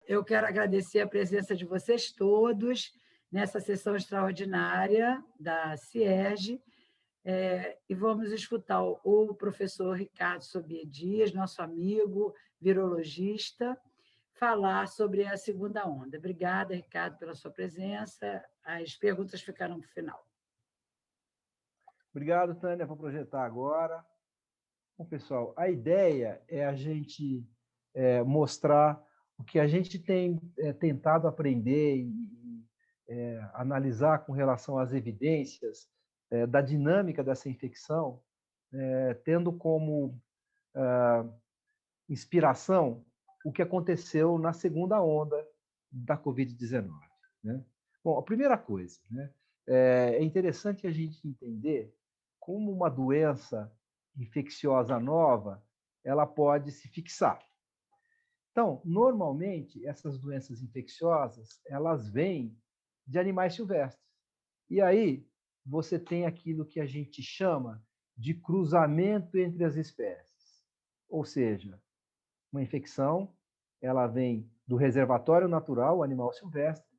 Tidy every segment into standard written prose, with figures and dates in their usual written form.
eu quero agradecer a presença de vocês todos nessa sessão extraordinária da CIERJ, e vamos escutar o professor Ricardo Sobier Dias, nosso amigo virologista, falar sobre a segunda onda. Obrigada, Ricardo, pela sua presença. As perguntas ficaram para o final. Obrigado, Tânia. Vou projetar agora. Bom, pessoal, a ideia é a gente mostrar o que a gente tem tentado aprender e analisar com relação às evidências da dinâmica dessa infecção, tendo como inspiração o que aconteceu na segunda onda da Covid-19. Né? Bom, a primeira coisa, né, é interessante a gente entender como uma doença infecciosa nova ela pode se fixar. Então, normalmente, essas doenças infecciosas, elas vêm de animais silvestres. E aí, você tem aquilo que a gente chama de cruzamento entre as espécies. Ou seja, uma infecção, ela vem do reservatório natural, o animal silvestre,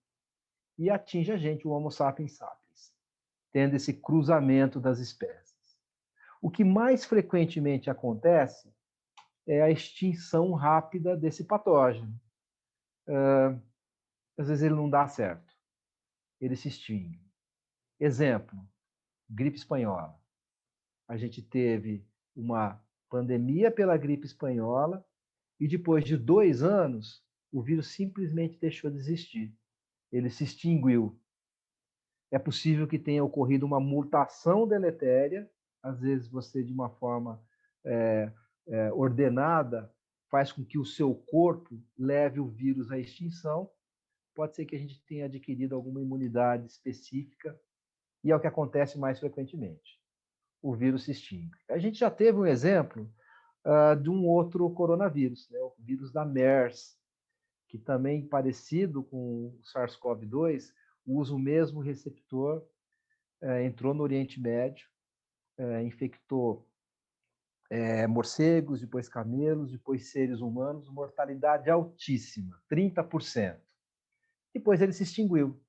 e atinge a gente, o Homo sapiens sapiens, tendo esse cruzamento das espécies. O que mais frequentemente acontece é a extinção rápida desse patógeno. Às vezes ele não dá certo, ele se extingue. Exemplo, gripe espanhola. A gente teve uma pandemia pela gripe espanhola e depois de 2 anos, o vírus simplesmente deixou de existir. Ele se extinguiu. É possível que tenha ocorrido uma mutação deletéria, às vezes você, de uma forma ordenada, faz com que o seu corpo leve o vírus à extinção. Pode ser que a gente tenha adquirido alguma imunidade específica, e é o que acontece mais frequentemente. O vírus se extingue. A gente já teve um exemplo de um outro coronavírus, né, o vírus da MERS, que também, parecido com o SARS-CoV-2, usa o mesmo receptor, entrou no Oriente Médio, infectou morcegos, depois camelos, depois seres humanos, mortalidade altíssima, 30%. Depois ele se extinguiu.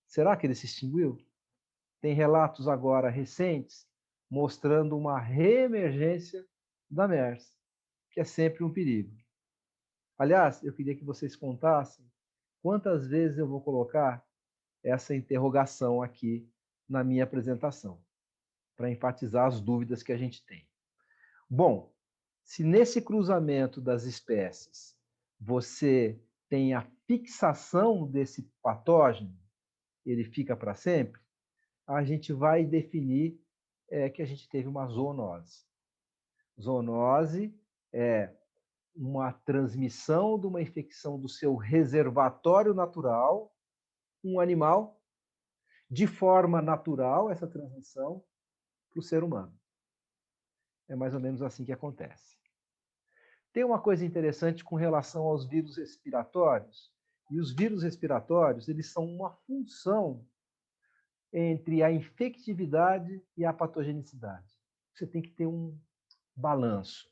Será que ele se extinguiu? Tem relatos agora recentes mostrando uma reemergência da MERS, que é sempre um perigo. Aliás, eu queria que vocês contassem quantas vezes eu vou colocar essa interrogação aqui na minha apresentação, para enfatizar as dúvidas que a gente tem. Bom, se nesse cruzamento das espécies você tem a fixação desse patógeno, ele fica para sempre, a gente vai definir que a gente teve uma zoonose. Zoonose é uma transmissão de uma infecção do seu reservatório natural, um animal, de forma natural, essa transmissão, para o ser humano. É mais ou menos assim que acontece. Tem uma coisa interessante com relação aos vírus respiratórios, e os vírus respiratórios, eles são uma função entre a infectividade e a patogenicidade. Você tem que ter um balanço.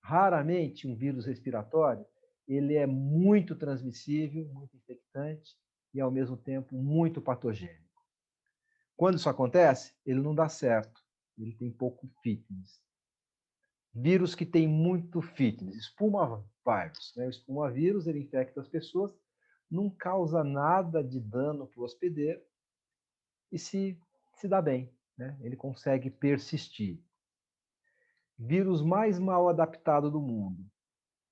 Raramente um vírus respiratório, ele é muito transmissível, muito infectante e ao mesmo tempo muito patogênico. Quando isso acontece, ele não dá certo, ele tem pouco fitness. Vírus que tem muito fitness, espumavírus, né? O espumavírus, ele infecta as pessoas, não causa nada de dano para o hospedeiro e se dá bem, né? Ele consegue persistir. Vírus mais mal adaptado do mundo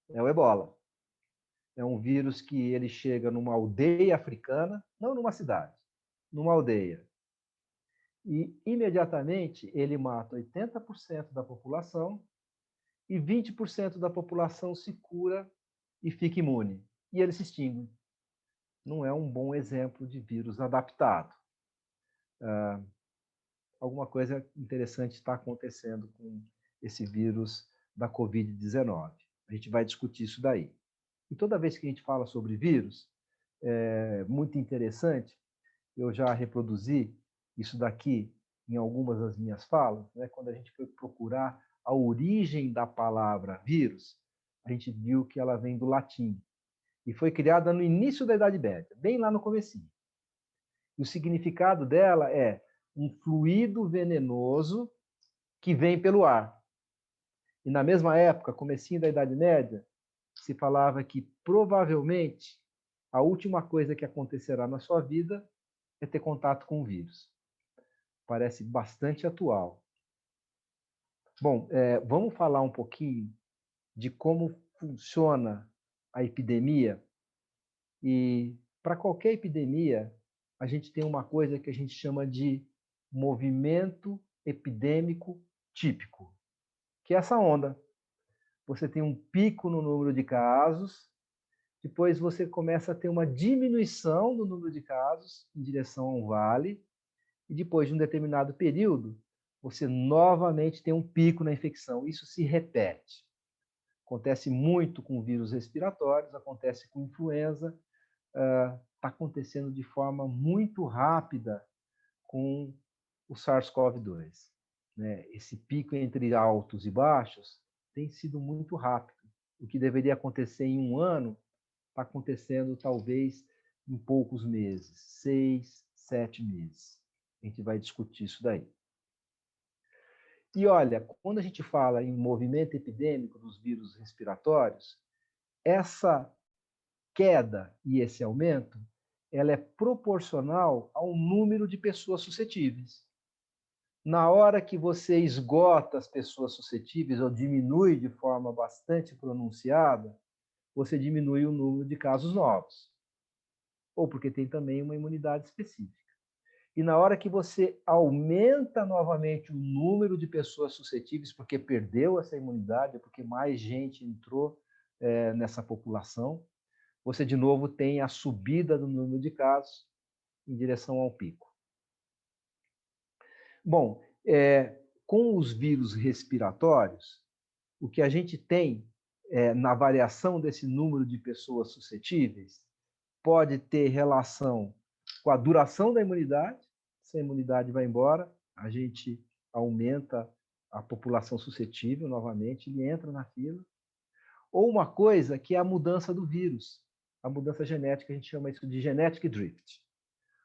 é o ebola. É um vírus que ele chega numa aldeia africana, não numa cidade, numa aldeia. E imediatamente ele mata 80% da população e 20% da população se cura e fica imune. E ele se extingue. Não é um bom exemplo de vírus adaptado. Alguma coisa interessante está acontecendo com esse vírus da Covid-19. A gente vai discutir isso daí. E toda vez que a gente fala sobre vírus, é muito interessante, eu já reproduzi isso daqui em algumas das minhas falas, né? Quando a gente foi procurar a origem da palavra vírus, a gente viu que ela vem do latim e foi criada no início da Idade Média, bem lá no comecinho. E o significado dela é um fluido venenoso que vem pelo ar. E na mesma época, comecinho da Idade Média, se falava que provavelmente a última coisa que acontecerá na sua vida é ter contato com o vírus. Parece bastante atual. Bom, vamos falar um pouquinho de como funciona a epidemia. E para qualquer epidemia, a gente tem uma coisa que a gente chama de movimento epidêmico típico, que é essa onda. Você tem um pico no número de casos, depois você começa a ter uma diminuição do número de casos em direção a um vale, e depois de um determinado período, você novamente tem um pico na infecção. Isso se repete. Acontece muito com vírus respiratórios, acontece com influenza, está acontecendo de forma muito rápida com o SARS-CoV-2. Né? Esse pico entre altos e baixos tem sido muito rápido. O que deveria acontecer em um ano está acontecendo talvez em poucos meses, 6, 7 meses. A gente vai discutir isso daí. E olha, quando a gente fala em movimento epidêmico dos vírus respiratórios, essa queda e esse aumento, ela é proporcional ao número de pessoas suscetíveis. Na hora que você esgota as pessoas suscetíveis ou diminui de forma bastante pronunciada, você diminui o número de casos novos. Ou porque tem também uma imunidade específica. E na hora que você aumenta novamente o número de pessoas suscetíveis, porque perdeu essa imunidade, porque mais gente entrou nessa população, você de novo tem a subida do número de casos em direção ao pico. Bom, com os vírus respiratórios, o que a gente tem na variação desse número de pessoas suscetíveis pode ter relação com a duração da imunidade. Se a imunidade vai embora, a gente aumenta a população suscetível novamente, ele entra na fila. Ou uma coisa que é a mudança do vírus, a mudança genética, a gente chama isso de genetic drift.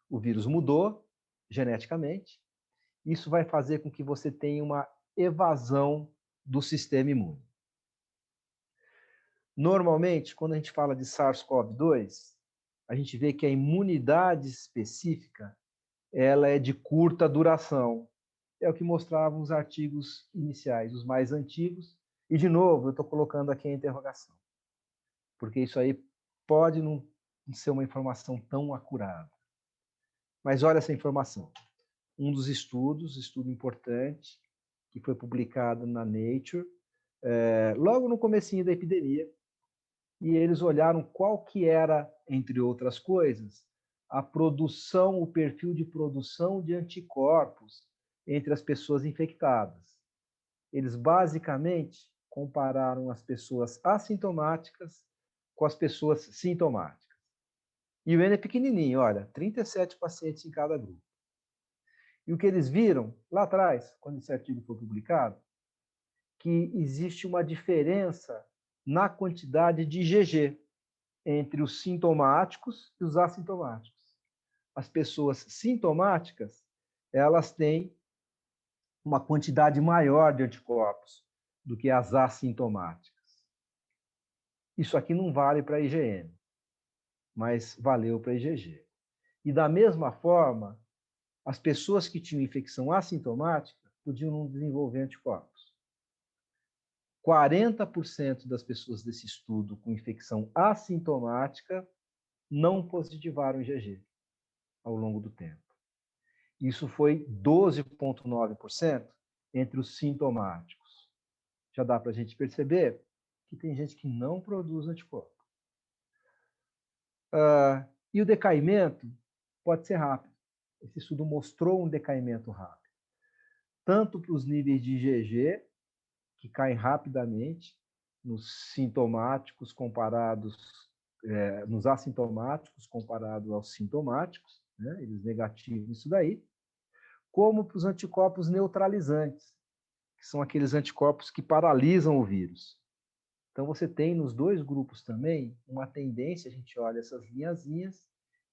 O vírus mudou geneticamente, isso vai fazer com que você tenha uma evasão do sistema imune. Normalmente, quando a gente fala de SARS-CoV-2, a gente vê que a imunidade específica ela é de curta duração. É o que mostravam os artigos iniciais, os mais antigos. E, de novo, eu estou colocando aqui a interrogação, porque isso aí pode não ser uma informação tão acurada. Mas olha essa informação. Um dos estudo importante, que foi publicado na Nature, logo no comecinho da epidemia, e eles olharam qual que era, entre outras coisas, a produção, o perfil de produção de anticorpos entre as pessoas infectadas. Eles basicamente compararam as pessoas assintomáticas com as pessoas sintomáticas. E o N é pequenininho, olha, 37 pacientes em cada grupo. E o que eles viram lá atrás, quando esse artigo foi publicado, que existe uma diferença na quantidade de IgG entre os sintomáticos e os assintomáticos. As pessoas sintomáticas, elas têm uma quantidade maior de anticorpos do que as assintomáticas. Isso aqui não vale para IgM, mas valeu para IgG. E da mesma forma, as pessoas que tinham infecção assintomática podiam não desenvolver anticorpos. 40% das pessoas desse estudo com infecção assintomática não positivaram IgG ao longo do tempo. Isso foi 12,9% entre os sintomáticos. Já dá para a gente perceber que tem gente que não produz anticorpo. E o decaimento pode ser rápido. Esse estudo mostrou um decaimento rápido. Tanto para os níveis de IgG, que caem rapidamente, nos sintomáticos comparados, nos assintomáticos comparados aos sintomáticos, né? Eles negativos isso daí, como para os anticorpos neutralizantes, que são aqueles anticorpos que paralisam o vírus. Então, você tem nos dois grupos também uma tendência, a gente olha essas linhazinhas,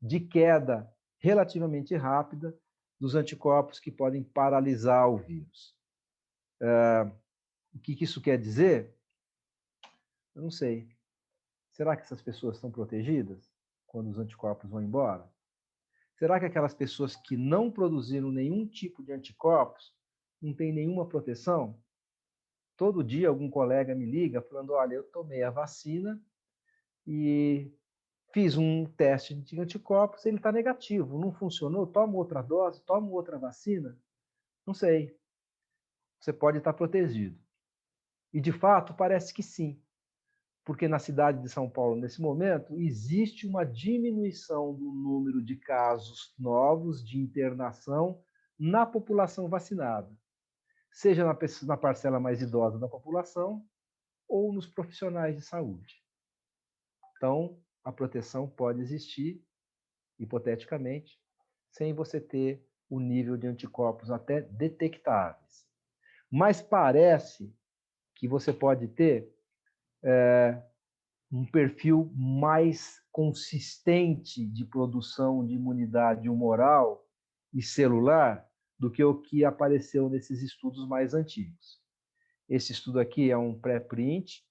de queda relativamente rápida dos anticorpos que podem paralisar o vírus. O que isso quer dizer? Eu não sei. Será que essas pessoas estão protegidas quando os anticorpos vão embora? Será que aquelas pessoas que não produziram nenhum tipo de anticorpos não têm nenhuma proteção? Todo dia algum colega me liga falando, olha, eu tomei a vacina e fiz um teste de anticorpos, ele está negativo, não funcionou, toma outra dose, toma outra vacina? Não sei. Você pode estar protegido. E, de fato, parece que sim, porque na cidade de São Paulo, nesse momento, existe uma diminuição do número de casos novos de internação na população vacinada, seja na parcela mais idosa da população ou nos profissionais de saúde. Então, a proteção pode existir, hipoteticamente, sem você ter o nível de anticorpos até detectáveis. Mas parece que você pode ter um perfil mais consistente de produção de imunidade humoral e celular do que o que apareceu nesses estudos mais antigos. Esse estudo aqui é um pré-print,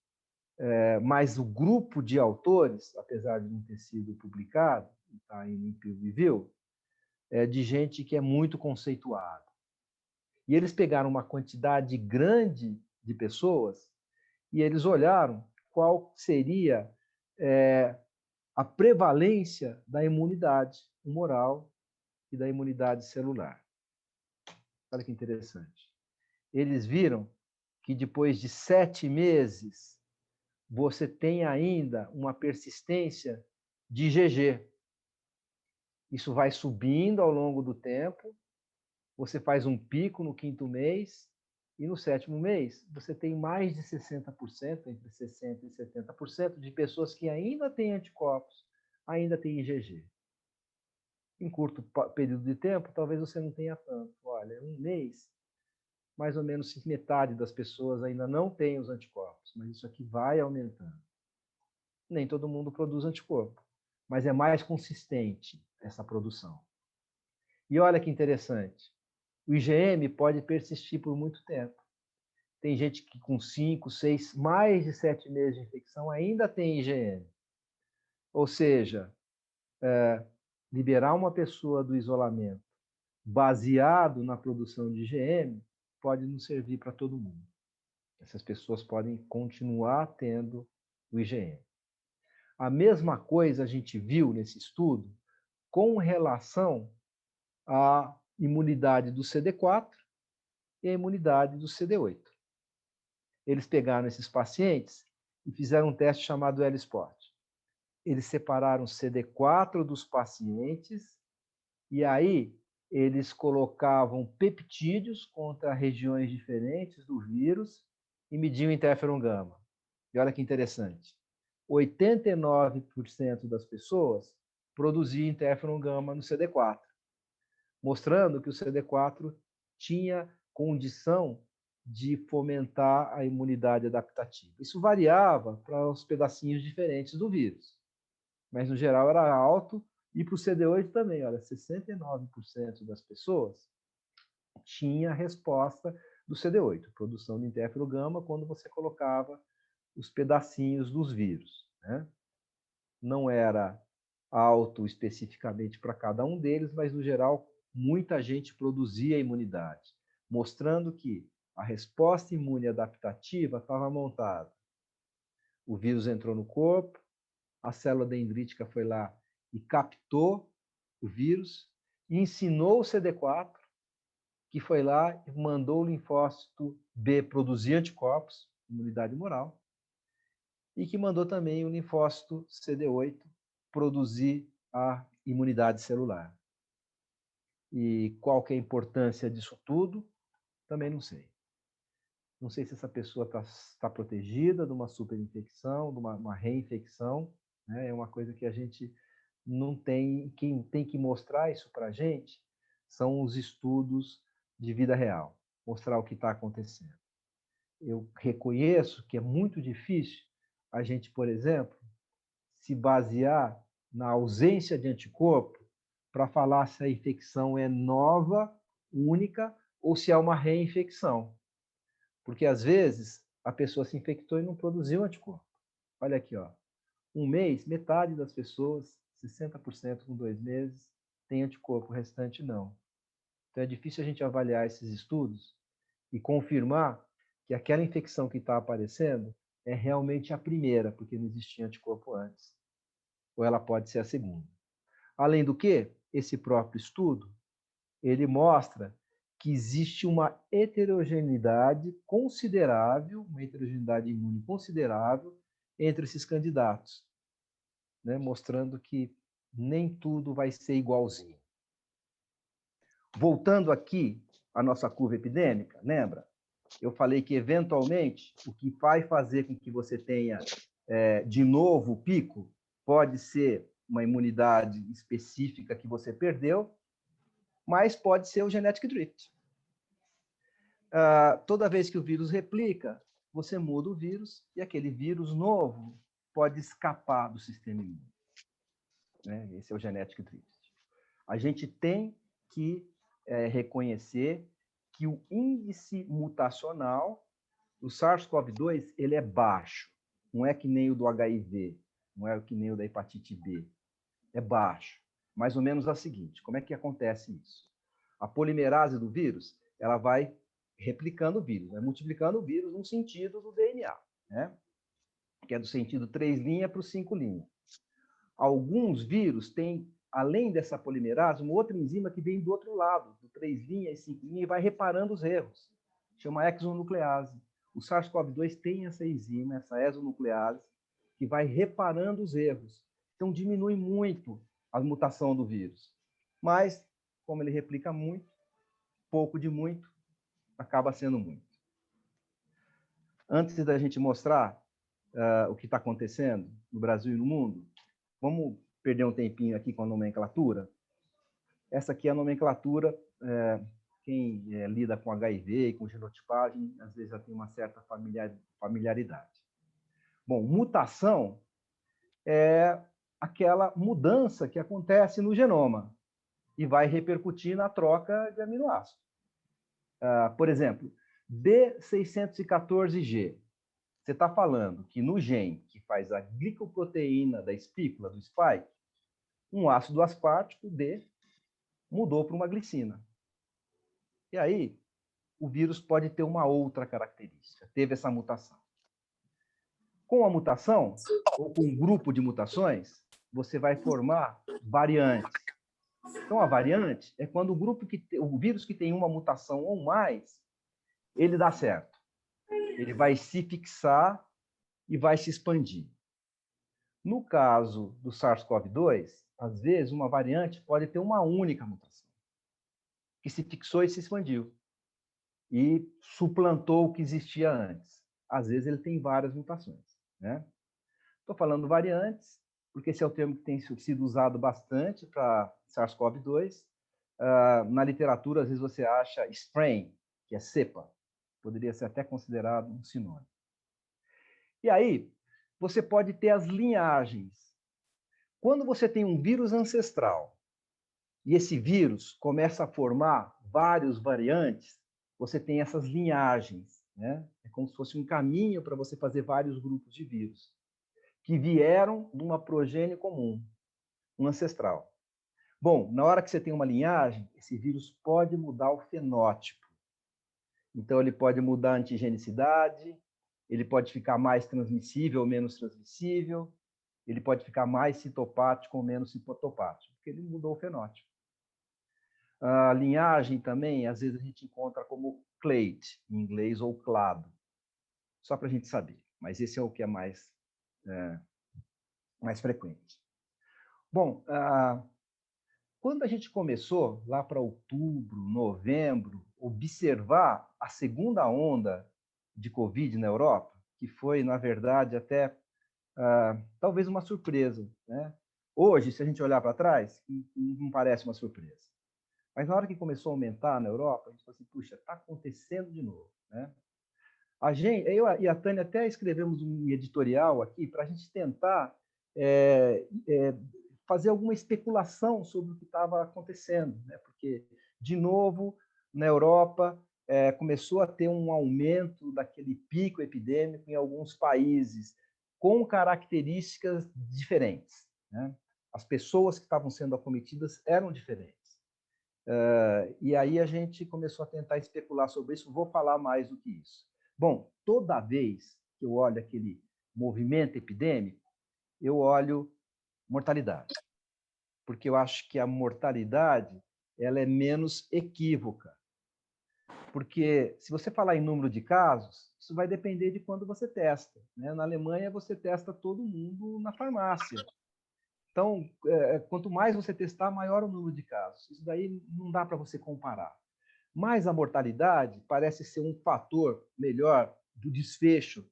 mas o grupo de autores, apesar de não ter sido publicado, está em peer review, é de gente que é muito conceituada. E eles pegaram uma quantidade grande de pessoas e eles olharam qual seria a prevalência da imunidade humoral e da imunidade celular. Olha que interessante. Eles viram que depois de 7 meses, você tem ainda uma persistência de IgG. Isso vai subindo ao longo do tempo, você faz um pico no 5º mês, e no 7º mês, você tem mais de 60%, entre 60% e 70%, de pessoas que ainda têm anticorpos, ainda têm IgG. Em curto período de tempo, talvez você não tenha tanto. Olha, um mês, mais ou menos metade das pessoas ainda não tem os anticorpos, mas isso aqui vai aumentando. Nem todo mundo produz anticorpo, mas é mais consistente essa produção. E olha que interessante, o IgM pode persistir por muito tempo. Tem gente que com 5, 6, mais de 7 meses de infecção ainda tem IgM. Ou seja, liberar uma pessoa do isolamento baseado na produção de IgM pode não servir para todo mundo. Essas pessoas podem continuar tendo o IgM. A mesma coisa a gente viu nesse estudo com relação à imunidade do CD4 e a imunidade do CD8. Eles pegaram esses pacientes e fizeram um teste chamado ELISpot. Eles separaram o CD4 dos pacientes e aí eles colocavam peptídeos contra regiões diferentes do vírus e mediam interferon gama. E olha que interessante. 89% das pessoas produziam interferon gama no CD4, mostrando que o CD4 tinha condição de fomentar a imunidade adaptativa. Isso variava para os pedacinhos diferentes do vírus, mas no geral era alto, e para o CD8 também, olha, 69% das pessoas tinha resposta do CD8, produção de interferon gama, quando você colocava os pedacinhos dos vírus, né? Não era alto especificamente para cada um deles, mas no geral muita gente produzia imunidade, mostrando que a resposta imune adaptativa estava montada. O vírus entrou no corpo, a célula dendrítica foi lá e captou o vírus e ensinou o CD4, que foi lá e mandou o linfócito B produzir anticorpos, imunidade humoral, e que mandou também o linfócito CD8 produzir a imunidade celular. E qual que é a importância disso tudo? Também não sei. Não sei se essa pessoa está protegida de uma superinfecção, de uma reinfecção, né? É uma coisa que a gente não tem. Quem tem que mostrar isso para a gente são os estudos de vida real, mostrar o que está acontecendo. Eu reconheço que é muito difícil a gente, por exemplo, se basear na ausência de anticorpo para falar se a infecção é nova, única, ou se é uma reinfecção. Porque, às vezes, a pessoa se infectou e não produziu anticorpo. Olha aqui, ó. Um mês, metade das pessoas, 60% com 2 meses, tem anticorpo, o restante não. Então, é difícil a gente avaliar esses estudos e confirmar que aquela infecção que está aparecendo é realmente a primeira, porque não existia anticorpo antes. Ou ela pode ser a segunda. Além do que, esse próprio estudo, ele mostra que existe uma heterogeneidade considerável, uma heterogeneidade imune considerável entre esses candidatos, né? Mostrando que nem tudo vai ser igualzinho. Voltando aqui à nossa curva epidêmica, lembra? Eu falei que, eventualmente, o que vai fazer com que você tenha, de novo, o pico, pode ser uma imunidade específica que você perdeu, mas pode ser o genetic drift. Toda vez que o vírus replica, você muda o vírus e aquele vírus novo pode escapar do sistema imune. Né? Esse é o genetic drift. A gente tem que reconhecer que o índice mutacional do SARS-CoV-2 ele é baixo. Não é que nem o do HIV, não é que nem o da hepatite B. É baixo. Mais ou menos a seguinte, como é que acontece isso? A polimerase do vírus, ela vai replicando o vírus, vai multiplicando o vírus no sentido do DNA, né? Que é do sentido 3' para o 5'. Alguns vírus têm, além dessa polimerase, uma outra enzima que vem do outro lado, do 3' e 5' e vai reparando os erros. Chama exonuclease. O SARS-CoV-2 tem essa enzima, essa exonuclease, que vai reparando os erros. Então, diminui muito a mutação do vírus. Mas, como ele replica muito, pouco de muito, acaba sendo muito. Antes da gente mostrar o que está acontecendo no Brasil e no mundo, vamos perder um tempinho aqui com a nomenclatura. Essa aqui é a nomenclatura, quem lida com HIV e com genotipagem, às vezes já tem uma certa familiaridade. Bom, mutação é aquela mudança que acontece no genoma e vai repercutir na troca de aminoácidos. Por exemplo, D614G. Você está falando que no gene que faz a glicoproteína da espícula, do spike, um ácido aspartico, D, mudou para uma glicina. E aí, o vírus pode ter uma outra característica, teve essa mutação. Com a mutação, ou com um grupo de mutações, você vai formar variantes. Então, a variante é quando o vírus que tem uma mutação ou mais, ele dá certo. Ele vai se fixar e vai se expandir. No caso do SARS-CoV-2, às vezes, uma variante pode ter uma única mutação, que se fixou e se expandiu, e suplantou o que existia antes. Às vezes, ele tem várias mutações. Né? Estou falando variantes, porque esse é o termo que tem sido usado bastante para SARS-CoV-2. Na literatura, às vezes, você acha strain, que é cepa. Poderia ser até considerado um sinônimo. E aí, você pode ter as linhagens. Quando você tem um vírus ancestral e esse vírus começa a formar vários variantes, você tem essas linhagens, né? É como se fosse um caminho para você fazer vários grupos de vírus que vieram de uma progênie comum, um ancestral. Bom, na hora que você tem uma linhagem, esse vírus pode mudar o fenótipo. Então, ele pode mudar a antigenicidade, ele pode ficar mais transmissível ou menos transmissível, ele pode ficar mais citopático ou menos citopático, porque ele mudou o fenótipo. A linhagem também, às vezes, a gente encontra como clade, em inglês, ou clado. Só para a gente saber. Mas esse é o que é mais frequente. Bom, quando a gente começou, lá para outubro, novembro, observar a segunda onda de Covid na Europa, que foi, na verdade, até talvez uma surpresa. Né? Hoje, se a gente olhar para trás, não parece uma surpresa. Mas na hora que começou a aumentar na Europa, a gente falou assim, puxa, está acontecendo de novo. Né? Eu e a Tânia até escrevemos um editorial aqui para a gente tentar fazer alguma especulação sobre o que estava acontecendo, né? Porque, de novo, na Europa, começou a ter um aumento daquele pico epidêmico em alguns países, com características diferentes, né? As pessoas que estavam sendo acometidas eram diferentes. E aí a gente começou a tentar especular sobre isso. Vou falar mais do que isso. Bom, toda vez que eu olho aquele movimento epidêmico, eu olho mortalidade, porque eu acho que a mortalidade ela é menos equívoca. Porque se você falar em número de casos, isso vai depender de quando você testa, né? Na Alemanha, você testa todo mundo na farmácia. Então, quanto mais você testar, maior o número de casos. Isso daí não dá para você comparar. Mas a mortalidade parece ser um fator melhor do desfecho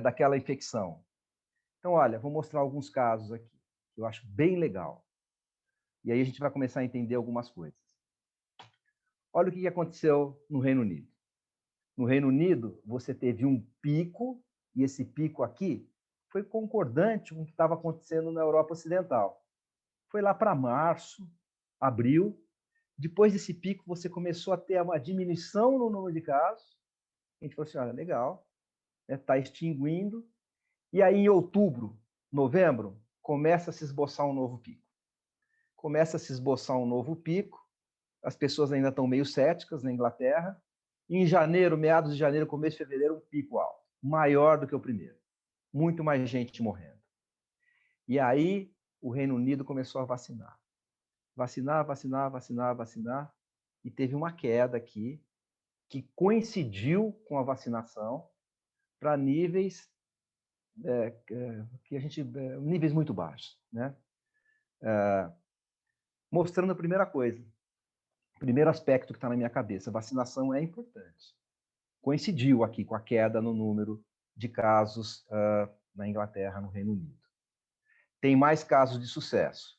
daquela infecção. Então, olha, vou mostrar alguns casos aqui, que eu acho bem legal. E aí a gente vai começar a entender algumas coisas. Olha o que aconteceu no Reino Unido. No Reino Unido, você teve um pico, e esse pico aqui foi concordante com o que estava acontecendo na Europa Ocidental. Foi lá para março, abril. Depois desse pico, você começou a ter uma diminuição no número de casos. A gente falou assim, olha, legal, está extinguindo. E aí, em outubro, novembro, começa a se esboçar um novo pico. Começa a se esboçar um novo pico. As pessoas ainda estão meio céticas na Inglaterra. Em janeiro, meados de janeiro, começo de fevereiro, um pico alto, maior do que o primeiro. Muito mais gente morrendo. E aí, o Reino Unido começou a vacinar. Vacinar, vacinar, vacinar, vacinar. E teve uma queda aqui, que coincidiu com a vacinação para níveis que a gente níveis muito baixos, né? Mostrando a primeira coisa, o primeiro aspecto que está na minha cabeça, vacinação é importante. Coincidiu aqui com a queda no número de casos na Inglaterra, no Reino Unido. Tem mais casos de sucesso.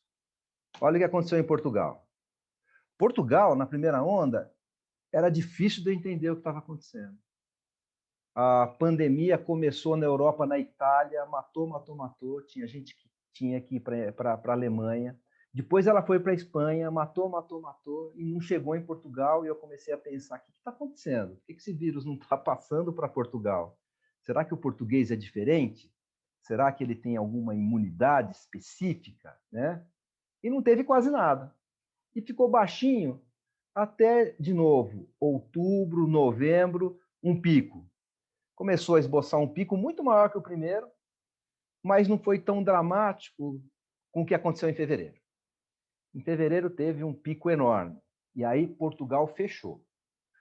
Olha o que aconteceu em Portugal. Portugal, na primeira onda, era difícil de entender o que estava acontecendo. A pandemia começou na Europa, na Itália, matou, matou, matou. Tinha gente que tinha que ir para a Alemanha. Depois ela foi para a Espanha, matou, matou, matou, e não chegou em Portugal. E eu comecei a pensar: o que está acontecendo? Por que esse vírus não está passando para Portugal? Será que o português é diferente? Será que ele tem alguma imunidade específica, né? E não teve quase nada. E ficou baixinho até, de novo, outubro, novembro, um pico. Começou a esboçar um pico muito maior que o primeiro, mas não foi tão dramático com o que aconteceu em fevereiro. Em fevereiro teve um pico enorme. E aí Portugal fechou.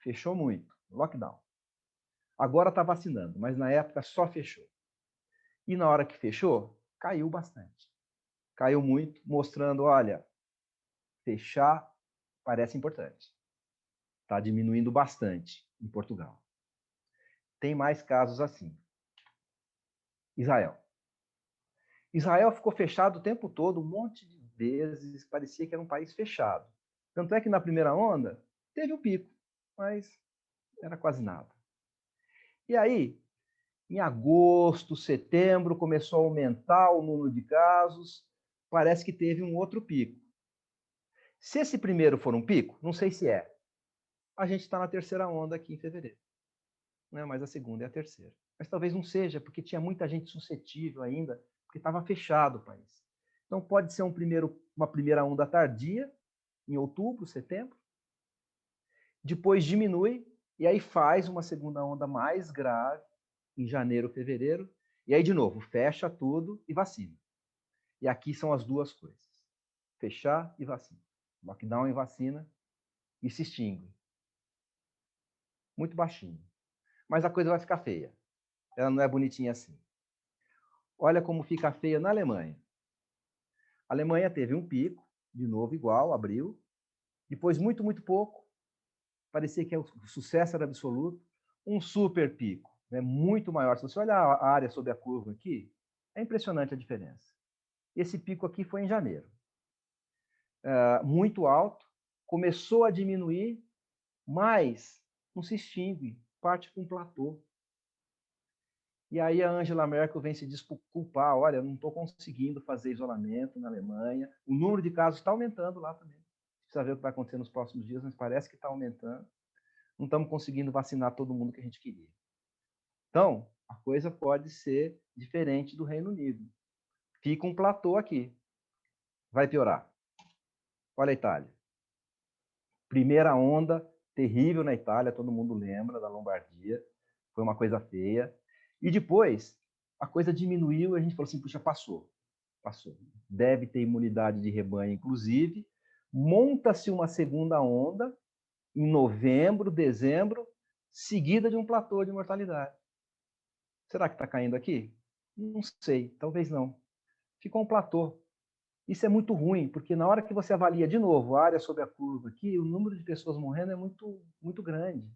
Fechou muito. Lockdown. Agora está vacinando, mas na época só fechou. E na hora que fechou, caiu bastante. Caiu muito, mostrando, olha, fechar parece importante. Está diminuindo bastante em Portugal. Tem mais casos assim. Israel. Israel ficou fechado o tempo todo, um monte de vezes, parecia que era um país fechado. Tanto é que na primeira onda teve um pico, mas era quase nada. E aí, em agosto, setembro, começou a aumentar o número de casos, parece que teve um outro pico. Se esse primeiro for um pico, não sei se é. A gente está na terceira onda aqui em fevereiro. Não é mais a segunda, é a terceira. Mas talvez não seja, porque tinha muita gente suscetível ainda, porque estava fechado o país. Então pode ser uma primeira onda tardia, em outubro, setembro, depois diminui, e aí faz uma segunda onda mais grave, em janeiro, fevereiro, e aí de novo, fecha tudo e vacina. E aqui são as duas coisas, fechar e vacina. Lockdown e vacina, e se extingue. Muito baixinho. Mas a coisa vai ficar feia. Ela não é bonitinha assim. Olha como fica feia na Alemanha. A Alemanha teve um pico, de novo igual, abril. Depois, muito, muito pouco. Parecia que o sucesso era absoluto. Um super pico, né, muito maior. Se você olhar a área sob a curva aqui, é impressionante a diferença. Esse pico aqui foi em janeiro. Muito alto, começou a diminuir, mas não se extingue, parte para um platô. E aí a Angela Merkel vem se desculpar, olha, não estou conseguindo fazer isolamento na Alemanha, o número de casos está aumentando lá também. Precisa ver o que vai acontecer nos próximos dias, mas parece que está aumentando. Não estamos conseguindo vacinar todo mundo que a gente queria. Então, a coisa pode ser diferente do Reino Unido. Fica um platô aqui. Vai piorar. Olha a Itália. Primeira onda terrível na Itália, todo mundo lembra da Lombardia. Foi uma coisa feia. E depois, a coisa diminuiu e a gente falou assim, puxa, passou. Passou. Deve ter imunidade de rebanho, inclusive. Monta-se uma segunda onda em novembro, dezembro, seguida de um platô de mortalidade. Será que está caindo aqui? Não sei, talvez não. Ficou um platô. Isso é muito ruim, porque na hora que você avalia de novo a área sobre a curva aqui, o número de pessoas morrendo é muito, muito grande.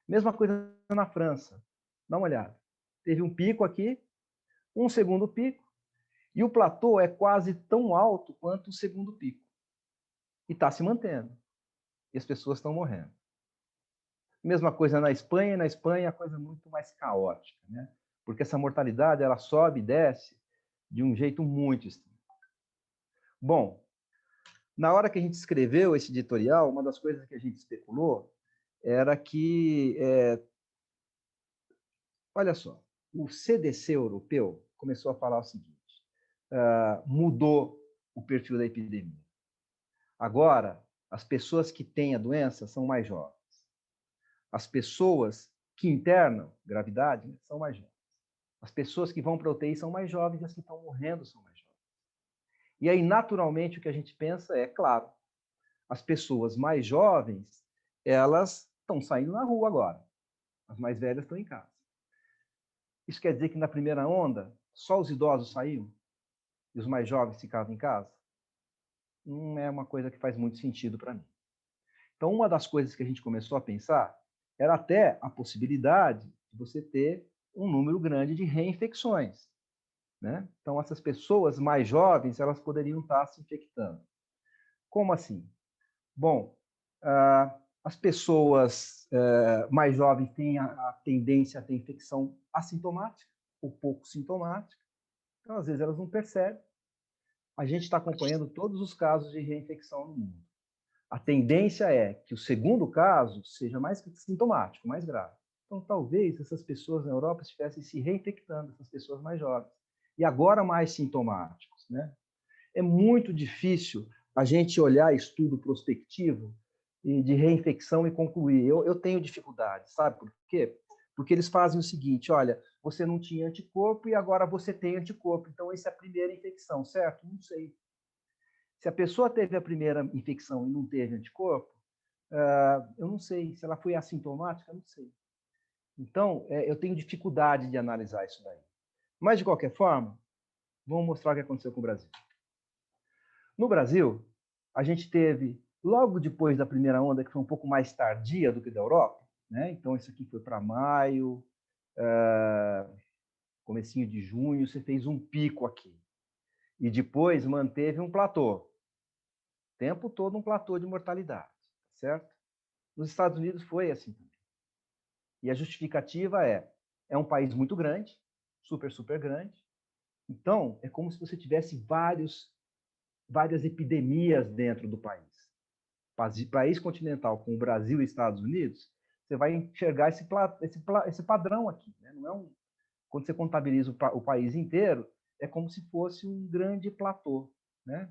Mesma coisa na França. Dá uma olhada. Teve um pico aqui, um segundo pico, e o platô é quase tão alto quanto o segundo pico. E está se mantendo. E as pessoas estão morrendo. Mesma coisa na Espanha, a coisa é muito mais caótica, né? Porque essa mortalidade ela sobe e desce de um jeito muito estranho. Bom, na hora que a gente escreveu esse editorial, uma das coisas que a gente especulou era que, olha só, o CDC europeu começou a falar o seguinte, mudou o perfil da epidemia. Agora, as pessoas que têm a doença são mais jovens. As pessoas que internam gravidade, né, são mais jovens. As pessoas que vão para a UTI são mais jovens e as que estão morrendo são mais jovens. E aí, naturalmente, o que a gente pensa é, claro, as pessoas mais jovens, elas estão saindo na rua agora. As mais velhas estão em casa. Isso quer dizer que na primeira onda, só os idosos saíam e os mais jovens ficavam em casa? Não é uma coisa que faz muito sentido para mim. Então, uma das coisas que a gente começou a pensar era até a possibilidade de você ter um número grande de reinfecções, né? Então, essas pessoas mais jovens, elas poderiam estar se infectando. Como assim? Bom, as pessoas mais jovens têm a tendência a ter infecção assintomática ou pouco sintomática. Então, às vezes, elas não percebem. A gente está acompanhando todos os casos de reinfecção no mundo. A tendência é que o segundo caso seja mais sintomático, mais grave. Então, talvez essas pessoas na Europa estivessem se reinfectando, essas pessoas mais jovens. E agora mais sintomáticos, né? É muito difícil a gente olhar estudo prospectivo de reinfecção e concluir. Eu tenho dificuldade, sabe por quê? Porque eles fazem o seguinte, olha, você não tinha anticorpo e agora você tem anticorpo. Então, essa é a primeira infecção, certo? Não sei. Se a pessoa teve a primeira infecção e não teve anticorpo, eu não sei. Se ela foi assintomática, eu não sei. Então, eu tenho dificuldade de analisar isso daí. Mas, de qualquer forma, vamos mostrar o que aconteceu com o Brasil. No Brasil, a gente teve, logo depois da primeira onda, que foi um pouco mais tardia do que da Europa, né? Então, isso aqui foi para maio, comecinho de junho, você fez um pico aqui. E depois manteve um platô. O tempo todo um platô de mortalidade, certo? Nos Estados Unidos foi assim também. E a justificativa é um país muito grande, super, super grande. Então, é como se você tivesse várias epidemias dentro do país. País continental com o Brasil e Estados Unidos, você vai enxergar esse padrão aqui. Né? Não é quando você contabiliza o país inteiro, é como se fosse um grande platô. Né?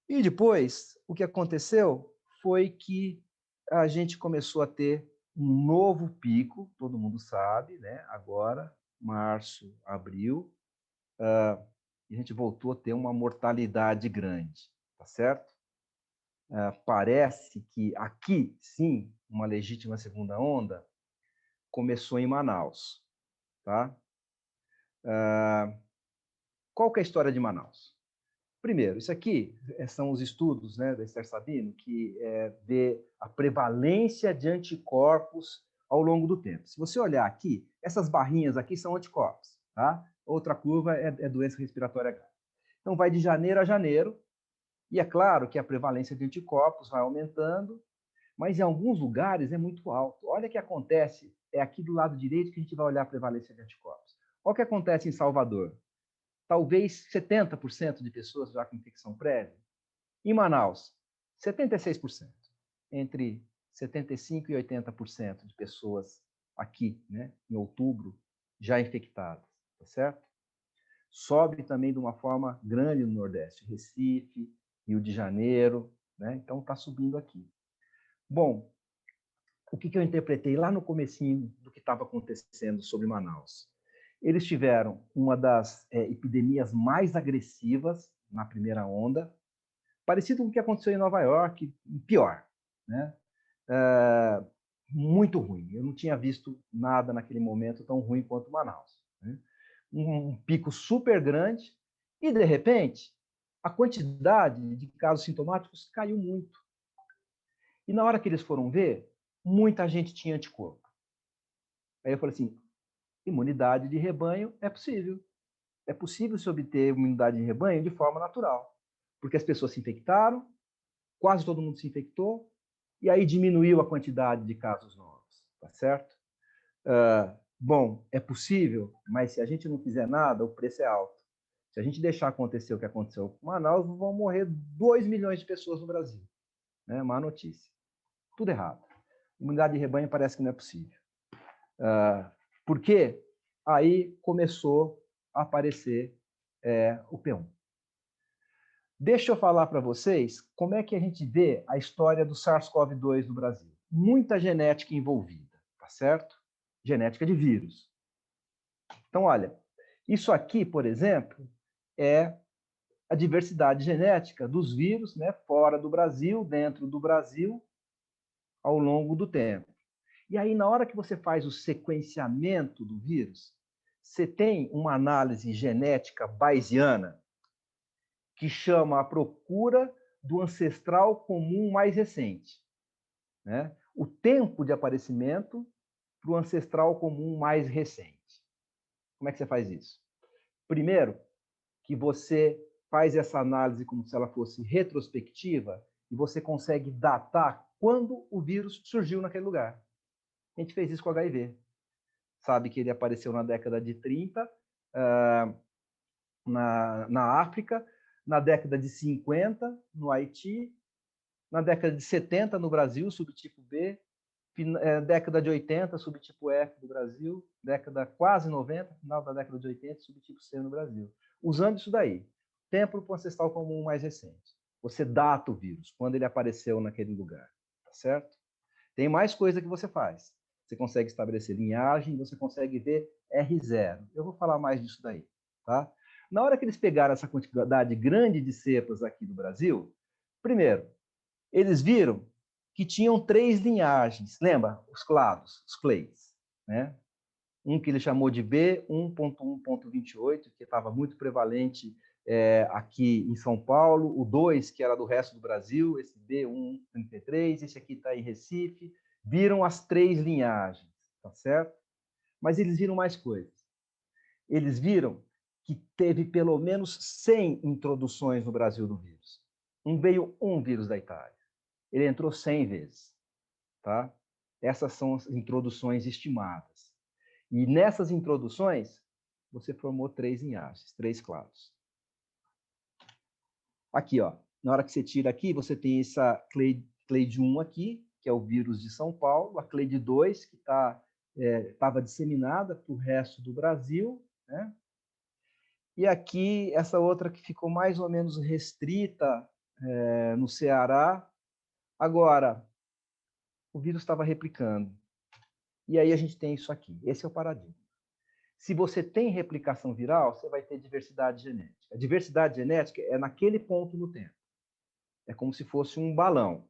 E depois, o que aconteceu foi que a gente começou a ter um novo pico, todo mundo sabe, né? Agora, março, abril, a gente voltou a ter uma mortalidade grande, tá certo? Parece que aqui, sim, uma legítima segunda onda começou em Manaus, tá? Qual que é a história de Manaus? Primeiro, isso aqui são os estudos, né, da Esther Sabino, que vê a prevalência de anticorpos ao longo do tempo. Se você olhar aqui, essas barrinhas aqui são anticorpos, tá? Outra curva é doença respiratória grave. Então, vai de janeiro a janeiro, e é claro que a prevalência de anticorpos vai aumentando, mas em alguns lugares é muito alto. Olha o que acontece é aqui do lado direito que a gente vai olhar a prevalência de anticorpos. Olha o que acontece em Salvador. Talvez 70% de pessoas já com infecção prévia. Em Manaus, 76%. Entre 75% e 80% de pessoas aqui, né, em outubro, já infectadas, tá certo? Sobe também de uma forma grande no Nordeste, Recife, Rio de Janeiro, né? Então está subindo aqui. Bom, o que eu interpretei lá no comecinho do que estava acontecendo sobre Manaus? Eles tiveram uma das epidemias mais agressivas na primeira onda, parecido com o que aconteceu em Nova York, pior, né? Muito ruim. Eu não tinha visto nada naquele momento tão ruim quanto Manaus, né? Um pico super grande e, de repente, a quantidade de casos sintomáticos caiu muito. E na hora que eles foram ver, muita gente tinha anticorpo. Aí eu falei assim, imunidade de rebanho é possível. É possível se obter imunidade de rebanho de forma natural. Porque as pessoas se infectaram, quase todo mundo se infectou, e aí diminuiu a quantidade de casos novos, tá certo? Bom, é possível, mas se a gente não fizer nada, o preço é alto. Se a gente deixar acontecer o que aconteceu com Manaus, vão morrer 2 milhões de pessoas no Brasil. Né? Má notícia. Tudo errado. Imunidade de rebanho parece que não é possível. Por quê? Aí começou a aparecer o P1. Deixa eu falar para vocês como é que a gente vê a história do SARS-CoV-2 no Brasil. Muita genética envolvida, tá certo? Genética de vírus. Então, olha, isso aqui, por exemplo, é a diversidade genética dos vírus, né, fora do Brasil, dentro do Brasil, ao longo do tempo. E aí, na hora que você faz o sequenciamento do vírus, você tem uma análise genética bayesiana que chama a procura do ancestral comum mais recente. Né? O tempo de aparecimento para o ancestral comum mais recente. Como é que você faz isso? Primeiro, que você faz essa análise como se ela fosse retrospectiva e você consegue datar quando o vírus surgiu naquele lugar. A gente fez isso com o HIV. Sabe que ele apareceu na década de 30, na África, na década de 50, no Haiti, na década de 70, no Brasil, subtipo B, década de 80, subtipo F do Brasil, década quase 90, final da década de 80, subtipo C no Brasil. Usando isso daí, tempo para o ancestral comum mais recente. Você data o vírus, quando ele apareceu naquele lugar, tá certo? Tem mais coisa que você faz. Você consegue estabelecer linhagem, você consegue ver R0. Eu vou falar mais disso daí, tá? Na hora que eles pegaram essa quantidade grande de cepas aqui do Brasil, primeiro, eles viram que tinham 3 linhagens. Lembra? Os clados, os clades, né? Um que ele chamou de B1.1.28, que estava muito prevalente aqui em São Paulo. O 2, que era do resto do Brasil, esse B1.33, esse aqui está em Recife. Viram as 3 linhagens, tá certo? Mas eles viram mais coisas. Eles viram que teve pelo menos 100 introduções no Brasil do vírus. Veio um vírus da Itália. Ele entrou 100 vezes, tá? Essas são as introduções estimadas. E nessas introduções, você formou 3 linhagens, 3 clados. Aqui, ó, na hora que você tira aqui, você tem essa clade 1 aqui, que é o vírus de São Paulo, a clade 2, que estava disseminada para o resto do Brasil, né? E aqui, essa outra que ficou mais ou menos restrita no Ceará. Agora, o vírus estava replicando. E aí a gente tem isso aqui. Esse é o paradigma. Se você tem replicação viral, você vai ter diversidade genética. A diversidade genética é naquele ponto no tempo. É como se fosse um balão.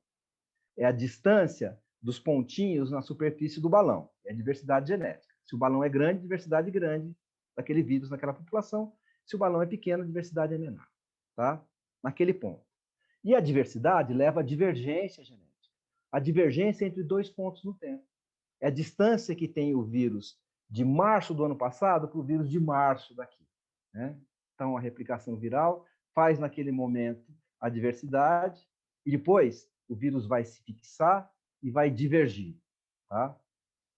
É a distância dos pontinhos na superfície do balão. É a diversidade genética. Se o balão é grande, diversidade grande daquele vírus naquela população. Se o balão é pequeno, a diversidade é menor. Tá? Naquele ponto. E a diversidade leva à divergência genética. A divergência entre 2 pontos no tempo. É a distância que tem o vírus de março do ano passado para o vírus de março daqui. Né? Então, a replicação viral faz, naquele momento, a diversidade e depois o vírus vai se fixar e vai divergir. Tá?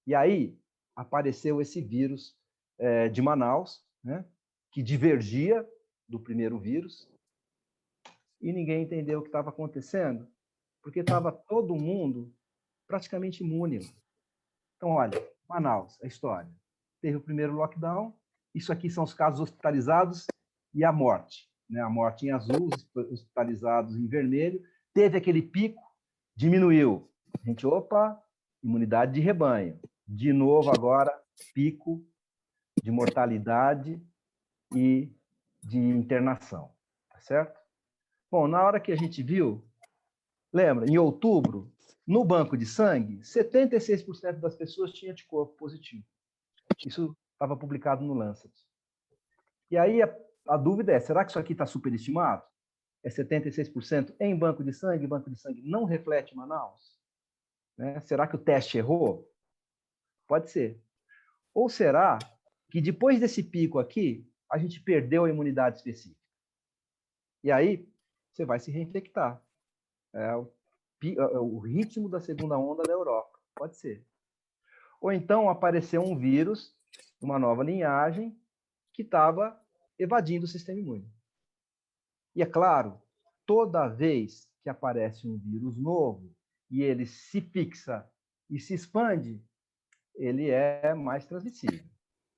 E aí, apareceu esse vírus de Manaus, né, que divergia do primeiro vírus, e ninguém entendeu o que estava acontecendo, porque estava todo mundo praticamente imune. Então, olha, Manaus, a história. Teve o primeiro lockdown, isso aqui são os casos hospitalizados e a morte. Né? A morte em azul, os hospitalizados em vermelho. Teve aquele pico, diminuiu. A gente, opa, imunidade de rebanho. De novo agora, pico de mortalidade e de internação. Tá certo? Bom, na hora que a gente viu, lembra, em outubro, no banco de sangue, 76% das pessoas tinham anticorpo positivo. Isso estava publicado no Lancet. E aí a dúvida é, será que isso aqui está superestimado? É 76% em banco de sangue? Banco de sangue não reflete Manaus? Né? Será que o teste errou? Pode ser. Ou será que depois desse pico aqui, a gente perdeu a imunidade específica? E aí, você vai se reinfectar. É o ritmo da segunda onda da Europa. Pode ser. Ou então apareceu um vírus, uma nova linhagem, que estava evadindo o sistema imune. E é claro, toda vez que aparece um vírus novo e ele se fixa e se expande, ele é mais transmissível,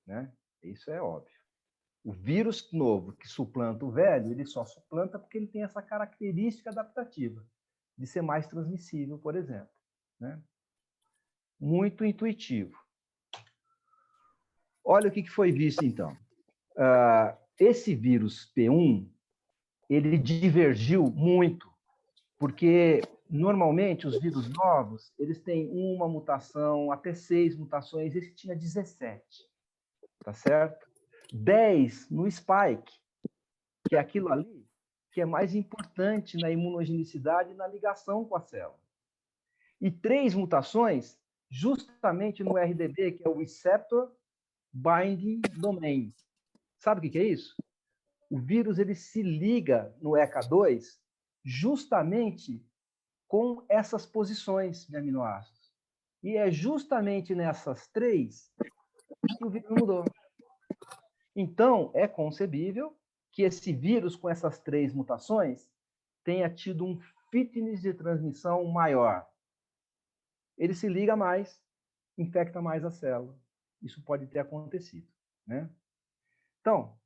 né? Isso é óbvio. O vírus novo que suplanta o velho, ele só suplanta porque ele tem essa característica adaptativa de ser mais transmissível, por exemplo, né? Muito intuitivo. Olha o que foi visto, então. Esse vírus P1, ele divergiu muito, porque normalmente os vírus novos, eles têm uma mutação, até 6 mutações, esse tinha 17, tá certo? 10 no spike, que é aquilo ali que é mais importante na imunogenicidade e na ligação com a célula. E 3 mutações justamente no RDB, que é o Receptor Binding Domain. Sabe o que é isso? O vírus ele se liga no ECA2 justamente com essas posições de aminoácidos. E é justamente nessas 3 que o vírus mudou. Então, é concebível que esse vírus, com essas 3 mutações, tenha tido um fitness de transmissão maior. Ele se liga mais, infecta mais a célula. Isso pode ter acontecido, né? Então,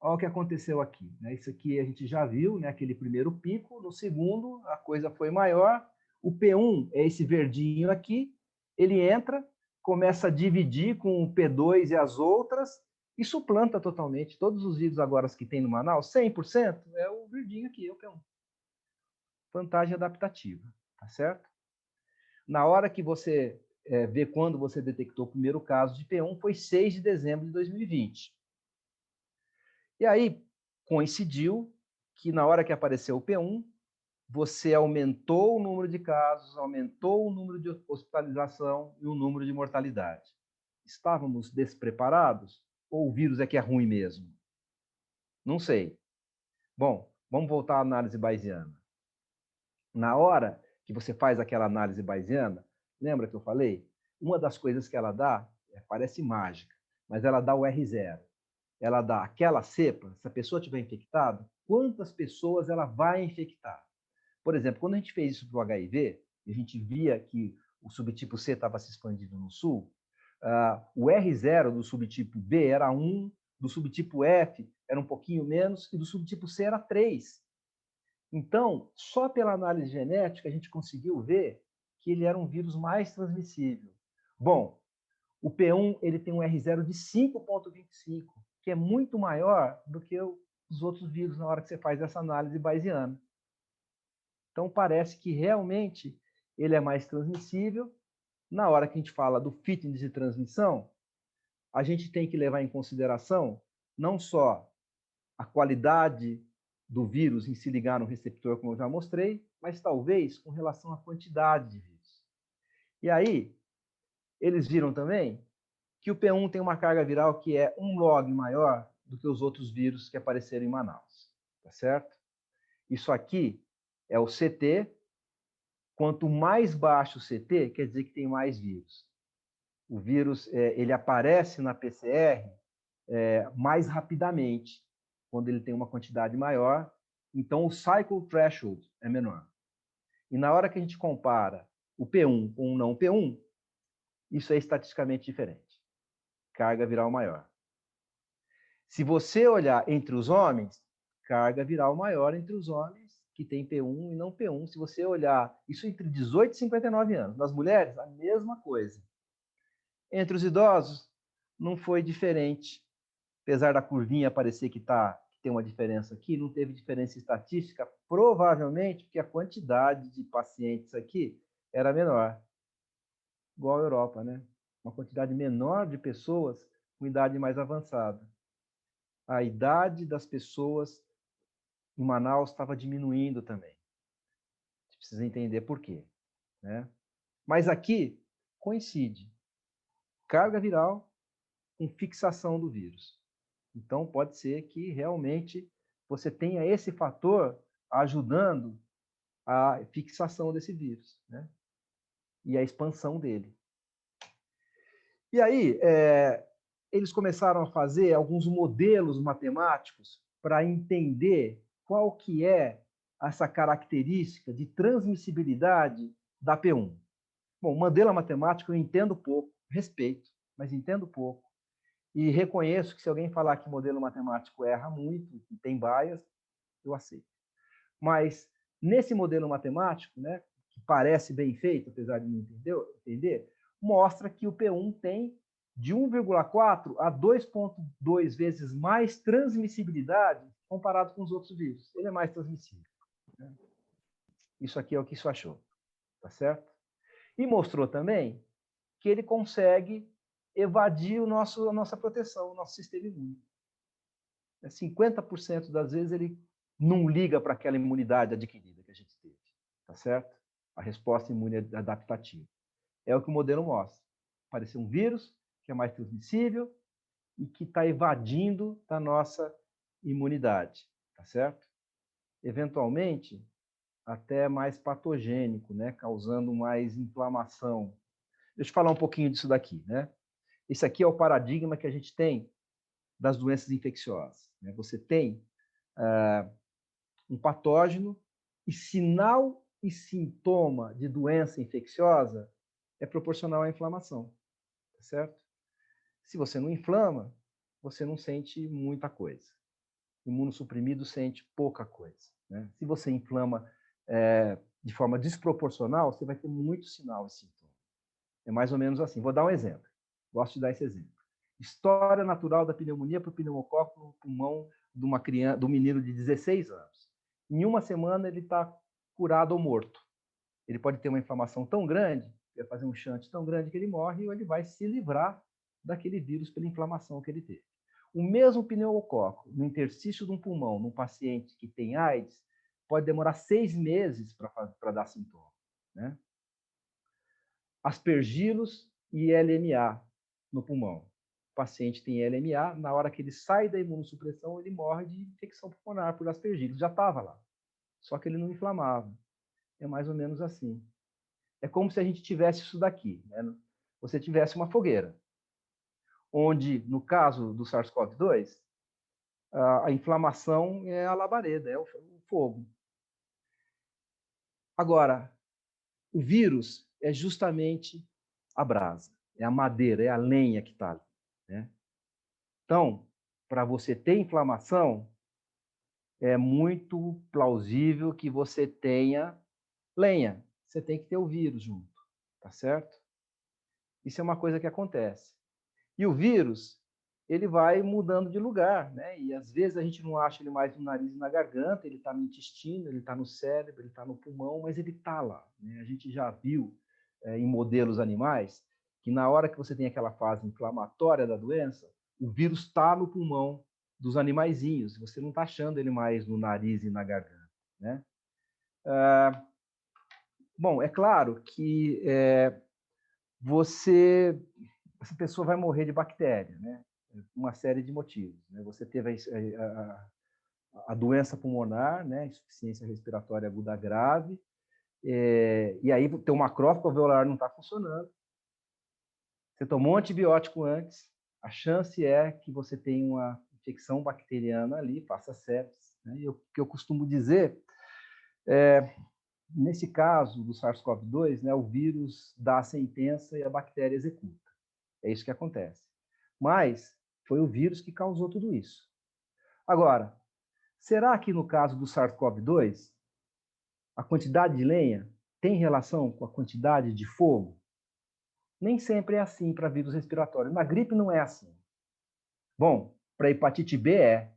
olha o que aconteceu aqui. Né? Isso aqui a gente já viu, né? Aquele primeiro pico. No segundo, a coisa foi maior. O P1 é esse verdinho aqui. Ele entra, começa a dividir com o P2 e as outras e suplanta totalmente. Todos os vírus agora que tem no Manaus, 100% é o verdinho aqui, é o P1. Vantagem adaptativa, tá certo? Na hora que você vê quando você detectou o primeiro caso de P1, foi 6 de dezembro de 2020. E aí coincidiu que na hora que apareceu o P1, você aumentou o número de casos, aumentou o número de hospitalização e o número de mortalidade. Estávamos despreparados? Ou o vírus é que é ruim mesmo? Não sei. Bom, vamos voltar à análise bayesiana. Na hora que você faz aquela análise bayesiana, lembra que eu falei? Uma das coisas que ela dá, parece mágica, mas ela dá o R0. Ela dá aquela cepa, se a pessoa tiver infectada, quantas pessoas ela vai infectar. Por exemplo, quando a gente fez isso para o HIV, e a gente via que o subtipo C estava se expandindo no sul, o R0 do subtipo B era 1, do subtipo F era um pouquinho menos, e do subtipo C era 3. Então, só pela análise genética, a gente conseguiu ver que ele era um vírus mais transmissível. Bom, o P1 ele tem um R0 de 5,25, que é muito maior do que os outros vírus na hora que você faz essa análise bayesiana. Então, parece que realmente ele é mais transmissível. Na hora que a gente fala do fitness de transmissão, a gente tem que levar em consideração não só a qualidade do vírus em se ligar no receptor, como eu já mostrei, mas talvez com relação à quantidade de vírus. E aí, eles viram também que o P1 tem uma carga viral que é 1 log maior do que os outros vírus que apareceram em Manaus, tá certo? Isso aqui é o CT. Quanto mais baixo o CT, quer dizer que tem mais vírus. O vírus ele aparece na PCR mais rapidamente, quando ele tem uma quantidade maior, então o cycle threshold é menor. E na hora que a gente compara o P1 com o não P1, isso é estatisticamente diferente. Carga viral maior. Se você olhar entre os homens, carga viral maior entre os homens que tem P1 e não P1. Se você olhar isso entre 18 e 59 anos. Nas mulheres, a mesma coisa. Entre os idosos, não foi diferente. Apesar da curvinha parecer que tem uma diferença aqui, não teve diferença estatística, provavelmente porque a quantidade de pacientes aqui era menor. Igual a Europa, né? Uma quantidade menor de pessoas com idade mais avançada. A idade das pessoas em Manaus estava diminuindo também. A gente precisa entender por quê, né? Mas aqui coincide carga viral com fixação do vírus. Então, pode ser que realmente você tenha esse fator ajudando a fixação desse vírus, né? E a expansão dele. E aí, eles começaram a fazer alguns modelos matemáticos para entender qual que é essa característica de transmissibilidade da P1. Bom, modelo matemático eu entendo pouco, respeito, mas entendo pouco. E reconheço que se alguém falar que modelo matemático erra muito, que tem bias, eu aceito. Mas nesse modelo matemático, né, que parece bem feito, apesar de não entender, mostra que o P1 tem de 1,4 a 2,2 vezes mais transmissibilidade comparado com os outros vírus. Ele é mais transmissível. Né? Isso aqui é o que isso achou. Tá certo? E mostrou também que ele consegue evadir a nossa proteção, o nosso sistema imune. 50% das vezes ele não liga para aquela imunidade adquirida que a gente teve, tá certo? A resposta imune adaptativa. É o que o modelo mostra. Apareceu um vírus que é mais transmissível e que está evadindo da nossa imunidade, tá certo? Eventualmente, até mais patogênico, né? Causando mais inflamação. Deixa eu falar um pouquinho disso daqui, né? Esse aqui é o paradigma que a gente tem das doenças infecciosas. Né? Você tem um patógeno e sinal e sintoma de doença infecciosa é proporcional à inflamação, tá certo? Se você não inflama, você não sente muita coisa. O imunossuprimido sente pouca coisa. Né? Se você inflama de forma desproporcional, você vai ter muito sinal e sintoma. É mais ou menos assim. Vou dar um exemplo. Gosto de dar esse exemplo. História natural da pneumonia para o pneumococo no pulmão de uma criança, de um menino de 16 anos. Em uma semana ele está curado ou morto. Ele pode ter uma inflamação tão grande, vai fazer um shunt tão grande que ele morre, ou ele vai se livrar daquele vírus pela inflamação que ele teve. O mesmo pneumococo no interstício de um pulmão, num paciente que tem AIDS, pode demorar 6 meses para dar sintoma. Né? Aspergillus e LMA no pulmão. O paciente tem LMA, na hora que ele sai da imunossupressão, ele morre de infecção pulmonar por aspergillus. Já estava lá, só que ele não inflamava. É mais ou menos assim. É como se a gente tivesse isso daqui. Né? Você tivesse uma fogueira, onde, no caso do SARS-CoV-2, a inflamação é a labareda, é o fogo. Agora, o vírus é justamente a brasa, é a madeira, é a lenha que está ali. Né? Então, para você ter inflamação, é muito plausível que você tenha lenha. Você tem que ter o vírus junto, tá certo? Isso é uma coisa que acontece. E o vírus, ele vai mudando de lugar, né? E às vezes a gente não acha ele mais no nariz e na garganta, ele está no intestino, ele está no cérebro, ele está no pulmão, mas ele está lá. Né? A gente já viu em modelos animais que na hora que você tem aquela fase inflamatória da doença, o vírus está no pulmão dos animaizinhos. Você não está achando ele mais no nariz e na garganta, né? Bom, é claro que essa pessoa vai morrer de bactéria, né? Uma série de motivos. Né? Você teve a doença pulmonar, né? Insuficiência respiratória aguda grave, e aí teu macrófago alveolar não está funcionando. Você tomou um antibiótico antes, a chance é que você tenha uma infecção bacteriana ali, faça sepsis. Né? O que eu costumo dizer nesse caso do SARS-CoV-2, né, o vírus dá a sentença e a bactéria executa. É isso que acontece. Mas foi o vírus que causou tudo isso. Agora, será que no caso do SARS-CoV-2, a quantidade de lenha tem relação com a quantidade de fogo? Nem sempre é assim para vírus respiratórios. Na gripe não é assim. Bom, para hepatite B é.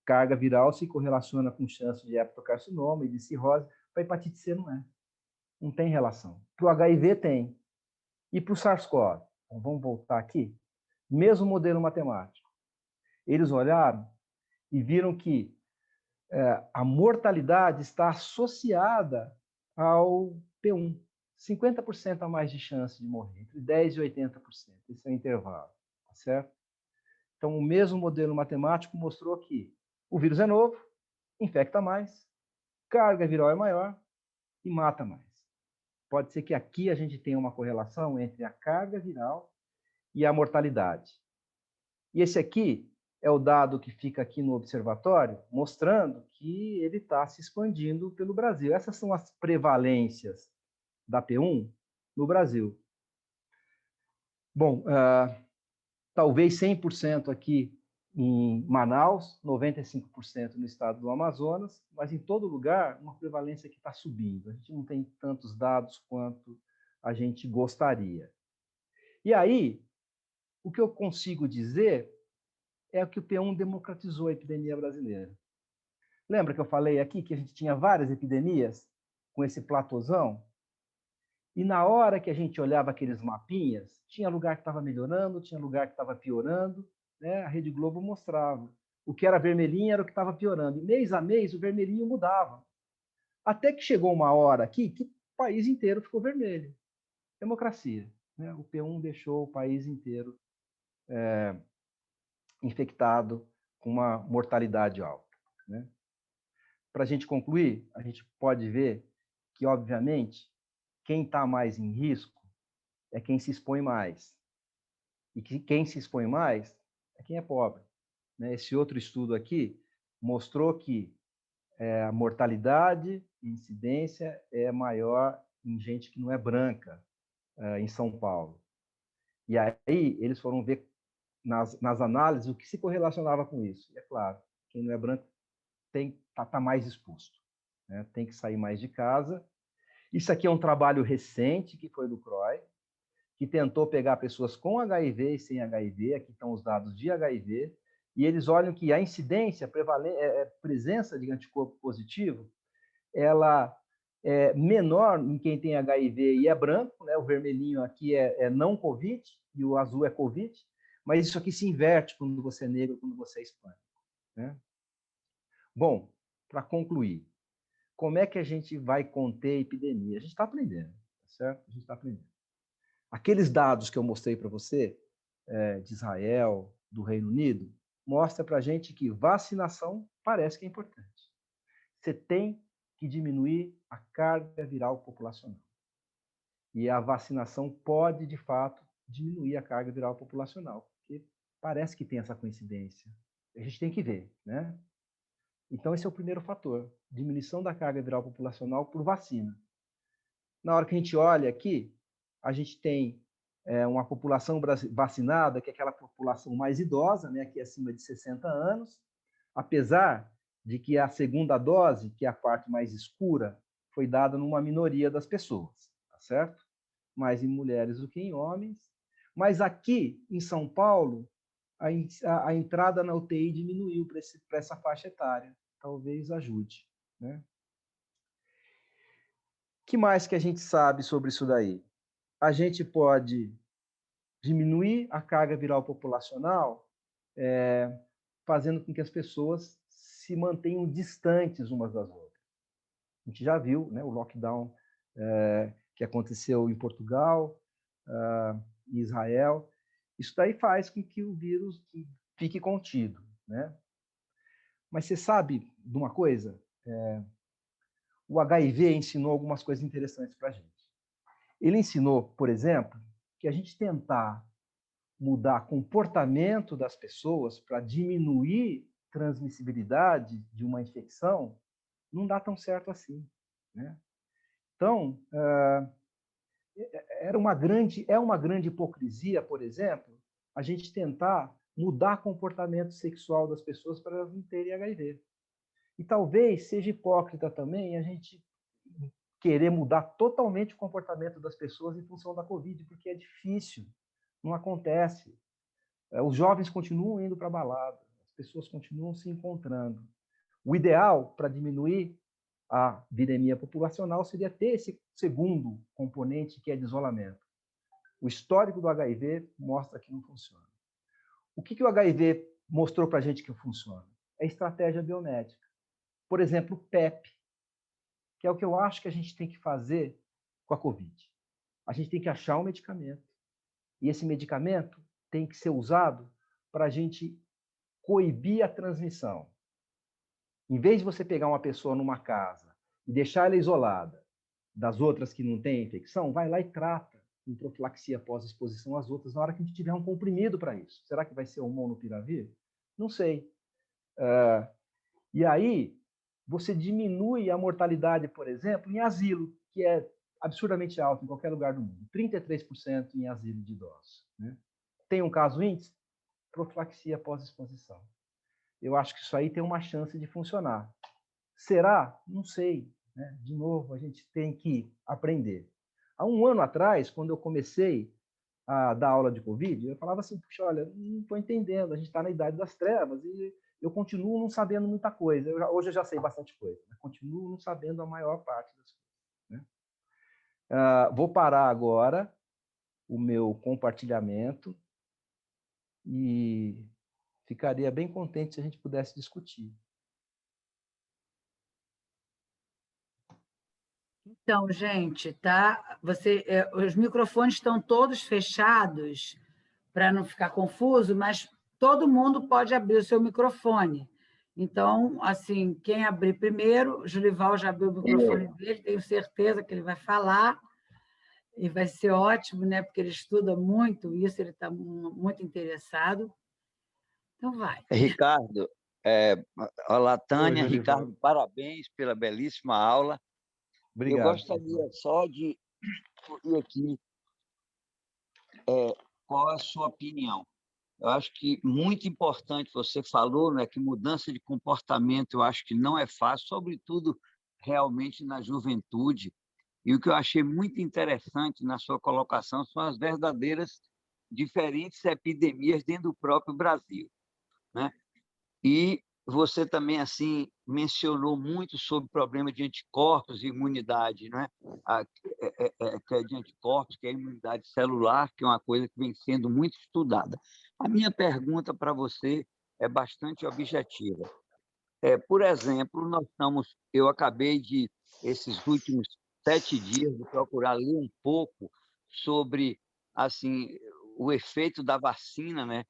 Carga viral se correlaciona com chance de hepatocarcinoma e de cirrose. Para hepatite C não é. Não tem relação. Para o HIV tem. E para o SARS-CoV? Então, vamos voltar aqui. Mesmo modelo matemático. Eles olharam e viram que a mortalidade está associada ao P1. 50% a mais de chance de morrer, entre 10% e 80%. Esse é o intervalo, tá certo? Então, o mesmo modelo matemático mostrou que o vírus é novo, infecta mais, carga viral é maior e mata mais. Pode ser que aqui a gente tenha uma correlação entre a carga viral e a mortalidade. E esse aqui é o dado que fica aqui no observatório, mostrando que ele está se expandindo pelo Brasil. Essas são as prevalências da P1 no Brasil. Bom, talvez 100% aqui em Manaus, 95% no estado do Amazonas, mas em todo lugar uma prevalência que está subindo. A gente não tem tantos dados quanto a gente gostaria. E aí, o que eu consigo dizer é que o P1 democratizou a epidemia brasileira. Lembra que eu falei aqui que a gente tinha várias epidemias com esse platôzão? E na hora que a gente olhava aqueles mapinhas, tinha lugar que estava melhorando, tinha lugar que estava piorando, né? A Rede Globo mostrava. O que era vermelhinho era o que estava piorando. E mês a mês o vermelhinho mudava. Até que chegou uma hora aqui que o país inteiro ficou vermelho. Democracia. Né? O P1 deixou o país inteiro infectado com uma mortalidade alta. Né? Para a gente concluir, a gente pode ver que, obviamente, quem está mais em risco é quem se expõe mais. E que quem se expõe mais é quem é pobre. Né? Esse outro estudo aqui mostrou que a mortalidade e incidência é maior em gente que não é branca em São Paulo. E aí eles foram ver nas análises o que se correlacionava com isso. E é claro, quem não é branco está mais exposto. Né? Tem que sair mais de casa. Isso aqui é um trabalho recente que foi do CROI, que tentou pegar pessoas com HIV e sem HIV, aqui estão os dados de HIV, e eles olham que a incidência, a presença de anticorpo positivo, ela é menor em quem tem HIV e é branco, né? O vermelhinho aqui é não Covid e o azul é Covid, mas isso aqui se inverte quando você é negro, quando você é hispânico. Né? Bom, para concluir, como é que a gente vai conter a epidemia? A gente está aprendendo, certo? A gente está aprendendo. Aqueles dados que eu mostrei para você, de Israel, do Reino Unido, mostra para a gente que vacinação parece que é importante. Você tem que diminuir a carga viral populacional. E a vacinação pode, de fato, diminuir a carga viral populacional, porque parece que tem essa coincidência. A gente tem que ver, né? Então, esse é o primeiro fator, diminuição da carga viral populacional por vacina. Na hora que a gente olha aqui, a gente tem uma população vacinada, que é aquela população mais idosa, né, aqui acima de 60 anos, apesar de que a segunda dose, que é a parte mais escura, foi dada numa minoria das pessoas, tá certo? Mais em mulheres do que em homens. Mas aqui, em São Paulo, a entrada na UTI diminuiu para essa faixa etária. Talvez ajude, né? O que mais que a gente sabe sobre isso daí? A gente pode diminuir a carga viral populacional fazendo com que as pessoas se mantenham distantes umas das outras. A gente já viu, né, o lockdown que aconteceu em Portugal, em Israel. Isso daí faz com que o vírus fique contido. Né? Mas você sabe de uma coisa? O HIV ensinou algumas coisas interessantes para a gente. Ele ensinou, por exemplo, que a gente tentar mudar comportamento das pessoas para diminuir transmissibilidade de uma infecção não dá tão certo assim, né? Então, é uma grande hipocrisia, por exemplo, a gente tentar mudar comportamento sexual das pessoas para elas não terem HIV. E talvez seja hipócrita também a gente querer mudar totalmente o comportamento das pessoas em função da Covid, porque é difícil, não acontece. Os jovens continuam indo para a balada, as pessoas continuam se encontrando. O ideal para diminuir a viremia populacional seria ter esse segundo componente, que é de isolamento. O histórico do HIV mostra que não funciona. O que o HIV mostrou para a gente que funciona? É estratégia biomédica. Por exemplo, o PEP, que é o que eu acho que a gente tem que fazer com a Covid. A gente tem que achar um medicamento, e esse medicamento tem que ser usado para a gente coibir a transmissão. Em vez de você pegar uma pessoa numa casa e deixar ela isolada das outras que não têm infecção, vai lá e trata com profilaxia pós-exposição às outras na hora que a gente tiver um comprimido para isso. Será que vai ser o molnupiravir? Não sei. E aí, você diminui a mortalidade, por exemplo, em asilo, que é absurdamente alto em qualquer lugar do mundo. 33% em asilo de idosos, né? Tem um caso índice? Profilaxia pós-exposição. Eu acho que isso aí tem uma chance de funcionar. Será? Não sei, né? De novo, a gente tem que aprender. Há um ano atrás, quando eu comecei a dar aula de Covid, eu falava assim, puxa, olha, não estou entendendo, a gente está na idade das trevas e eu continuo não sabendo muita coisa. Hoje eu já sei bastante coisa, né? Continuo não sabendo a maior parte das coisas, né? Vou parar agora o meu compartilhamento e ficaria bem contente se a gente pudesse discutir. Então, gente, tá? Os microfones estão todos fechados para não ficar confuso, mas todo mundo pode abrir o seu microfone. Então, assim, quem abrir primeiro, o Julival já abriu o microfone dele, tenho certeza que ele vai falar, e vai ser ótimo, né? Porque ele estuda muito isso, ele está muito interessado. Então, vai. Ricardo, olá, Tânia. Oi, Ricardo, parabéns pela belíssima aula. Obrigado. Eu gostaria só de ouvir aqui qual é a sua opinião. Eu acho que muito importante, você falou, né, que mudança de comportamento eu acho que não é fácil, sobretudo realmente na juventude. E o que eu achei muito interessante na sua colocação são as verdadeiras diferentes epidemias dentro do próprio Brasil, né? E você também assim mencionou muito sobre o problema de anticorpos e imunidade, né? Que é de anticorpos, que é a imunidade celular, que é uma coisa que vem sendo muito estudada. A minha pergunta para você é bastante objetiva. Por exemplo, eu acabei de, esses últimos 7 dias, de procurar ler um pouco sobre assim, o efeito da vacina, né?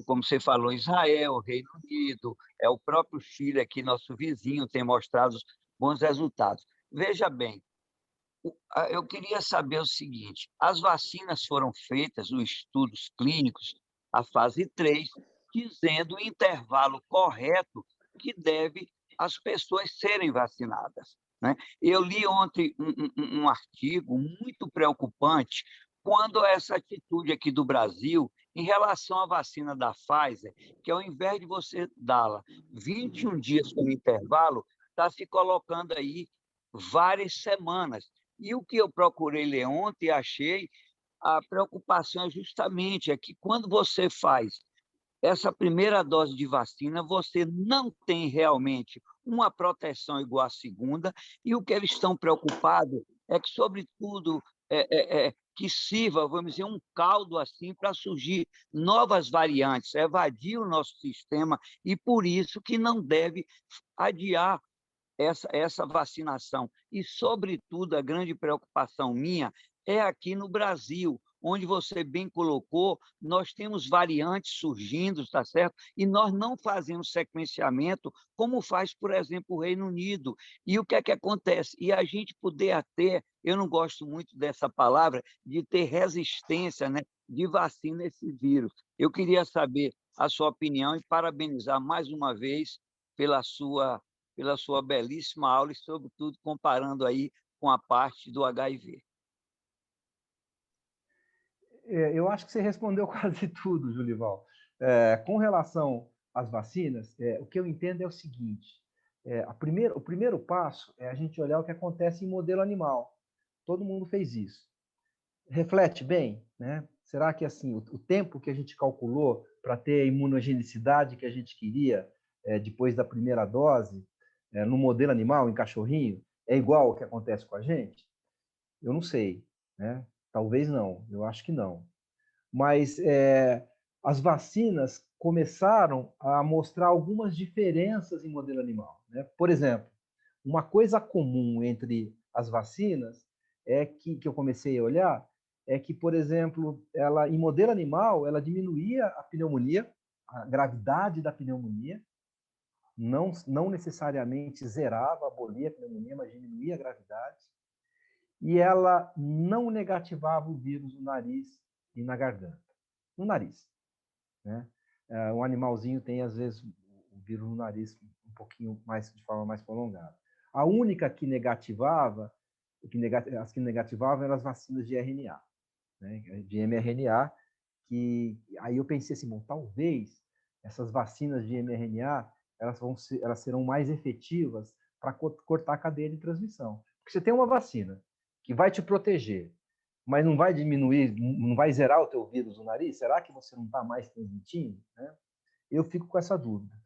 Como você falou, Israel, Reino Unido, o próprio Chile, aqui, nosso vizinho, tem mostrado bons resultados. Veja bem, eu queria saber o seguinte: as vacinas foram feitas nos estudos clínicos, a fase 3, dizendo o intervalo correto que deve as pessoas serem vacinadas, né? Eu li ontem um artigo muito preocupante quando essa atitude aqui do Brasil em relação à vacina da Pfizer, que ao invés de você dá-la 21 dias como intervalo, está se colocando aí várias semanas. E o que eu procurei ler ontem e achei, a preocupação é justamente que quando você faz essa primeira dose de vacina, você não tem realmente uma proteção igual à segunda, e o que eles estão preocupados é que, sobretudo, que sirva, vamos dizer, um caldo assim para surgir novas variantes, evadir o nosso sistema, e por isso que não deve adiar essa vacinação. E, sobretudo, a grande preocupação minha é aqui no Brasil, onde você bem colocou, nós temos variantes surgindo, está certo? E nós não fazemos sequenciamento como faz, por exemplo, o Reino Unido. E o que é que acontece? E a gente poder até, eu não gosto muito dessa palavra, de ter resistência, né, de vacina a esse vírus. Eu queria saber a sua opinião e parabenizar mais uma vez pela sua belíssima aula e, sobretudo, comparando aí com a parte do HIV. Eu acho que você respondeu quase tudo, Julival. Com relação às vacinas, o que eu entendo é o seguinte: o primeiro passo é a gente olhar o que acontece em modelo animal. Todo mundo fez isso. Reflete bem, né? Será que assim o tempo que a gente calculou para ter a imunogenicidade que a gente queria depois da primeira dose no modelo animal, em cachorrinho, é igual ao que acontece com a gente? Eu não sei, né? Talvez não, eu acho que não. Mas as vacinas começaram a mostrar algumas diferenças em modelo animal, né? Por exemplo, uma coisa comum entre as vacinas que eu comecei a olhar é que, por exemplo, ela em modelo animal ela diminuía a pneumonia, a gravidade da pneumonia, não necessariamente zerava, abolia a pneumonia, mas diminuía a gravidade, e ela não negativava o vírus no nariz e na garganta. No nariz, né? Um animalzinho tem, às vezes, o vírus no nariz um pouquinho mais, de forma mais prolongada. A única que negativava, as que negativavam eram as vacinas de RNA, né? De mRNA, que aí eu pensei assim, bom, talvez essas vacinas de mRNA elas serão mais efetivas para cortar a cadeia de transmissão. Porque você tem uma vacina que vai te proteger, mas não vai diminuir, não vai zerar o teu vírus no nariz? Será que você não está mais transmitindo? Né? Eu fico com essa dúvida.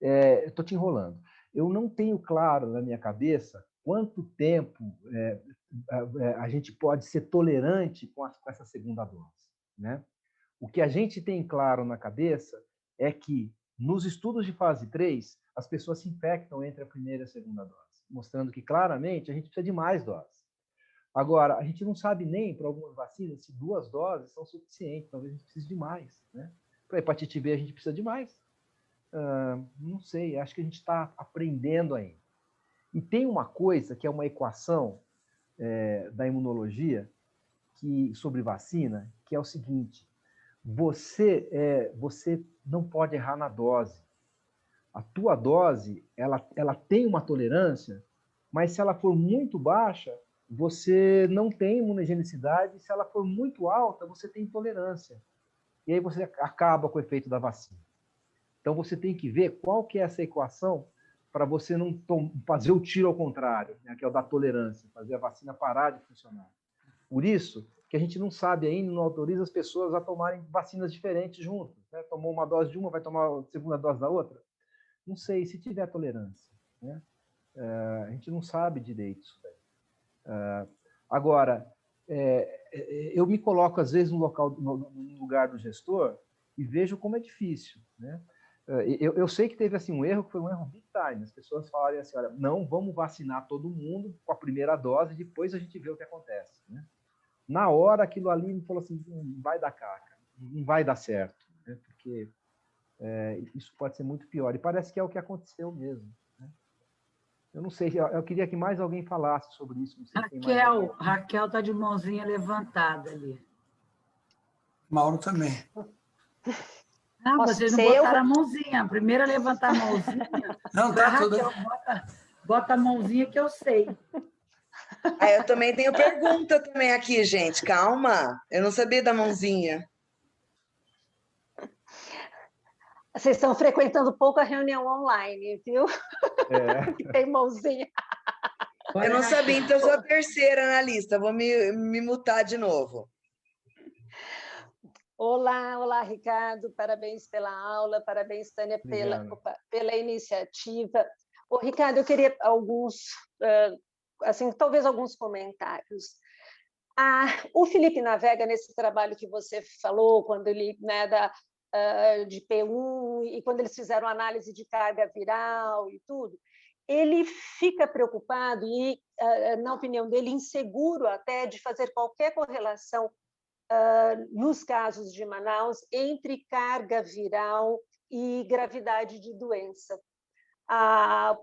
Estou te enrolando. Eu não tenho claro na minha cabeça quanto tempo a gente pode ser tolerante com essa segunda dose. Né? O que a gente tem claro na cabeça é que, nos estudos de fase 3, as pessoas se infectam entre a primeira e a segunda dose, mostrando que, claramente, a gente precisa de mais doses. Agora, a gente não sabe nem, para algumas vacinas, se 2 doses são suficientes. Talvez a gente precise de mais. Né? Para a hepatite B, a gente precisa de mais. Não sei, acho que a gente está aprendendo ainda. E tem uma coisa que é uma equação da imunologia sobre vacina, que é o seguinte: você não pode errar na dose. A tua dose, ela tem uma tolerância, mas se ela for muito baixa, você não tem imunogenicidade. Se ela for muito alta, você tem intolerância. E aí você acaba com o efeito da vacina. Então você tem que ver qual que é essa equação para você não fazer o tiro ao contrário, né, que é o da tolerância, fazer a vacina parar de funcionar. Por isso que a gente não sabe ainda, não autoriza as pessoas a tomarem vacinas diferentes juntas. Né? Tomou uma dose de uma, vai tomar a segunda dose da outra? Não sei, se tiver tolerância. Né? A gente não sabe direito isso daí. Agora, eu me coloco, às vezes, no lugar do gestor e vejo como é difícil. Né? Eu sei que teve assim, um erro, que foi um erro big time. As pessoas falarem assim, olha, não, vamos vacinar todo mundo com a primeira dose, depois a gente vê o que acontece. Né? Na hora, aquilo ali me falou assim, não vai dar caca, não vai dar certo, né? Porque isso pode ser muito pior. E parece que é o que aconteceu mesmo. Né? Eu não sei, eu queria que mais alguém falasse sobre isso. Não sei se tem mais alguém. Raquel está de mãozinha levantada ali. Mauro também. Não, vocês não botaram a mãozinha. Primeiro a levantar a mãozinha. Não, tá tudo. Raquel, bota a mãozinha que eu sei. Eu também tenho pergunta também aqui, gente. Calma. Eu não sabia da mãozinha. Vocês estão frequentando pouco a reunião online, viu? Que tem mãozinha. Eu não sabia, então eu sou a terceira na lista. Vou me mutar de novo. Olá, Ricardo. Parabéns pela aula, parabéns, Tânia, pela iniciativa. Ricardo, eu queria talvez alguns comentários. O Felipe Navega, nesse trabalho que você falou, quando ele, né, de P1, e quando eles fizeram análise de carga viral e tudo, ele fica preocupado e, na opinião dele, inseguro até de fazer qualquer correlação nos casos de Manaus, entre carga viral e gravidade de doença.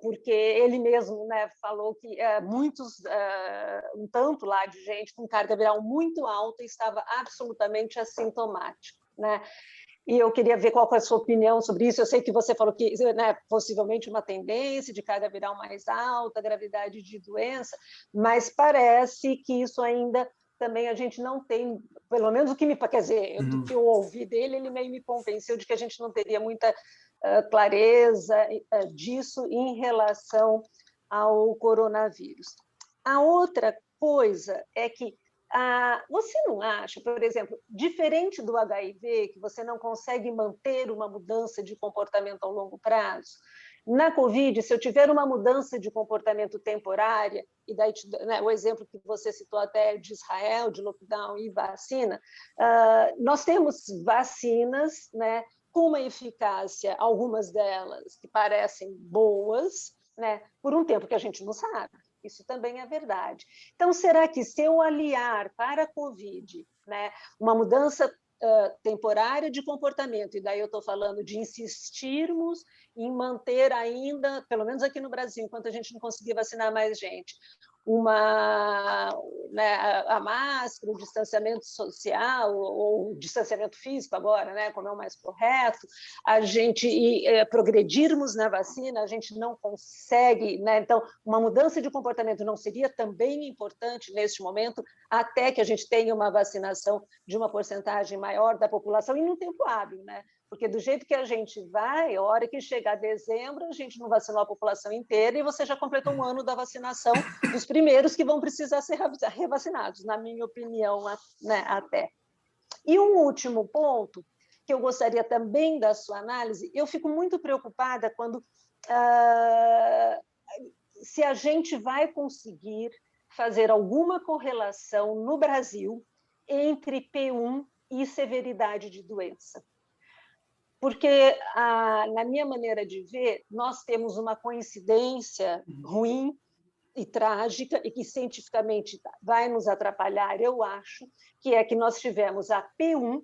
Porque ele mesmo, né, falou que um tanto lá de gente com carga viral muito alta estava absolutamente assintomático, né? E eu queria ver qual é a sua opinião sobre isso. Eu sei que você falou que, né, possivelmente uma tendência de carga viral mais alta, gravidade de doença, mas parece que isso ainda também a gente não tem, pelo menos o que me... Quer dizer, do que eu ouvi dele, ele meio me convenceu de que a gente não teria muita clareza disso em relação ao coronavírus. A outra coisa é que você não acha, por exemplo, diferente do HIV, que você não consegue manter uma mudança de comportamento ao longo prazo, na Covid, se eu tiver uma mudança de comportamento temporária, e daí né, o exemplo que você citou até de Israel, de lockdown e vacina, nós temos vacinas, né, com uma eficácia, algumas delas que parecem boas, né, por um tempo que a gente não sabe. Isso também é verdade. Então, será que se eu aliar para a Covid, né, uma mudança temporária de comportamento, e daí eu estou falando de insistirmos em manter ainda, pelo menos aqui no Brasil, enquanto a gente não conseguir vacinar mais gente, né, a máscara, o distanciamento social, ou distanciamento físico agora, né, como é o mais correto, a gente progredirmos na vacina, a gente não consegue, né, então, uma mudança de comportamento não seria também importante neste momento, até que a gente tenha uma vacinação de uma porcentagem maior da população e num tempo hábil, né? Porque do jeito que a gente vai, a hora que chegar dezembro, a gente não vacinou a população inteira e você já completou um ano da vacinação dos primeiros que vão precisar ser revacinados, na minha opinião, né, até. E um último ponto, que eu gostaria também da sua análise, eu fico muito preocupada quando se a gente vai conseguir fazer alguma correlação no Brasil entre P1 e severidade de doença. Porque, na minha maneira de ver, nós temos uma coincidência ruim e trágica, e que cientificamente vai nos atrapalhar, eu acho, que é que nós tivemos a P1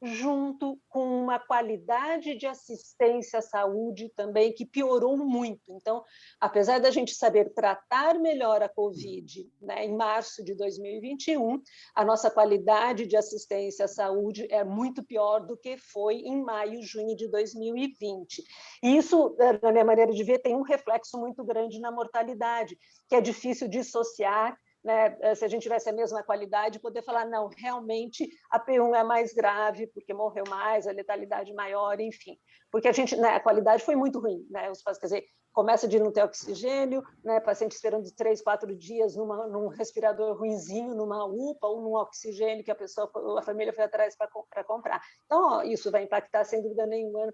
junto com uma qualidade de assistência à saúde também que piorou muito. Então, apesar da gente saber tratar melhor a Covid, né, em março de 2021, a nossa qualidade de assistência à saúde é muito pior do que foi em maio, junho de 2020. E isso, na minha maneira de ver, tem um reflexo muito grande na mortalidade, que é difícil dissociar, né, se a gente tivesse a mesma qualidade, poder falar, não, realmente a P1 é mais grave, porque morreu mais, a letalidade maior, enfim. Porque né, a qualidade foi muito ruim. Né, quer dizer, começa de não ter oxigênio, né, paciente esperando 3, 4 dias num respirador ruinzinho, numa UPA ou num oxigênio que a família foi atrás para comprar. Então, ó, isso vai impactar, sem dúvida nenhuma,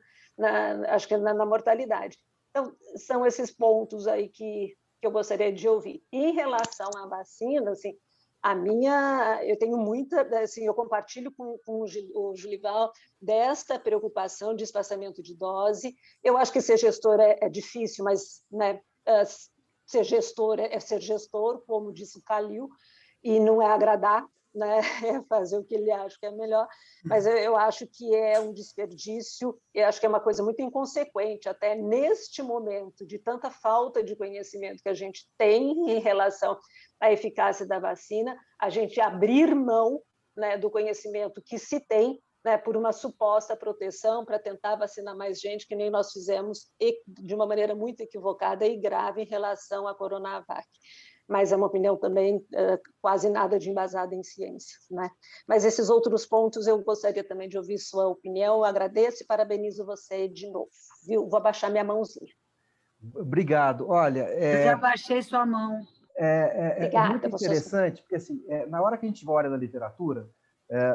acho que na mortalidade. Então, são esses pontos aí que eu gostaria de ouvir. Em relação à vacina, assim, eu tenho muita, assim, eu compartilho com o Julival desta preocupação de espaçamento de dose. Eu acho que ser gestor é difícil, mas, né, ser gestor é ser gestor, como disse o Calil, e não é agradar, né, é fazer o que ele acha que é melhor, mas eu acho que é um desperdício, eu acho que é uma coisa muito inconsequente, até neste momento de tanta falta de conhecimento que a gente tem em relação à eficácia da vacina, a gente abrir mão, né, do conhecimento que se tem, né, por uma suposta proteção para tentar vacinar mais gente, que nem nós fizemos, de uma maneira muito equivocada e grave em relação à Coronavac. Mas é uma opinião também quase nada de embasada em ciência, né? Mas esses outros pontos eu gostaria também de ouvir sua opinião. Eu agradeço e parabenizo você de novo. Viu? Vou abaixar minha mãozinha. Obrigado. Olha, eu já baixei sua mão. É muito interessante, porque assim, na hora que a gente olha na literatura,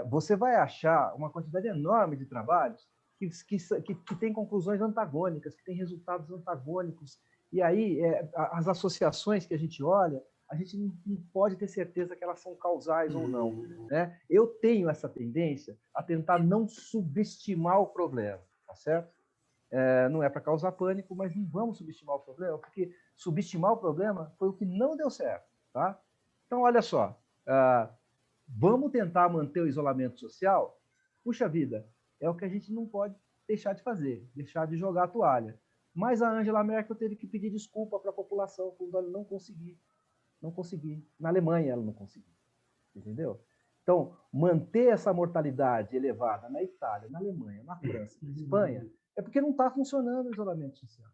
você vai achar uma quantidade enorme de trabalhos que tem conclusões antagônicas, que tem resultados antagônicos. E aí, as associações que a gente olha, a gente não pode ter certeza que elas são causais ou não. Né? Eu tenho essa tendência a tentar não subestimar o problema, tá certo? Não é para causar pânico, mas não vamos subestimar o problema, porque subestimar o problema foi o que não deu certo. Tá? Então, olha só, vamos tentar manter o isolamento social? Puxa vida, é o que a gente não pode deixar de fazer, deixar de jogar a toalha. Mas a Angela Merkel teve que pedir desculpa para a população quando ela não conseguiu. Não consegui. Na Alemanha ela não conseguiu. Entendeu? Então, manter essa mortalidade elevada na Itália, na Alemanha, na França, na Espanha, é porque não está funcionando o isolamento social.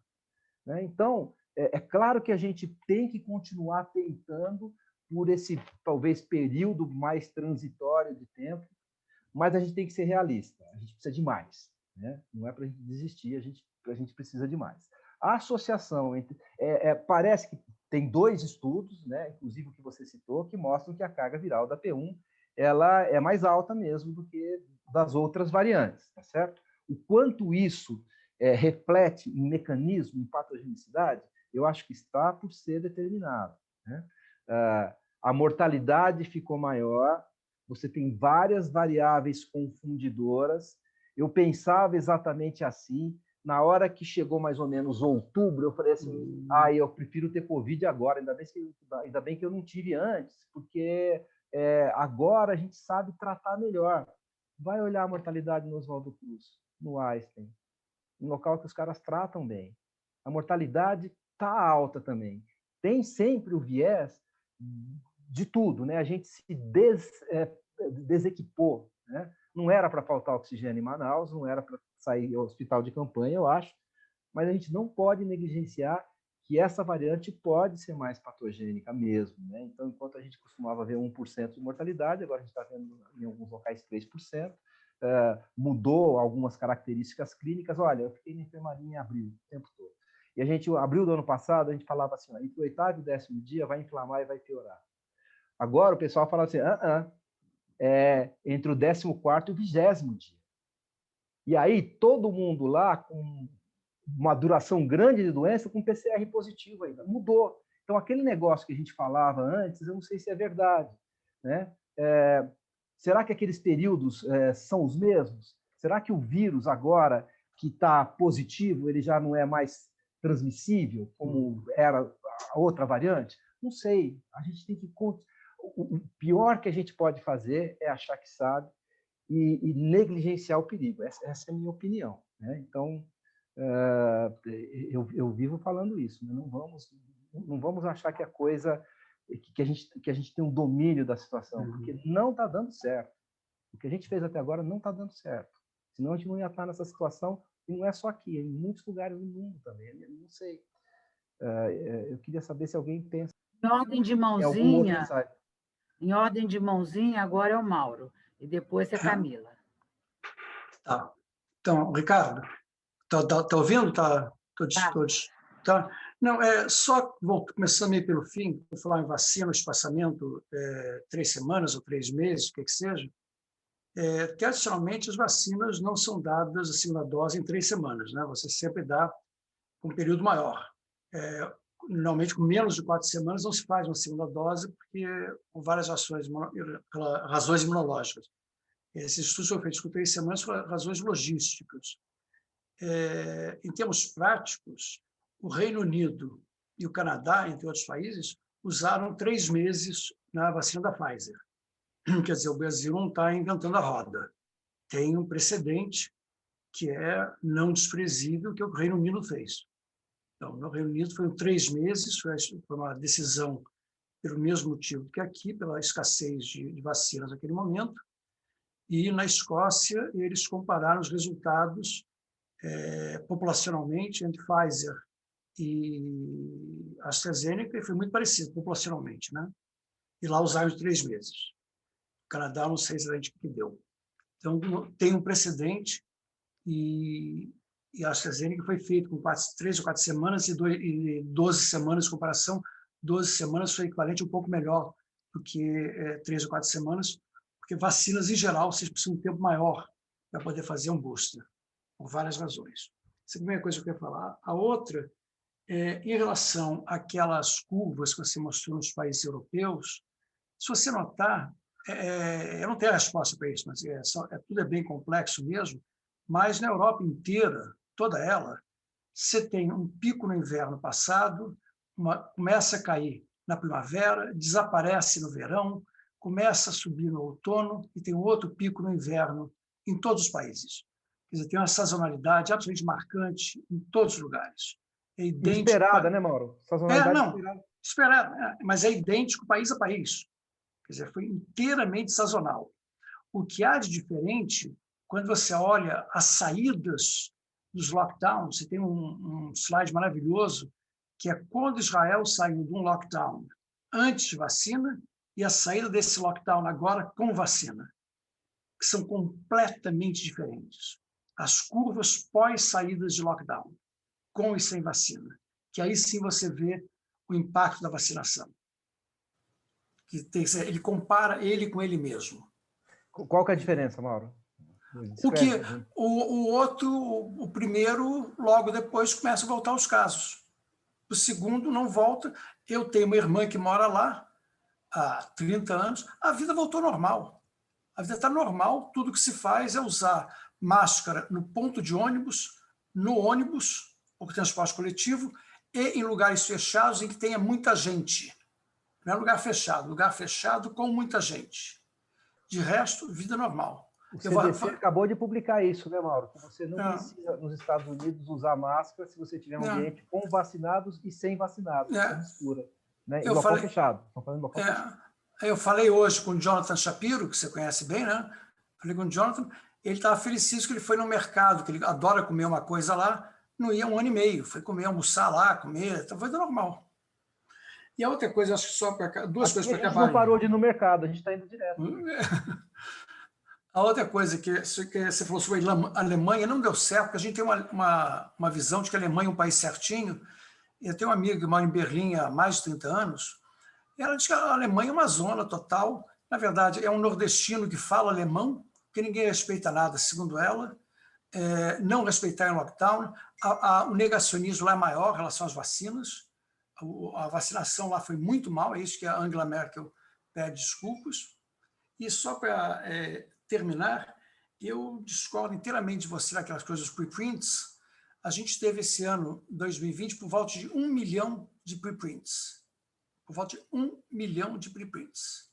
Né? Então, é claro que a gente tem que continuar tentando por esse, talvez, período mais transitório de tempo, mas a gente tem que ser realista. A gente precisa de mais. Né? Não é para a gente desistir, a gente precisa de mais. A associação entre... parece que tem 2 estudos, né, inclusive o que você citou, que mostram que a carga viral da P1 ela é mais alta mesmo do que das outras variantes, tá certo? O quanto isso reflete em mecanismo, em patogenicidade, eu acho que está por ser determinado. Né? A mortalidade ficou maior, você tem várias variáveis confundidoras. Eu pensava exatamente assim. Na hora que chegou mais ou menos outubro, eu falei assim, eu prefiro ter Covid agora, ainda bem que eu não tive antes, porque agora a gente sabe tratar melhor. Vai olhar a mortalidade no Oswaldo Cruz, no Einstein, um local que os caras tratam bem. A mortalidade está alta também. Tem sempre o viés de tudo, né? A gente se desequipou, né? Não era para faltar oxigênio em Manaus, não era para sair ao hospital de campanha, eu acho, mas a gente não pode negligenciar que essa variante pode ser mais patogênica mesmo. Né? Então, enquanto a gente costumava ver 1% de mortalidade, agora a gente está vendo em alguns locais 3%, mudou algumas características clínicas. Olha, eu fiquei na enfermaria em abril o tempo todo. E a gente, abril do ano passado, a gente falava assim, entre o 8º e o 10º dia vai inflamar e vai piorar. Agora o pessoal fala assim, entre o 14º e o 20º dia. E aí todo mundo lá com uma duração grande de doença com PCR positivo ainda. Mudou. Então aquele negócio que a gente falava antes, eu não sei se é verdade. Né? Será que aqueles períodos são os mesmos? Será que o vírus agora que está positivo, ele já não é mais transmissível como era a outra variante? Não sei. A gente tem que... O pior que a gente pode fazer é achar que sabe e negligenciar o perigo. Essa é a minha opinião. Né? Então, eu vivo falando isso. Né? Não vamos achar que a coisa... que a gente tem um domínio da situação, porque não está dando certo. O que a gente fez até agora não está dando certo. Senão a gente não ia estar nessa situação, e não é só aqui, é em muitos lugares do mundo também. Eu não sei. Eu queria saber se alguém pensa... Em ordem de mãozinha, agora é o Mauro, e depois é Camila. Tá. Então, Ricardo, tá ouvindo? Todos. Tá? Não, só, começando aí pelo fim, vou falar em vacina, espaçamento 3 semanas ou 3 meses, o que seja. Tradicionalmente, as vacinas não são dadas a segunda dose em 3 semanas, né? Você sempre dá um período maior. Normalmente, com menos de 4 semanas, não se faz uma segunda dose, porque por várias razões imunológicas. Esses estudos foram feitos com 3 semanas por razões logísticas. Em termos práticos, o Reino Unido e o Canadá, entre outros países, usaram 3 meses na vacina da Pfizer. Quer dizer, o Brasil não está inventando a roda. Tem um precedente que é não desprezível, que é o que o Reino Unido fez. Então, no Reino Unido foram 3 meses, foi uma decisão pelo mesmo motivo que aqui, pela escassez de vacinas naquele momento. E na Escócia, eles compararam os resultados populacionalmente entre Pfizer e AstraZeneca, e foi muito parecido populacionalmente, né? E lá usaram 3 meses. O Canadá, não sei exatamente o que deu. Então, tem um precedente, e a AstraZeneca foi feito com 3 ou 4 semanas e 12 semanas de comparação. 12 semanas foi equivalente um pouco melhor do que 3 ou 4 semanas, porque vacinas, em geral, vocês precisam de um tempo maior para poder fazer um booster, por várias razões. Essa é a primeira coisa que eu quero falar. A outra, em relação àquelas curvas que você mostrou nos países europeus, se você notar, eu não tenho a resposta para isso, mas tudo é bem complexo mesmo, mas na Europa inteira, toda ela, você tem um pico no inverno passado, começa a cair na primavera, desaparece no verão, começa a subir no outono e tem um outro pico no inverno em todos os países. Quer dizer, tem uma sazonalidade absolutamente marcante em todos os lugares. É idêntico. Esperada, né, Mauro? Sazonalidade não, esperada. esperada, mas é idêntico país a país. Quer dizer, foi inteiramente sazonal. O que há de diferente, quando você olha as saídas dos lockdowns, você tem um slide maravilhoso, que é quando Israel saiu de um lockdown antes de vacina e a saída desse lockdown agora com vacina, que são completamente diferentes. As curvas pós-saídas de lockdown, com e sem vacina, que aí sim você vê o impacto da vacinação. Ele compara ele com ele mesmo. Qual que é a diferença, Mauro? O primeiro, logo depois, começa a voltar os casos. O segundo não volta. Eu tenho uma irmã que mora lá há 30 anos. A vida voltou normal. A vida está normal. Tudo que se faz é usar máscara no ponto de ônibus, no ônibus, ou transporte coletivo, e em lugares fechados em que tenha muita gente. Não é lugar fechado com muita gente. De resto, vida normal. O CDC acabou de publicar isso, né, Mauro? Que você não precisa, nos Estados Unidos, usar máscara se você tiver um ambiente com vacinados e sem vacinados. É mistura. Né? Em local fechado. Estão falando em local fechado. Eu falei hoje com o Jonathan Shapiro, que você conhece bem, né? Falei com o Jonathan, ele estava felicíssimo que ele foi no mercado, que ele adora comer uma coisa lá, não ia 1 ano e meio, foi comer, almoçar lá, comer, então foi normal. E a outra coisa, acho que só para duas coisas para acabar. A gente não parou de ir no mercado, a gente está indo direto. A outra coisa que você falou sobre a Alemanha, não deu certo, porque a gente tem uma visão de que a Alemanha é um país certinho. Eu tenho uma amiga que mora em Berlim há mais de 30 anos, e ela diz que a Alemanha é uma zona total. Na verdade, é um nordestino que fala alemão, que ninguém respeita nada, segundo ela. Não respeitar em lockdown. O negacionismo lá é maior em relação às vacinas. A vacinação lá foi muito mal, é isso que a Angela Merkel pede desculpas. E só para terminar, eu discordo inteiramente de você naquelas coisas preprints. A gente teve esse ano, 2020, por volta de 1 milhão de preprints. Por volta de 1 milhão de preprints.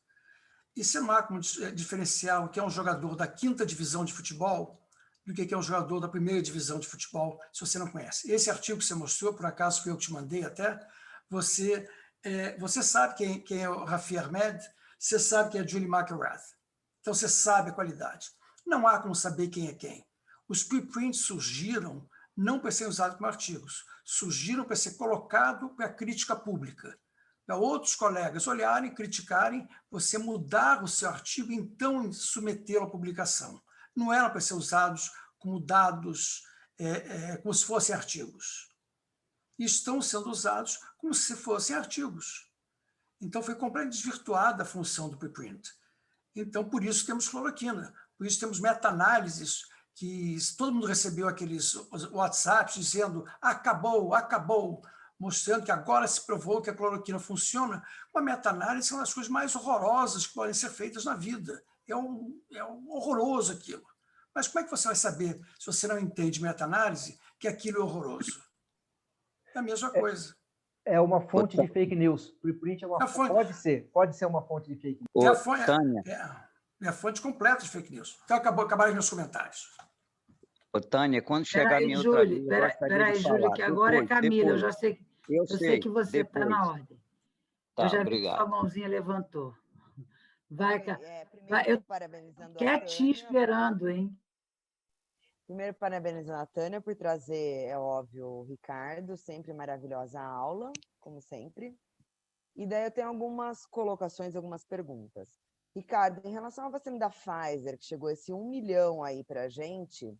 E você não há como diferenciar o que é um jogador da 5ª divisão de futebol do que é um jogador da 1ª divisão de futebol, se você não conhece. Esse artigo que você mostrou, por acaso foi eu que te mandei até, você sabe quem é o Rafi Ahmed, você sabe quem é Julie McElrath. Então você sabe a qualidade. Não há como saber quem é quem. Os preprints surgiram não para serem usados como artigos, surgiram para ser colocado para a crítica pública, para outros colegas olharem, criticarem, você mudar o seu artigo e então submetê-lo à publicação. Não eram para ser usados como dados, como se fossem artigos. E estão sendo usados como se fossem artigos. Então, foi completamente desvirtuada a função do preprint. Então, por isso temos cloroquina, por isso temos meta-análises, que todo mundo recebeu aqueles WhatsApps dizendo acabou, mostrando que agora se provou que a cloroquina funciona. Uma meta-análise é uma das coisas mais horrorosas que podem ser feitas na vida. É horroroso aquilo. Mas como é que você vai saber, se você não entende meta-análise, que aquilo é horroroso? É a mesma coisa. É uma fonte de fake news. Preprint é uma fonte. Pode ser uma fonte de fake news. É a fonte completa de fake news. Então, acabaram os meus comentários. Ô, Tânia, quando chegar a minha outra vez, Peraí, Júlia, que agora é Camila. Eu já sei, eu sei que você está na ordem. Tá, eu já obrigado. vi que sua mãozinha levantou. Vai, eu parabenizando quietinho esperando, hein? Primeiro, parabenizando a Tânia por trazer, é óbvio, o Ricardo, sempre maravilhosa aula, como sempre. E daí eu tenho algumas colocações, algumas perguntas. Ricardo, em relação à vacina da Pfizer, que chegou esse 1 milhão aí para a gente,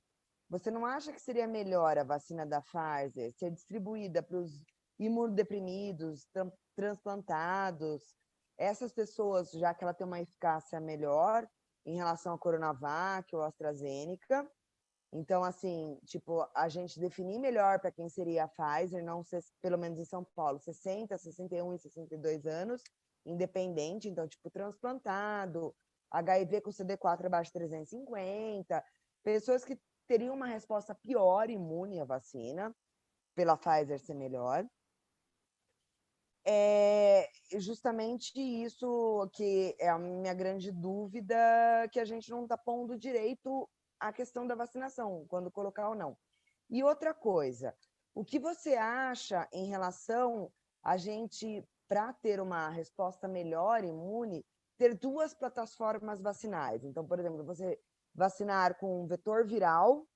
você não acha que seria melhor a vacina da Pfizer ser distribuída para os imunodeprimidos, transplantados, essas pessoas, já que ela tem uma eficácia melhor em relação à Coronavac ou AstraZeneca? Então, assim, tipo, a gente definir melhor para quem seria a Pfizer, não ser, pelo menos em São Paulo, 60, 61 e 62 anos, independente, então, tipo, transplantado, HIV com CD4 abaixo de 350, pessoas que teriam uma resposta pior imune à vacina, pela Pfizer ser melhor. justamente isso que é a minha grande dúvida, que a gente não está pondo direito a questão da vacinação, quando colocar ou não. E outra coisa, o que você acha em relação a gente, para ter uma resposta melhor, imune, ter duas plataformas vacinais? Então, por exemplo, você vacinar com um vetor viral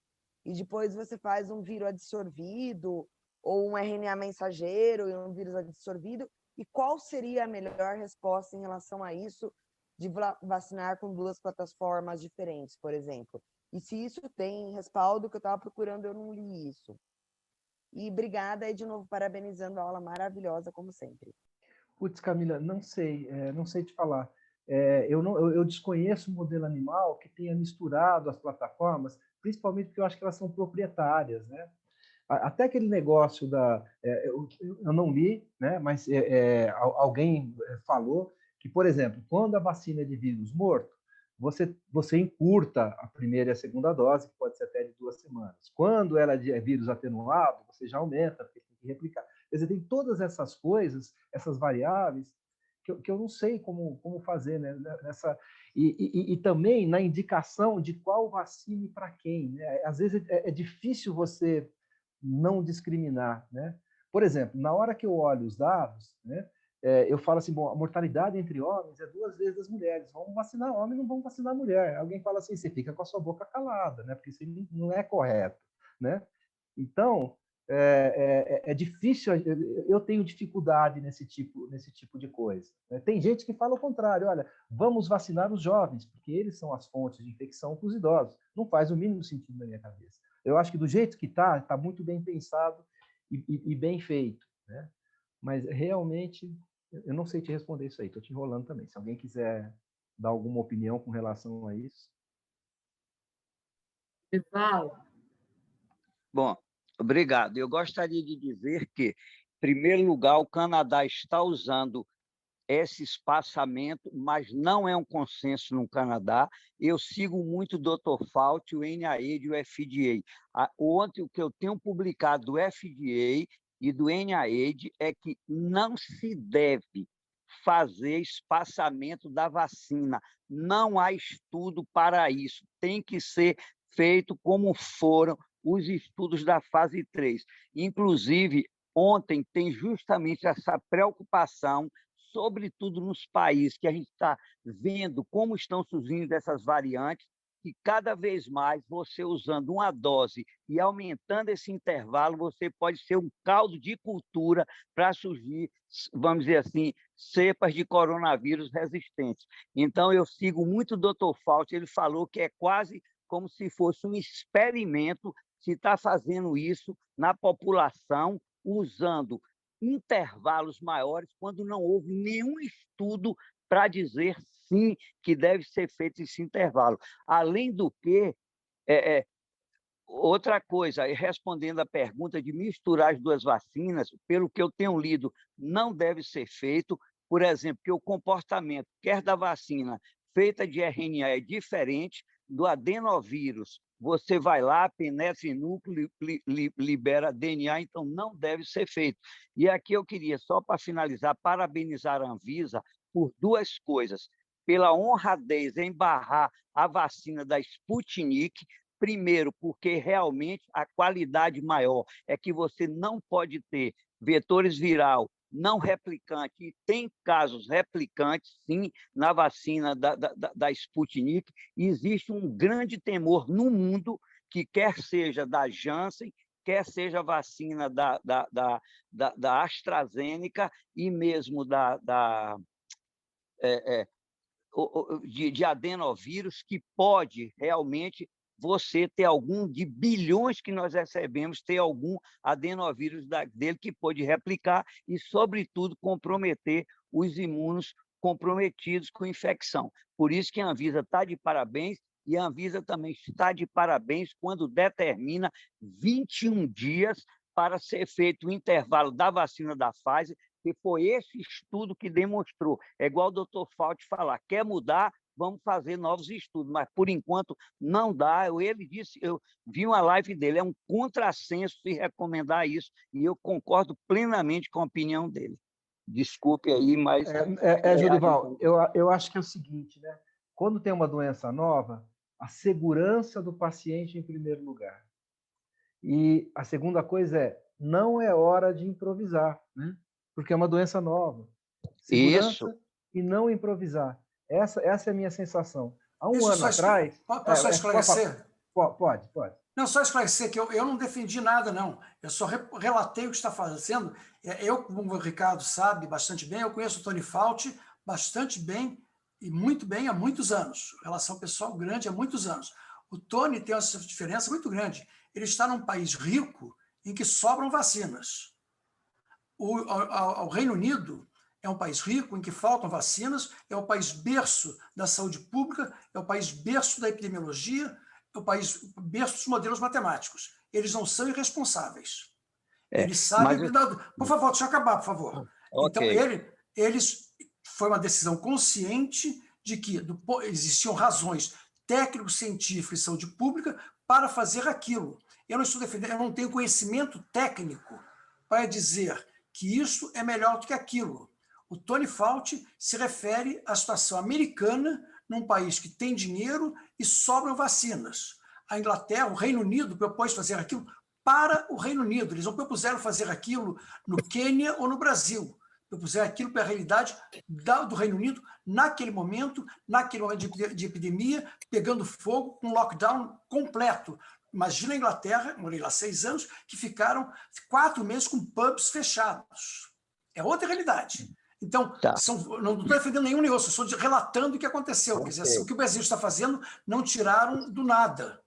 e depois você faz um vírus adsorvido ou um RNA mensageiro e um vírus adsorvido. E qual seria a melhor resposta em relação a isso, de vacinar com duas plataformas diferentes, por exemplo? E se isso tem respaldo, que eu estava procurando, eu não li isso. E obrigada, e de novo, parabenizando a aula maravilhosa, como sempre. Putz, Camila, não sei, não sei te falar. Eu desconheço o modelo animal que tenha misturado as plataformas, principalmente porque eu acho que elas são proprietárias, né? Até aquele negócio eu não li, né? Mas alguém falou que, por exemplo, quando a vacina é de vírus morto, você encurta a primeira e a segunda dose, que pode ser até de 2 semanas. Quando ela é vírus atenuado, você já aumenta, porque tem que replicar. Quer dizer, tem todas essas coisas, essas variáveis, que eu não sei como fazer, né? E também na indicação de qual vacina e para quem, né? Às vezes é difícil você não discriminar, né? Por exemplo, na hora que eu olho os dados, né, eu falo assim, bom, a mortalidade entre homens é 2 vezes das mulheres. Vamos vacinar homem, não vamos vacinar mulher. Alguém fala assim, você fica com a sua boca calada, né? Porque isso não é correto, né? Então, é difícil, eu tenho dificuldade nesse tipo de coisa. Né? Tem gente que fala o contrário, olha, vamos vacinar os jovens, porque eles são as fontes de infecção para os idosos. Não faz o mínimo sentido na minha cabeça. Eu acho que do jeito que está muito bem pensado e bem feito. Né? Mas realmente, eu não sei te responder isso aí, estou te enrolando também. Se alguém quiser dar alguma opinião com relação a isso. Pessoal, Bom, obrigado. Eu gostaria de dizer que, em primeiro lugar, o Canadá está usando esse espaçamento, mas não é um consenso no Canadá. Eu sigo muito o Dr. Fauci, o NIAID e o FDA. Ontem, o que eu tenho publicado do FDA e do NIAID é que não se deve fazer espaçamento da vacina. Não há estudo para isso. Tem que ser feito como foram os estudos da fase 3. Inclusive, ontem tem justamente essa preocupação, sobretudo nos países que a gente está vendo como estão surgindo essas variantes, que cada vez mais você usando uma dose e aumentando esse intervalo, você pode ser um caldo de cultura para surgir, vamos dizer assim, cepas de coronavírus resistentes. Então, eu sigo muito o Dr. Fauci, ele falou que é quase como se fosse um experimento se está fazendo isso na população, usando intervalos maiores, quando não houve nenhum estudo para dizer sim que deve ser feito esse intervalo. Além do que, outra coisa, respondendo à pergunta de misturar as duas vacinas, pelo que eu tenho lido, não deve ser feito, por exemplo, que o comportamento, quer da vacina feita de RNA, é diferente do adenovírus. Você vai lá, penetra em núcleo, libera DNA, então não deve ser feito. E aqui eu queria, só para finalizar, parabenizar a Anvisa por 2 coisas. Pela honradez em barrar a vacina da Sputnik. Primeiro, porque realmente a qualidade maior é que você não pode ter vetores viral não replicantes, e tem casos replicantes, sim, na vacina da Sputnik, e existe um grande temor no mundo que quer seja da Janssen, quer seja a vacina da AstraZeneca e mesmo de adenovírus, que pode realmente você ter algum de bilhões que nós recebemos, ter algum adenovírus dele que pode replicar e, sobretudo, comprometer os imunos comprometidos com infecção. Por isso que a Anvisa está de parabéns, e a Anvisa também está de parabéns quando determina 21 dias para ser feito o intervalo da vacina da Pfizer, que foi esse estudo que demonstrou. É igual o doutor Fauci falar, quer mudar, vamos fazer novos estudos, mas por enquanto não dá. Ele disse, eu vi uma live dele, é um contrassenso se recomendar isso, e eu concordo plenamente com a opinião dele. Desculpe aí, mas... Jorival, eu acho que é o seguinte, né? Quando tem uma doença nova, a segurança do paciente em primeiro lugar. E a segunda coisa não é hora de improvisar, né? Porque é uma doença nova. Segurança Isso. E não improvisar. Essa é a minha sensação. Há um Deixa eu ano atrás... Posso só esclarecer? Pode. Não, só esclarecer que eu não defendi nada, não. Eu só relatei o que está fazendo. Eu, como o Ricardo sabe bastante bem, eu conheço o Tony Fauci bastante bem e muito bem há muitos anos. Relação pessoal grande há muitos anos. O Tony tem essa diferença muito grande. Ele está num país rico em que sobram vacinas. O Reino Unido é um país rico em que faltam vacinas, é o país berço da saúde pública, é o país berço da epidemiologia, é o país berço dos modelos matemáticos. Eles não são irresponsáveis. Eles sabem... Por favor, deixa eu acabar, por favor. Okay. Então, foi uma decisão consciente de que existiam razões técnico-científicas e saúde pública para fazer aquilo. Eu não estou defendendo, eu não tenho conhecimento técnico para dizer que isso é melhor do que aquilo. O Tony Fauci se refere à situação americana num país que tem dinheiro e sobram vacinas. A Inglaterra, o Reino Unido, propôs fazer aquilo para o Reino Unido. Eles não propuseram fazer aquilo no Quênia ou no Brasil. Propuseram aquilo para a realidade do Reino Unido naquele momento de epidemia, pegando fogo, com um lockdown completo. Imagina a Inglaterra, morei lá 6 anos, que ficaram 4 meses com pubs fechados. É outra realidade. Então, não estou defendendo nenhum nem outro, estou relatando o que aconteceu. Quer dizer, o que o Brasil está fazendo, não tiraram do nada.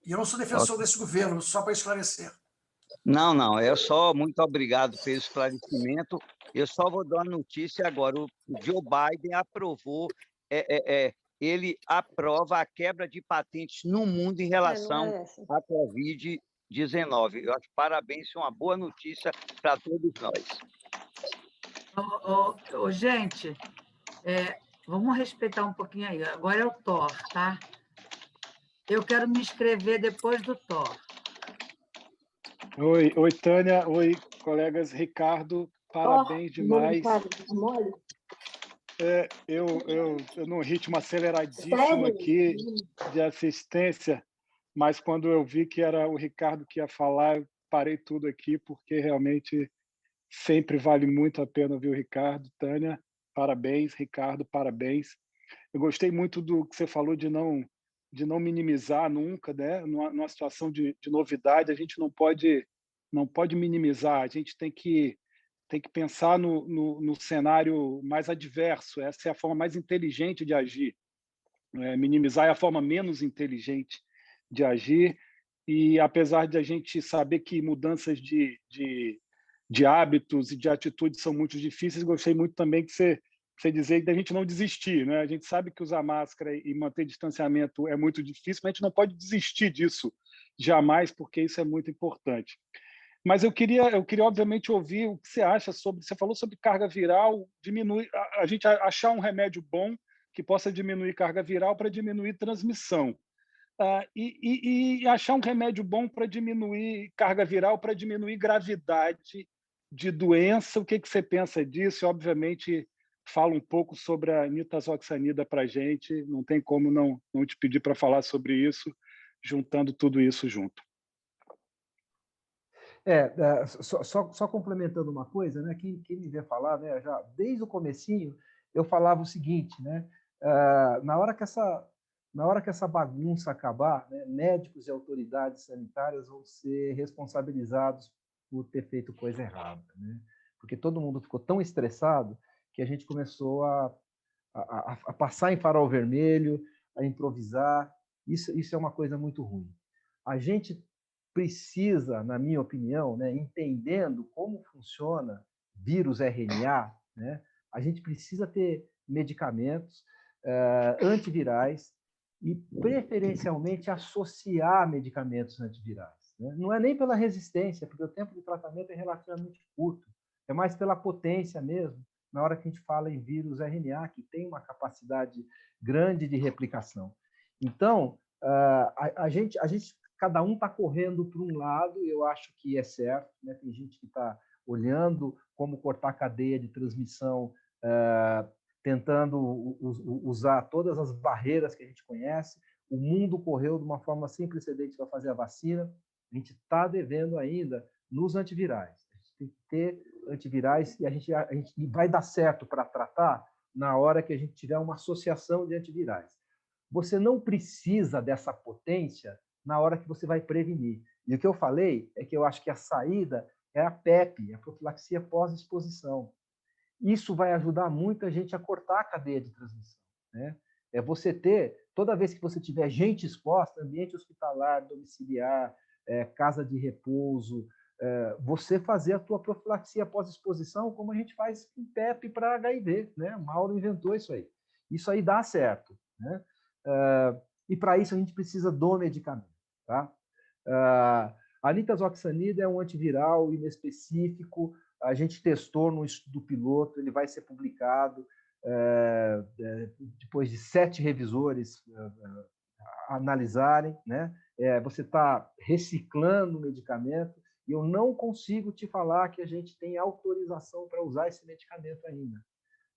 E eu não sou defensor desse governo, só para esclarecer. Não, muito obrigado pelo esclarecimento. Eu só vou dar uma notícia agora. O Joe Biden aprovou, ele aprova a quebra de patentes no mundo em relação à Covid-19. Eu acho parabéns, é uma boa notícia para todos nós. Gente, vamos respeitar um pouquinho aí. Agora é o Thor, tá? Eu quero me inscrever depois do Thor. Oi, Tânia. Oi, colegas. Ricardo, parabéns demais. Eu num ritmo aceleradíssimo aqui de assistência, mas quando eu vi que era o Ricardo que ia falar, eu parei tudo aqui, porque realmente sempre vale muito a pena ouvir o Ricardo. Tânia, parabéns. Ricardo, parabéns. Eu gostei muito do que você falou de não minimizar nunca, né? Numa situação de novidade, a gente não pode minimizar, a gente tem que pensar no cenário mais adverso. Essa é a forma mais inteligente de agir. Minimizar é a forma menos inteligente de agir, e apesar de a gente saber que mudanças de hábitos e de atitudes são muito difíceis, gostei muito também que você dizer da gente não desistir, né? A gente sabe que usar máscara e manter distanciamento é muito difícil, mas a gente não pode desistir disso jamais, porque isso é muito importante. Mas eu queria obviamente ouvir o que você acha sobre... Você falou sobre carga viral, a gente achar um remédio bom que possa diminuir carga viral para diminuir transmissão. E achar um remédio bom para diminuir carga viral, para diminuir gravidade de doença. O que você pensa disso? E, obviamente, fala um pouco sobre a nitazoxanida para a gente. Não tem como não te pedir para falar sobre isso, juntando tudo isso junto. Só complementando uma coisa, né? Quem me vê falar, né? Já desde o comecinho eu falava o seguinte, né? Na hora que essa bagunça acabar, né, médicos e autoridades sanitárias vão ser responsabilizados por ter feito coisa errada, né? Porque todo mundo ficou tão estressado que a gente começou a passar em farol vermelho, a improvisar. Isso é uma coisa muito ruim. A gente precisa, na minha opinião, né, entendendo como funciona vírus RNA, né, a gente precisa ter medicamentos antivirais e, preferencialmente, associar medicamentos antivirais, né? Não é nem pela resistência, porque o tempo de tratamento é relativamente curto, é mais pela potência mesmo, na hora que a gente fala em vírus RNA, que tem uma capacidade grande de replicação. Então, a gente cada um está correndo para um lado, eu acho que é certo, né? Tem gente que está olhando como cortar a cadeia de transmissão, tentando usar todas as barreiras que a gente conhece. O mundo correu de uma forma sem precedentes para fazer a vacina. A gente está devendo ainda nos antivirais. A gente tem que ter antivirais e a gente vai dar certo para tratar na hora que a gente tiver uma associação de antivirais. Você não precisa dessa potência na hora que você vai prevenir. E o que eu falei é que eu acho que a saída é a PEP, a profilaxia pós-exposição. Isso vai ajudar muito a gente a cortar a cadeia de transmissão, né? É você ter, toda vez que você tiver gente exposta, ambiente hospitalar, domiciliar, casa de repouso, você fazer a tua profilaxia pós-exposição, como a gente faz em PEP para HIV, né? O Mauro inventou isso aí. Isso aí dá certo, né? E para isso a gente precisa do medicamento, tá? A nitazoxanida é um antiviral inespecífico. A gente testou no estudo piloto, ele vai ser publicado depois de 7 revisores analisarem, né? Você está reciclando o medicamento e eu não consigo te falar que a gente tem autorização para usar esse medicamento ainda,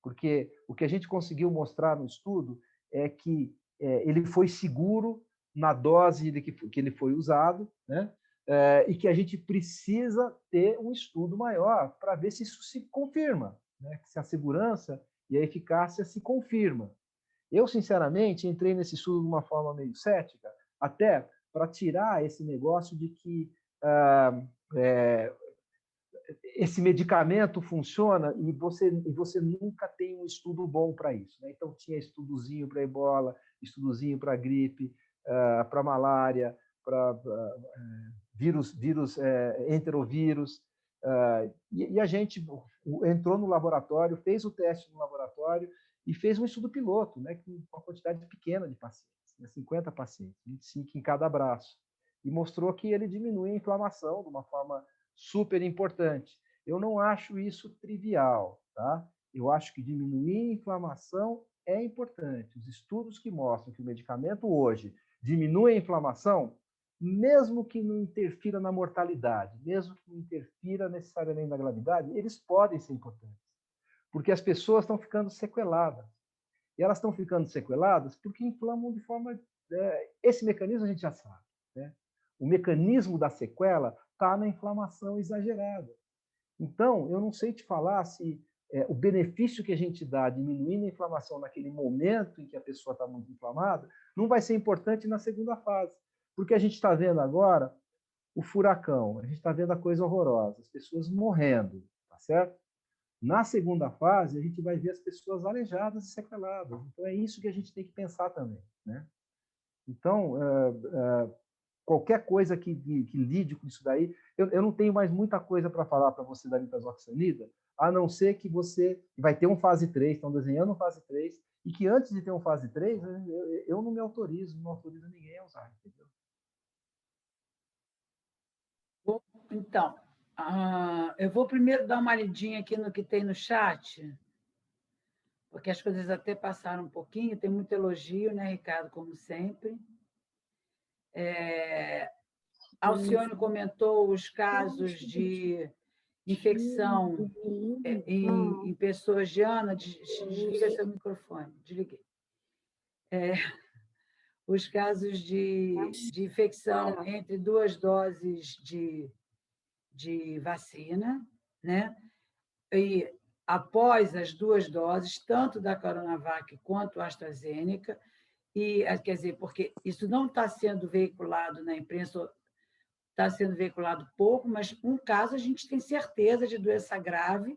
porque o que a gente conseguiu mostrar no estudo é que ele foi seguro na dose que ele foi usado, né? E que a gente precisa ter um estudo maior para ver se isso se confirma, né? Se a segurança e a eficácia se confirma. Eu, sinceramente, entrei nesse estudo de uma forma meio cética, até para tirar esse negócio de que esse medicamento funciona e você nunca tem um estudo bom para isso, né? Então, tinha estudozinho para ebola, estudozinho para gripe, para malária, para vírus enterovírus, e a gente entrou no laboratório, fez o teste no laboratório e fez um estudo piloto, né, com uma quantidade pequena de pacientes, né, 50 pacientes, 25 em cada braço, e mostrou que ele diminui a inflamação de uma forma super importante. Eu não acho isso trivial, tá? Eu acho que diminuir a inflamação é importante. Os estudos que mostram que o medicamento hoje diminui a inflamação, mesmo que não interfira na mortalidade, mesmo que não interfira necessariamente na gravidade, eles podem ser importantes, porque as pessoas estão ficando sequeladas. E elas estão ficando sequeladas porque inflamam de forma... esse mecanismo a gente já sabe, né? O mecanismo da sequela está na inflamação exagerada. Então, eu não sei te falar se o benefício que a gente dá diminuindo a inflamação naquele momento em que a pessoa está muito inflamada não vai ser importante na segunda fase. Porque a gente está vendo agora o furacão, a gente está vendo a coisa horrorosa, as pessoas morrendo, tá certo? Na segunda fase, a gente vai ver as pessoas aleijadas e sequeladas. Então, é isso que a gente tem que pensar também, né? Então, qualquer coisa que lide com isso daí, eu não tenho mais muita coisa para falar para você da nitazoxanida, a não ser que você vai ter um fase 3, estão desenhando um fase 3, e que antes de ter um fase 3, eu não me autorizo, não autorizo ninguém a usar, entendeu? Então, eu vou primeiro dar uma lidinha aqui no que tem no chat, porque as coisas até passaram um pouquinho, tem muito elogio, né, Ricardo, como sempre. Alcione comentou os casos de infecção em pessoas de Ana. Desliga seu microfone. Desliguei. Os casos de infecção entre 2 doses de vacina, né? E após as 2 doses, tanto da Coronavac quanto a AstraZeneca, e, quer dizer, porque isso não está sendo veiculado na imprensa, está sendo veiculado pouco, mas um caso a gente tem certeza de doença grave,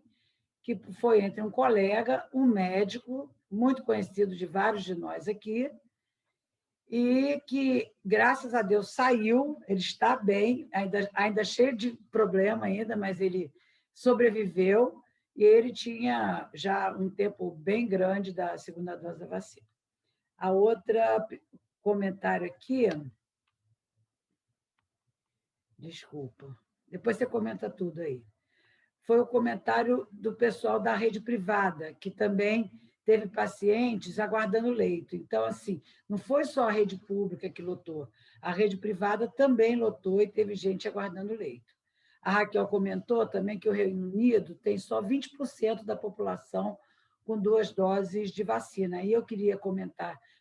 que foi entre um colega, um médico, muito conhecido de vários de nós aqui, e que, graças a Deus, saiu, ele está bem, ainda cheio de problema ainda, mas ele sobreviveu, e ele tinha já um tempo bem grande da segunda dose da vacina. A outra comentário aqui... Desculpa. Depois você comenta tudo aí. Foi o comentário do pessoal da rede privada, que também teve pacientes aguardando leito. Então, assim, não foi só a rede pública que lotou, a rede privada também lotou e teve gente aguardando leito. A Raquel comentou também que o Reino Unido tem só 20% da população com 2 doses de vacina. E eu queria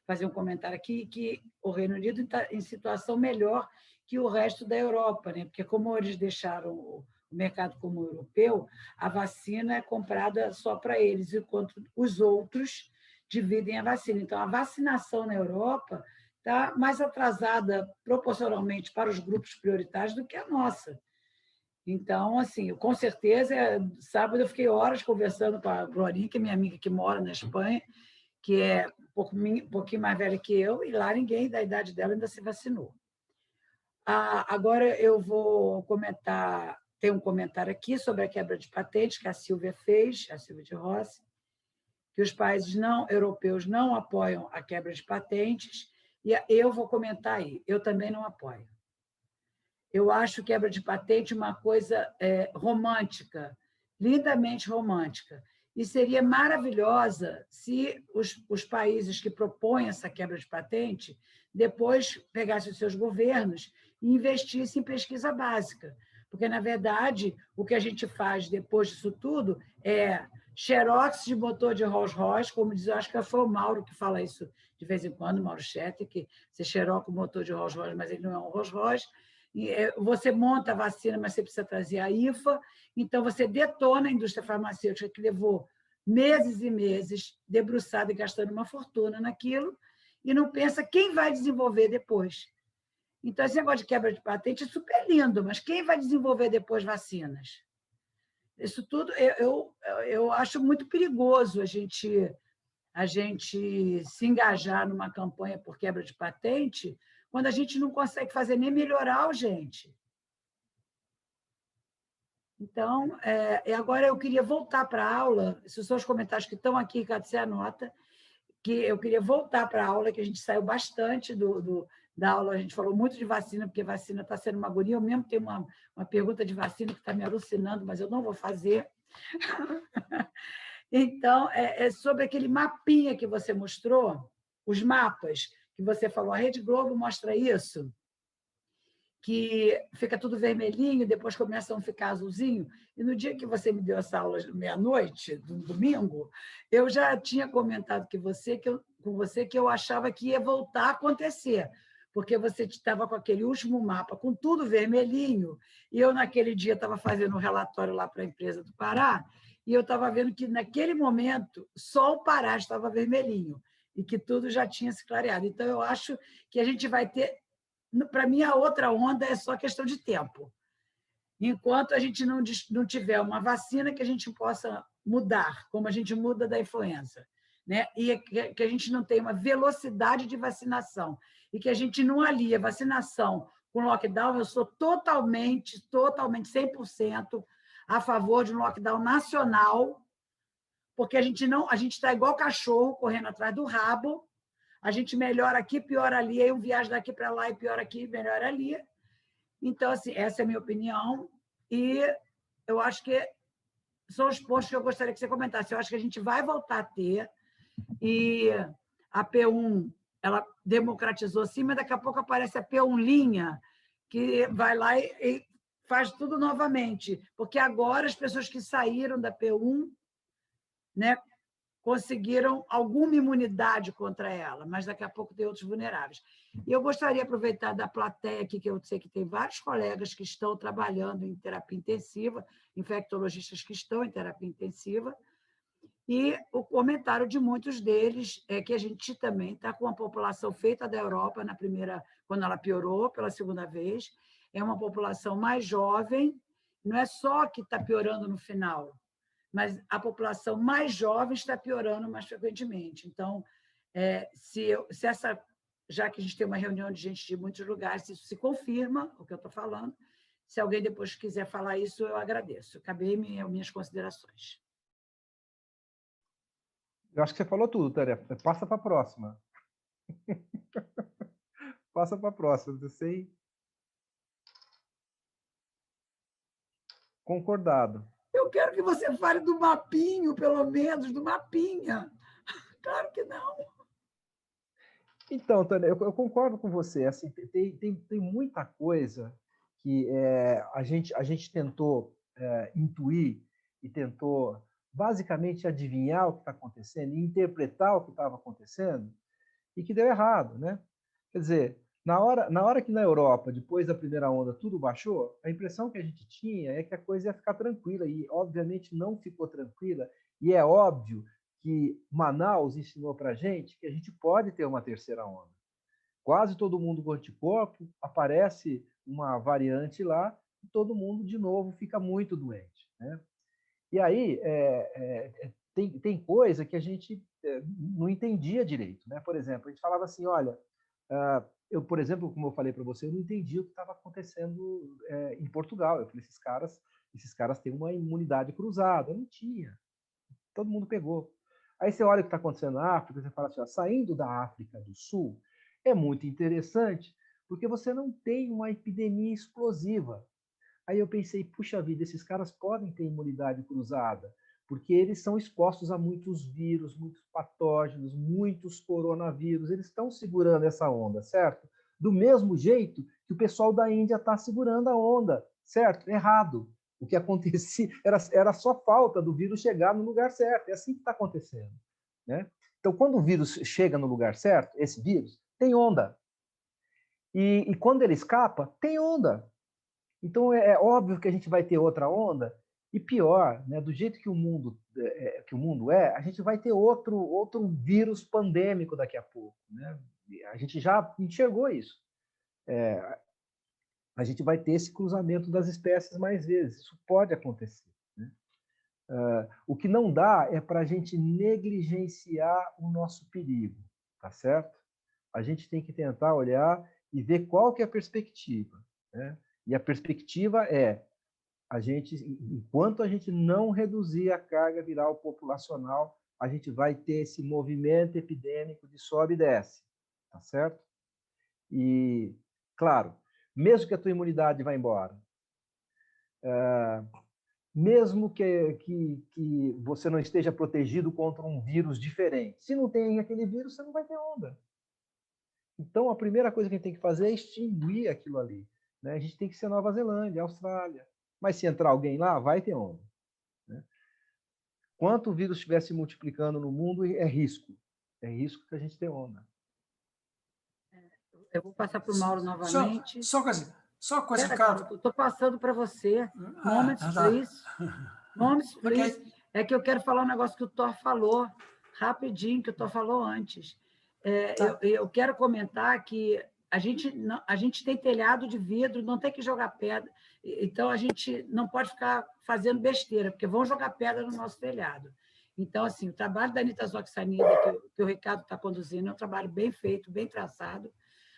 fazer um comentário aqui, que o Reino Unido está em situação melhor que o resto da Europa, né? Porque como eles deixaram o mercado comum europeu, a vacina é comprada só para eles, enquanto os outros dividem a vacina. Então, a vacinação na Europa está mais atrasada proporcionalmente para os grupos prioritários do que a nossa. Então, assim, com certeza, sábado eu fiquei horas conversando com a Glorinha, que é minha amiga que mora na Espanha, que é um pouquinho mais velha que eu, e lá ninguém da idade dela ainda se vacinou. Agora eu vou comentar, tem um comentário aqui sobre a quebra de patentes que a Silvia fez, a Silvia de Rossi, que os países não europeus não apoiam a quebra de patentes, e eu vou comentar aí, eu também não apoio. Eu acho quebra de patente uma coisa romântica, lindamente romântica. E seria maravilhosa se os países que propõem essa quebra de patente depois pegassem os seus governos e investissem em pesquisa básica. Porque, na verdade, o que a gente faz depois disso tudo é xerox de motor de Rolls-Royce, como diz, acho que foi o Mauro que fala isso de vez em quando, o Mauro Schetter, que você xeroca o motor de Rolls-Royce, mas ele não é um Rolls-Royce. Você monta a vacina, mas você precisa trazer a IFA, então você detona a indústria farmacêutica, que levou meses e meses debruçada e gastando uma fortuna naquilo, e não pensa quem vai desenvolver depois. Então, esse negócio de quebra de patente é super lindo, mas quem vai desenvolver depois vacinas? Isso tudo eu acho muito perigoso a gente se engajar numa campanha por quebra de patente quando a gente não consegue fazer nem melhorar a gente. Então, agora eu queria voltar para a aula, se são os comentários que estão aqui, Cátia, você anota, que eu queria voltar para a aula, que a gente saiu bastante da aula, a gente falou muito de vacina, porque vacina está sendo uma agonia, eu mesmo tenho uma pergunta de vacina que está me alucinando, mas eu não vou fazer. Então, é sobre aquele mapinha que você mostrou, os mapas que você falou, a Rede Globo mostra isso, que fica tudo vermelhinho, depois começa a ficar azulzinho. E no dia que você me deu essa aula, meia-noite, do domingo, eu já tinha comentado com você que eu achava que ia voltar a acontecer, porque você estava com aquele último mapa, com tudo vermelhinho, e eu, naquele dia, estava fazendo um relatório lá para a empresa do Pará, e eu estava vendo que, naquele momento, só o Pará estava vermelhinho, e que tudo já tinha se clareado. Então, eu acho que a gente vai ter... Para mim, a outra onda é só questão de tempo. Enquanto a gente não tiver uma vacina que a gente possa mudar, como a gente muda da influenza, né? E que a gente não tenha uma velocidade de vacinação, e que a gente não alie a vacinação com lockdown, eu sou totalmente, 100% a favor de um lockdown nacional, porque a gente está igual cachorro correndo atrás do rabo, a gente melhora aqui, piora ali, aí eu viajo daqui para lá e piora aqui, melhora ali. Então, assim, essa é a minha opinião, e eu acho que são os pontos que eu gostaria que você comentasse. Eu acho que a gente vai voltar a ter, e a P1 ela democratizou sim, mas daqui a pouco aparece a P1 linha, que vai lá e faz tudo novamente, porque agora as pessoas que saíram da P1, né, conseguiram alguma imunidade contra ela, mas daqui a pouco tem outros vulneráveis. E eu gostaria de aproveitar da plateia aqui, que eu sei que tem vários colegas que estão trabalhando em terapia intensiva, infectologistas que estão em terapia intensiva, e o comentário de muitos deles é que a gente também está com uma população feita da Europa, quando ela piorou pela segunda vez, é uma população mais jovem, não é só que está piorando no final, mas a população mais jovem está piorando mais frequentemente. Então, já que a gente tem uma reunião de gente de muitos lugares, se isso se confirma, o que eu estou falando, se alguém depois quiser falar isso, eu agradeço. Acabei minhas considerações. Eu acho que você falou tudo, Tânia. Passa para a próxima. Passa para a próxima. Você concordado. Eu quero que você fale do mapinho, pelo menos, do mapinha. Claro que não. Então, Tânia, eu concordo com você. Assim, tem muita coisa que a gente tentou intuir e tentou basicamente adivinhar o que está acontecendo e interpretar o que estava acontecendo e que deu errado, né? Quer dizer, na hora que na Europa, depois da primeira onda, tudo baixou, a impressão que a gente tinha é que a coisa ia ficar tranquila e, obviamente, não ficou tranquila. E é óbvio que Manaus ensinou para a gente que a gente pode ter uma terceira onda. Quase todo mundo com anticorpo, aparece uma variante lá e todo mundo, de novo, fica muito doente, né? E aí, tem coisa que a gente não entendia direito, né? Por exemplo, a gente falava assim, olha, eu, por exemplo, como eu falei para você, eu não entendi o que estava acontecendo em Portugal. Eu falei, esses caras têm uma imunidade cruzada. Eu não tinha. Todo mundo pegou. Aí você olha o que está acontecendo na África, você fala assim, ó, saindo da África do Sul, é muito interessante, porque você não tem uma epidemia explosiva. Aí eu pensei, puxa vida, esses caras podem ter imunidade cruzada, porque eles são expostos a muitos vírus, muitos patógenos, muitos coronavírus, eles estão segurando essa onda, certo? Do mesmo jeito que o pessoal da Índia está segurando a onda, certo? Errado. O que acontecia era só falta do vírus chegar no lugar certo, é assim que está acontecendo, né? Então, quando o vírus chega no lugar certo, esse vírus, tem onda. E quando ele escapa, tem onda. Então, é óbvio que a gente vai ter outra onda, e pior, né, do jeito que o mundo a gente vai ter outro vírus pandêmico daqui a pouco, né? A gente já enxergou isso. A gente vai ter esse cruzamento das espécies mais vezes. Isso pode acontecer, né? O que não dá é para a gente negligenciar o nosso perigo, tá certo? A gente tem que tentar olhar e ver qual que é a perspectiva, né? E a perspectiva é enquanto a gente não reduzir a carga viral populacional, a gente vai ter esse movimento epidêmico de sobe e desce, tá certo? E, claro, mesmo que a tua imunidade vá embora, mesmo que você não esteja protegido contra um vírus diferente, se não tem aquele vírus, você não vai ter onda. Então, a primeira coisa que a gente tem que fazer é extinguir aquilo ali, né? A gente tem que ser Nova Zelândia, Austrália. Mas se entrar alguém lá, vai ter onda, né? Quanto o vírus estiver se multiplicando no mundo, é risco. É risco que a gente tenha onda. Eu vou passar para o Mauro novamente. Só uma coisa, Ricardo. Eu estou passando para você. Moments, please. Moments, please. Okay. É que eu quero falar um negócio que o Thor falou, rapidinho, que o Thor falou antes. Tá. Eu quero comentar que a gente tem telhado de vidro, não tem que jogar pedra. Então, a gente não pode ficar fazendo besteira, porque vão jogar pedra no nosso telhado. Então, assim, o trabalho da nitazoxanida que o Ricardo está conduzindo é um trabalho bem feito, bem traçado,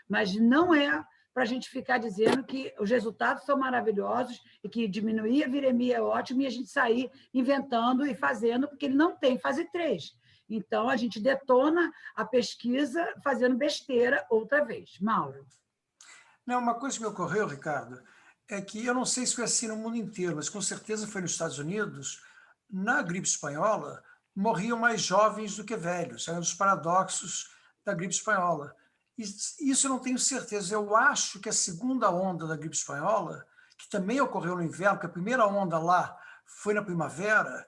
mas não é para a gente ficar dizendo que os resultados são maravilhosos e que diminuir a viremia é ótimo e a gente sair inventando e fazendo, porque ele não tem fase 3. Então, a gente detona a pesquisa fazendo besteira outra vez. Mauro. Não, uma coisa que me ocorreu, Ricardo, é que eu não sei se foi assim no mundo inteiro, mas com certeza foi nos Estados Unidos, na gripe espanhola, morriam mais jovens do que velhos. É um dos paradoxos da gripe espanhola. Isso eu não tenho certeza. Eu acho que a segunda onda da gripe espanhola, que também ocorreu no inverno, porque a primeira onda lá foi na primavera,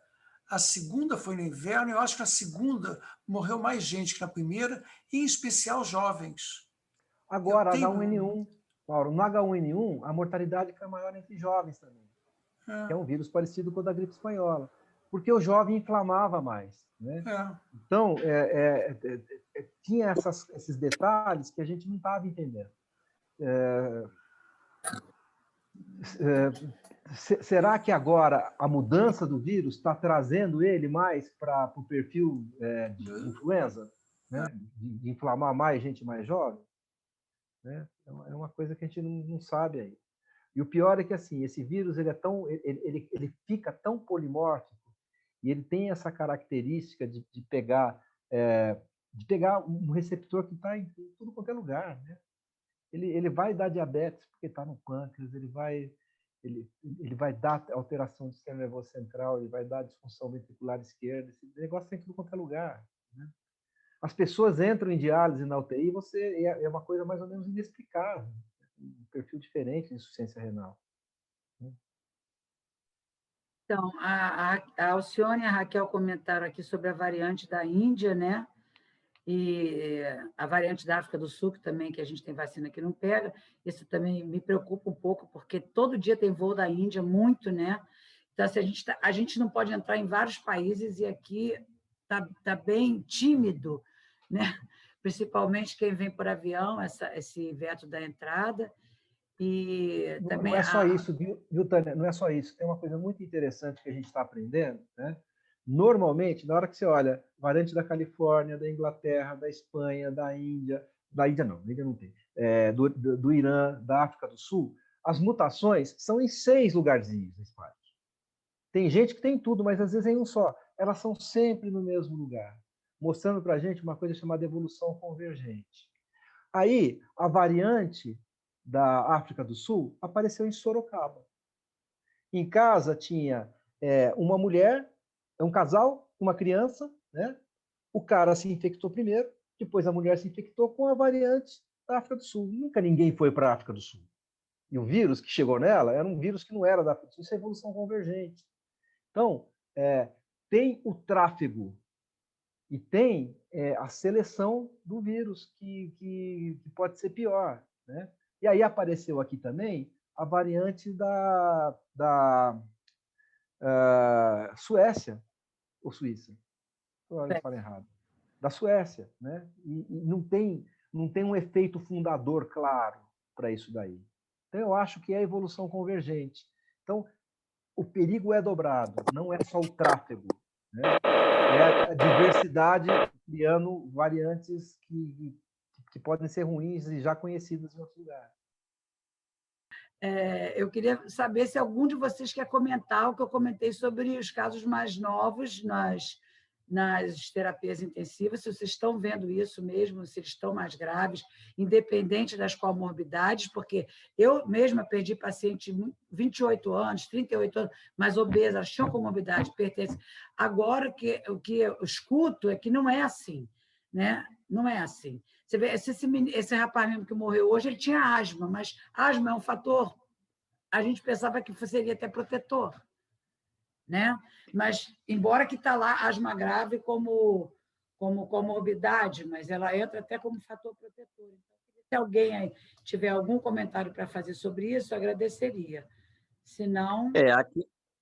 a segunda foi no inverno, e eu acho que na segunda morreu mais gente que na primeira, e em especial jovens. Agora, H1N1, Mauro, no H1N1, a mortalidade foi maior entre jovens também, que é um vírus parecido com o da gripe espanhola, porque o jovem inflamava mais, né? Então, tinha esses detalhes que a gente não estava entendendo. Será que agora a mudança do vírus está trazendo ele mais para o perfil de influenza, né? De inflamar mais gente mais jovem? Né? É uma coisa que a gente não sabe aí. E o pior é que assim, esse vírus ele fica tão polimórfico e ele tem essa característica de pegar um receptor que está em tudo quanto é lugar, né? Ele vai dar diabetes porque está no pâncreas, ele vai dar alteração do sistema nervoso central, ele vai dar disfunção ventricular esquerda, esse negócio tem tudo quanto é lugar, né? As pessoas entram em diálise na UTI, é uma coisa mais ou menos inexplicável. perfil diferente de insuficiência renal. Então, a Alcione e a Raquel comentaram aqui sobre a variante da Índia, né? E a variante da África do Sul, que também que a gente tem vacina que não pega. Isso também me preocupa um pouco, porque todo dia tem voo da Índia, muito, né? Então, assim, a gente não pode entrar em vários países e aqui tá bem tímido, né? Principalmente quem vem por avião, esse veto da entrada. E também não é só isso, viu, Tânia? Não é só isso. Tem uma coisa muito interessante que a gente está aprendendo, né? Normalmente, na hora que você olha variante da Califórnia, da Inglaterra, da Espanha, da Índia não, da Índia não tem, do Irã, da África do Sul, as mutações são em 6 lugarzinhos espalhados. Tem gente que tem tudo, mas às vezes em um só. Elas são sempre no mesmo lugar, mostrando para a gente uma coisa chamada evolução convergente. Aí, a variante da África do Sul apareceu em Sorocaba. Em casa tinha uma mulher, um casal, uma criança, né? O cara se infectou primeiro, depois a mulher se infectou com a variante da África do Sul. Nunca ninguém foi para a África do Sul. E o vírus que chegou nela era um vírus que não era da África do Sul, isso é evolução convergente. Então, tem o tráfego e tem a seleção do vírus, que pode ser pior, né? E aí apareceu aqui também a variante da Suécia, ou Suíça, agora eu falo errado, da Suécia, né? E não tem um efeito fundador claro para isso daí. Então, eu acho que é a evolução convergente. Então, o perigo é dobrado, não é só o tráfego, né? É a diversidade criando variantes que podem ser ruins e já conhecidas em outros lugares. Eu queria saber se algum de vocês quer comentar o que eu comentei sobre os casos mais novos nas terapias intensivas, se vocês estão vendo isso mesmo, se eles estão mais graves, independente das comorbidades, porque eu mesma perdi paciente 28 anos, 38 anos, mas obesa, elas tinham comorbidade, hipertensão. Agora, o que eu escuto é que não é assim, né? Não é assim. Você vê, esse rapaz mesmo que morreu hoje, ele tinha asma, mas asma é um fator, a gente pensava que seria até protetor, né? Mas, embora que está lá asma grave como comorbidade, mas ela entra até como fator protetor. Então, se alguém aí tiver algum comentário para fazer sobre isso, eu agradeceria. Se não...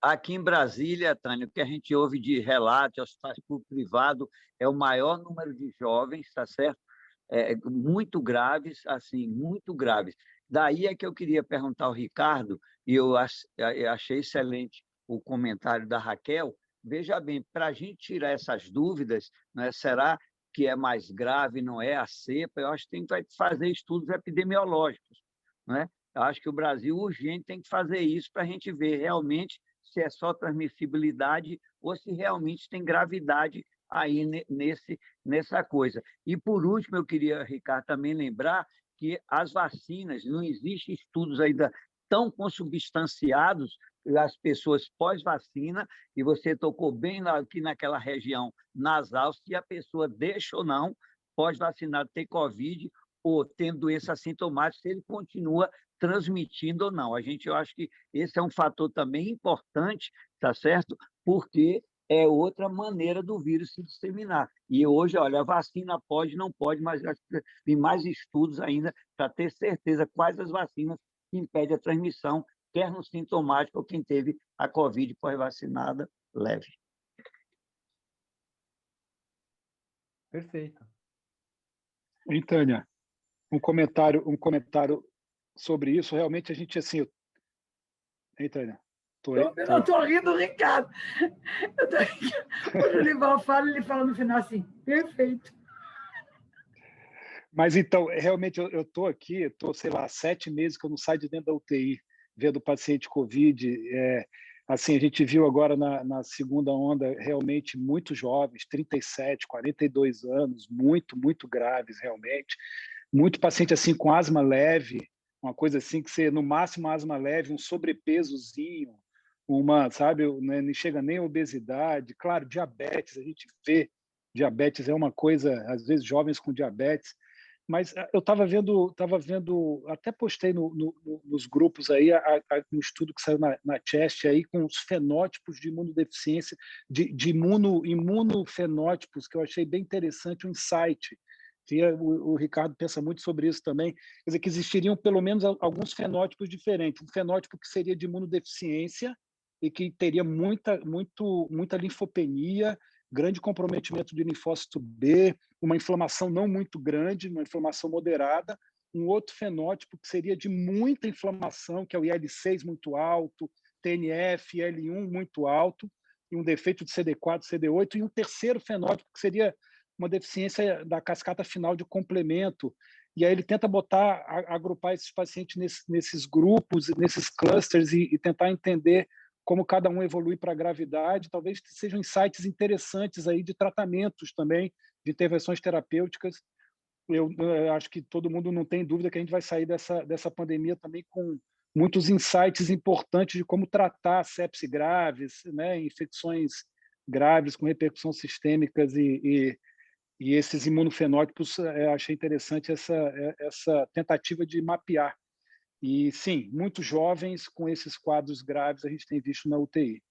Aqui em Brasília, Tânia, o que a gente ouve de relatos, hospitais público-privado, é o maior número de jovens, tá certo? Muito graves, assim, muito graves. Daí é que eu queria perguntar ao Ricardo, e eu achei excelente o comentário da Raquel. Veja bem, para a gente tirar essas dúvidas, né, será que é mais grave, não é a cepa? Eu acho que tem que fazer estudos epidemiológicos, né? Eu acho que o Brasil urgente tem que fazer isso para a gente ver realmente se é só transmissibilidade ou se realmente tem gravidade aí nessa coisa. E, por último, eu queria, Ricardo, também lembrar que as vacinas, não existem estudos ainda tão consubstanciados das pessoas pós-vacina, e você tocou bem aqui naquela região nasal, se a pessoa deixa ou não, pós-vacinado, ter Covid ou tendo doença assintomática, se ele continua transmitindo ou não. Eu acho que esse é um fator também importante, tá certo? Porque é outra maneira do vírus se disseminar. E hoje, olha, a vacina pode, não pode, mas tem mais estudos ainda para ter certeza quais as vacinas que impedem a transmissão, quer no sintomático ou quem teve a Covid pós-vacinada leve. Perfeito. E, Tânia, um comentário sobre isso. Realmente, a gente, assim... Hein, Tânia? Eu estou rindo, Ricardo. O Julival fala, ele fala no final assim, perfeito. Mas, então, realmente, eu estou aqui, sei lá, 7 meses que eu não saio de dentro da UTI, vendo paciente Covid. Assim, a gente viu agora na segunda onda, realmente, muitos jovens, 37, 42 anos, muito, muito graves, realmente. Muito paciente, assim, com asma leve, uma coisa assim que você, no máximo, asma leve, um sobrepesozinho, sabe, não chega nem a obesidade. Claro, diabetes, a gente vê, diabetes é uma coisa, às vezes, jovens com diabetes. Mas eu estava vendo, até postei nos grupos aí, um estudo que saiu na Chest aí com os fenótipos de imunodeficiência, de imunofenótipos, que eu achei bem interessante, um insight. Que o Ricardo pensa muito sobre isso também, quer dizer, que existiriam pelo menos alguns fenótipos diferentes. Um fenótipo que seria de imunodeficiência e que teria muita linfopenia, grande comprometimento de linfócito B, uma inflamação não muito grande, uma inflamação moderada. Um outro fenótipo que seria de muita inflamação, que é o IL-6 muito alto, TNF, IL-1 muito alto, e um defeito de CD4, CD8. E um terceiro fenótipo que seria uma deficiência da cascata final de complemento. E aí ele tenta agrupar esses pacientes nesses grupos, nesses clusters, e tentar entender como cada um evolui para a gravidade. Talvez sejam insights interessantes aí de tratamentos também, de intervenções terapêuticas. Eu acho que todo mundo não tem dúvida que a gente vai sair dessa pandemia também com muitos insights importantes de como tratar sepsis graves, né, infecções graves com repercussão sistêmicas e esses imunofenótipos. Achei interessante essa tentativa de mapear. E, sim, muitos jovens com esses quadros graves a gente tem visto na UTI.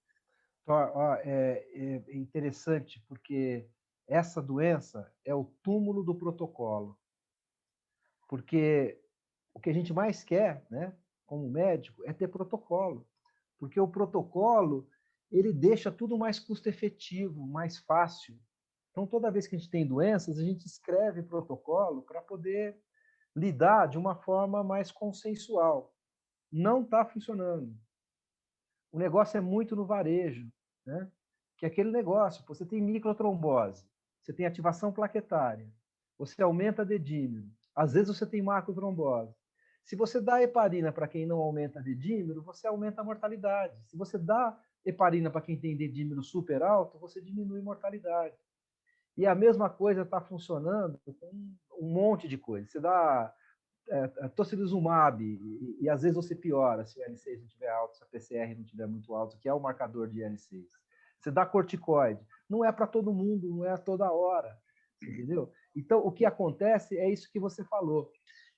É interessante, porque essa doença é o túmulo do protocolo. Porque o que a gente mais quer, né, como médico, é ter protocolo. Porque o protocolo ele deixa tudo mais custo-efetivo, mais fácil. Então, toda vez que a gente tem doenças, a gente escreve protocolo para poder lidar de uma forma mais consensual. Não está funcionando. O negócio é muito no varejo, né? Que é aquele negócio, você tem microtrombose, você tem ativação plaquetária, você aumenta dedímero, às vezes você tem macrotrombose. Se você dá heparina para quem não aumenta dedímero, você aumenta a mortalidade. Se você dá heparina para quem tem dedímero super alto, você diminui a mortalidade. E a mesma coisa está funcionando com um monte de coisa. Você dá tocilizumab e às vezes você piora se o IL-6 não estiver alto, se a PCR não estiver muito alto, que é o marcador de IL-6. Você dá corticoide. Não é para todo mundo, não é toda hora. Entendeu? Então, o que acontece é isso que você falou.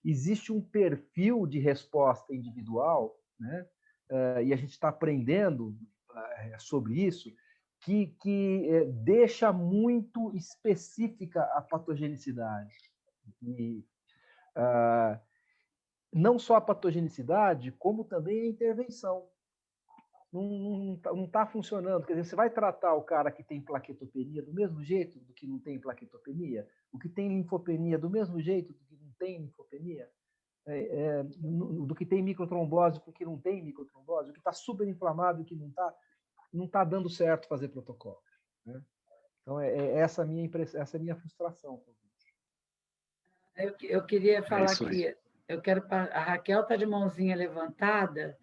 Existe um perfil de resposta individual, né? E a gente está aprendendo sobre isso, que deixa muito específica a patogenicidade. E não só a patogenicidade, como também a intervenção. Não está funcionando. Quer dizer, você vai tratar o cara que tem plaquetopenia do mesmo jeito do que não tem plaquetopenia? O que tem linfopenia do mesmo jeito do que não tem linfopenia? Do que tem microtrombose com o que não tem microtrombose? O que está super inflamado e o que não está dando certo fazer protocolo, né? Então, essa a minha frustração. Eu queria falar que a Raquel está de mãozinha levantada,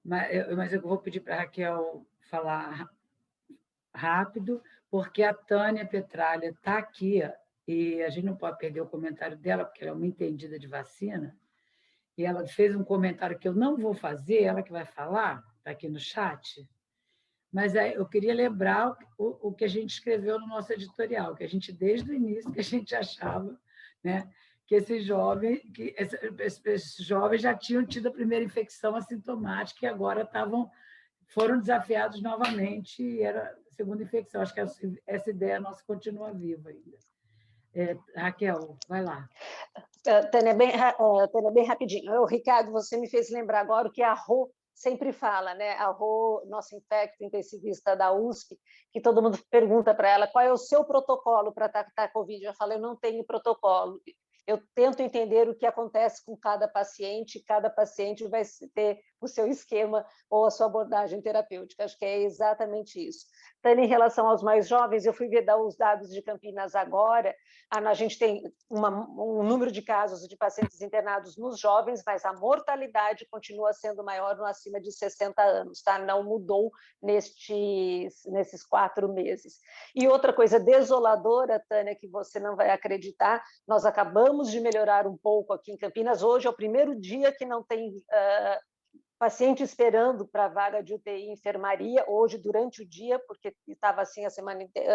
mas eu vou pedir para a Raquel falar rápido, porque a Tânia Petralha está aqui, e a gente não pode perder o comentário dela, porque ela é uma entendida de vacina, e ela fez um comentário que eu não vou fazer, ela que vai falar, está aqui no chat, mas eu queria lembrar o que a gente escreveu no nosso editorial, que a gente, desde o início, que a gente achava, né, que esses jovens já tinham tido a primeira infecção assintomática e agora foram desafiados novamente, e era a segunda infecção. Acho que essa ideia nossa continua viva ainda. Raquel, vai lá. Tânia, bem rapidinho. Ricardo, você me fez lembrar agora o que a Rô sempre fala, né? A Rô, nossa infecto-intensivista da USP, que todo mundo pergunta para ela qual é o seu protocolo para tratar a Covid. Eu falei, eu não tenho protocolo. Eu tento entender o que acontece com cada paciente vai ter o seu esquema ou a sua abordagem terapêutica. Acho que é exatamente isso. Tânia, em relação aos mais jovens, eu fui ver os dados de Campinas agora. A gente tem um número de casos de pacientes internados nos jovens, mas a mortalidade continua sendo maior no acima de 60 anos, tá? Não mudou nesses 4 meses. E outra coisa desoladora, Tânia, que você não vai acreditar, nós acabamos de melhorar um pouco aqui em Campinas. Hoje é o primeiro dia que não tem paciente esperando para a vaga de UTI e enfermaria, hoje durante o dia, porque estava assim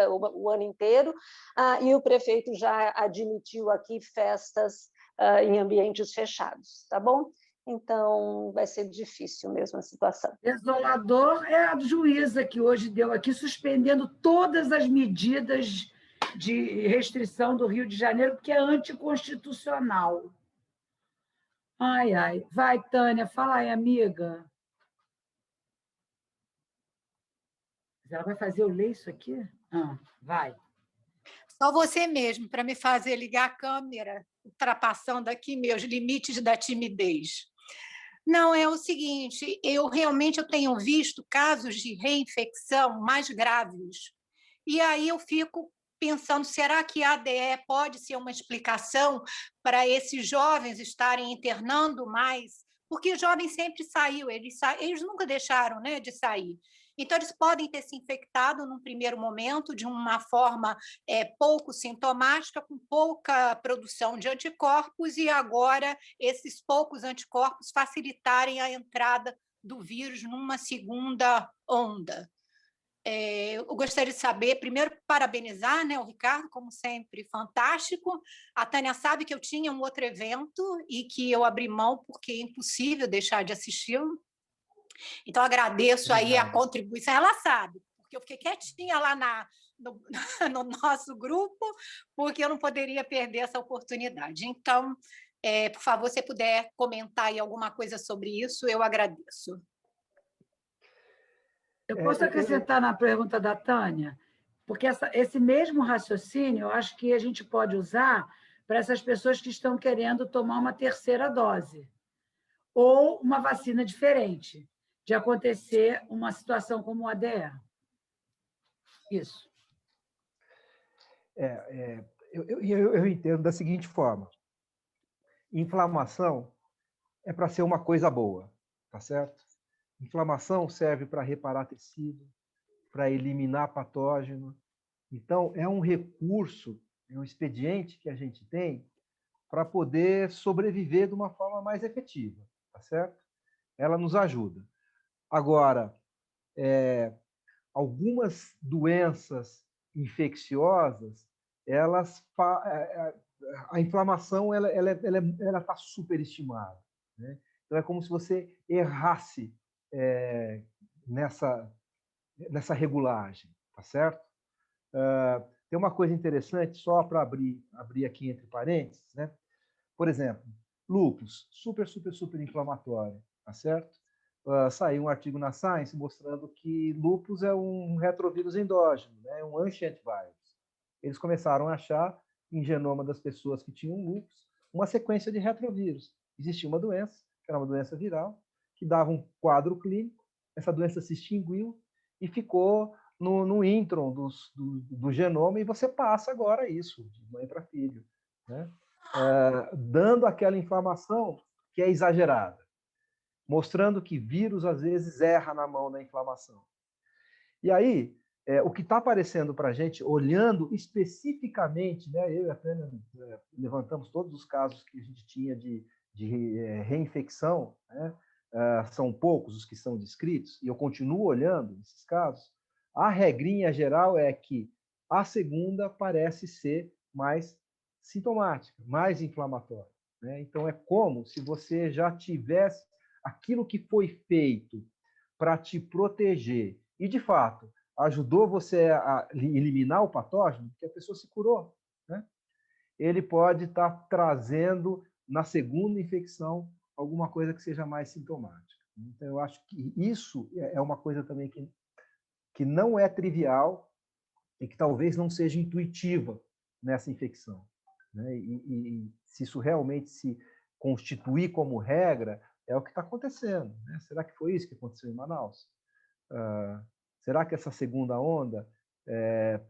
o ano inteiro, e o prefeito já admitiu aqui festas em ambientes fechados, tá bom? Então, vai ser difícil mesmo a situação. Desolador é a juíza que hoje deu aqui, suspendendo todas as medidas de restrição do Rio de Janeiro, porque é anticonstitucional. Ai, ai. Vai, Tânia, fala aí, amiga. Ela vai fazer eu ler isso aqui? Vai. Só você mesmo, para me fazer ligar a câmera, ultrapassando aqui meus limites da timidez. Não, é o seguinte, eu tenho visto casos de reinfecção mais graves. E aí eu fico pensando, será que a ADE pode ser uma explicação para esses jovens estarem internando mais? Porque jovem sempre saiu, eles nunca deixaram, né, de sair. Então, eles podem ter se infectado num primeiro momento de uma forma pouco sintomática, com pouca produção de anticorpos, e agora esses poucos anticorpos facilitarem a entrada do vírus numa segunda onda. Eu gostaria de saber, primeiro, parabenizar, né, o Ricardo, como sempre, fantástico. A Tânia sabe que eu tinha um outro evento e que eu abri mão porque é impossível deixar de assisti-lo. Então, agradeço aí a contribuição. Ela sabe, porque eu fiquei quietinha lá no nosso grupo, porque eu não poderia perder essa oportunidade. Então, por favor, se puder comentar aí alguma coisa sobre isso, eu agradeço. Eu posso acrescentar na pergunta da Tânia? Porque esse mesmo raciocínio, eu acho que a gente pode usar para essas pessoas que estão querendo tomar uma terceira dose ou uma vacina diferente, de acontecer uma situação como o ADE. Isso. Eu entendo da seguinte forma. Inflamação é para ser uma coisa boa, tá certo? Inflamação serve para reparar tecido, para eliminar patógeno. Então, é um recurso, é um expediente que a gente tem para poder sobreviver de uma forma mais efetiva, tá certo? Ela nos ajuda. Agora, algumas doenças infecciosas, a inflamação ela está superestimada, né? Então é como se você errasse nessa regulagem, tá certo? Tem uma coisa interessante, só para abrir aqui entre parênteses, né? Por exemplo, lúpus, super inflamatório, tá certo? Saiu um artigo na Science mostrando que lúpus é um retrovírus endógeno, né? Um anti-antivírus. Eles começaram a achar, em genoma das pessoas que tinham lúpus, uma sequência de retrovírus. Existia uma doença, que era uma doença viral, que dava um quadro clínico, essa doença se extinguiu e ficou no intron do genoma, e você passa agora isso, de mãe para filho, né? Dando aquela inflamação que é exagerada, mostrando que vírus, às vezes, erra na mão da inflamação. E aí, o que está aparecendo para a gente, olhando especificamente, né, eu e a Tânia levantamos todos os casos que a gente tinha de reinfecção, né, são poucos os que são descritos, e eu continuo olhando esses casos. A regrinha geral é que a segunda parece ser mais sintomática, mais inflamatória, né? Então, é como se você já tivesse aquilo que foi feito para te proteger e, de fato, ajudou você a eliminar o patógeno, que a pessoa se curou, né? Ele pode estar trazendo, na segunda infecção, alguma coisa que seja mais sintomática. Então, eu acho que isso é uma coisa também que não é trivial e que talvez não seja intuitiva nessa infecção, né? E se isso realmente se constituir como regra, é o que está acontecendo, né? Será que foi isso que aconteceu em Manaus? Será que essa segunda onda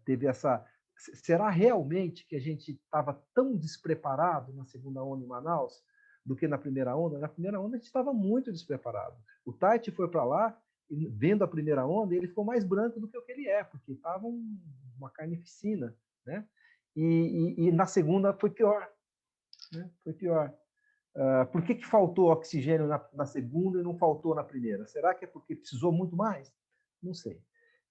teve essa... Será realmente que a gente estava tão despreparado na segunda onda em Manaus do que na primeira onda? Na primeira onda a gente estava muito despreparado. O Tite foi para lá, vendo a primeira onda, ele ficou mais branco do que o que ele é, porque estava uma carnificina, né? E na segunda foi pior, né? Foi pior. Por que faltou oxigênio na segunda e não faltou na primeira? Será que é porque precisou muito mais? Não sei.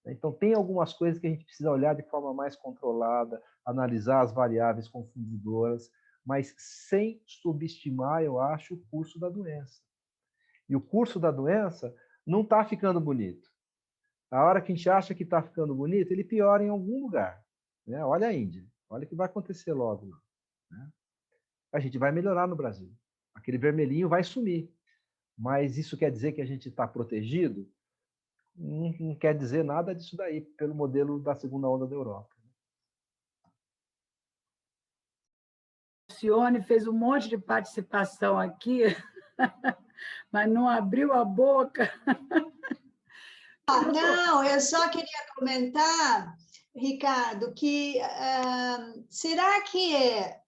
Então, tem algumas coisas que a gente precisa olhar de forma mais controlada, analisar as variáveis confundidoras, mas sem subestimar, eu acho, o curso da doença. E o curso da doença não está ficando bonito. A hora que a gente acha que está ficando bonito, ele piora em algum lugar. Né? Olha a Índia, olha o que vai acontecer logo. Né? A gente vai melhorar no Brasil. Aquele vermelhinho vai sumir. Mas isso quer dizer que a gente está protegido? Não quer dizer nada disso daí, pelo modelo da segunda onda da Europa. Alcione fez um monte de participação aqui, mas não abriu a boca. Não, eu só queria comentar, Ricardo, que será que é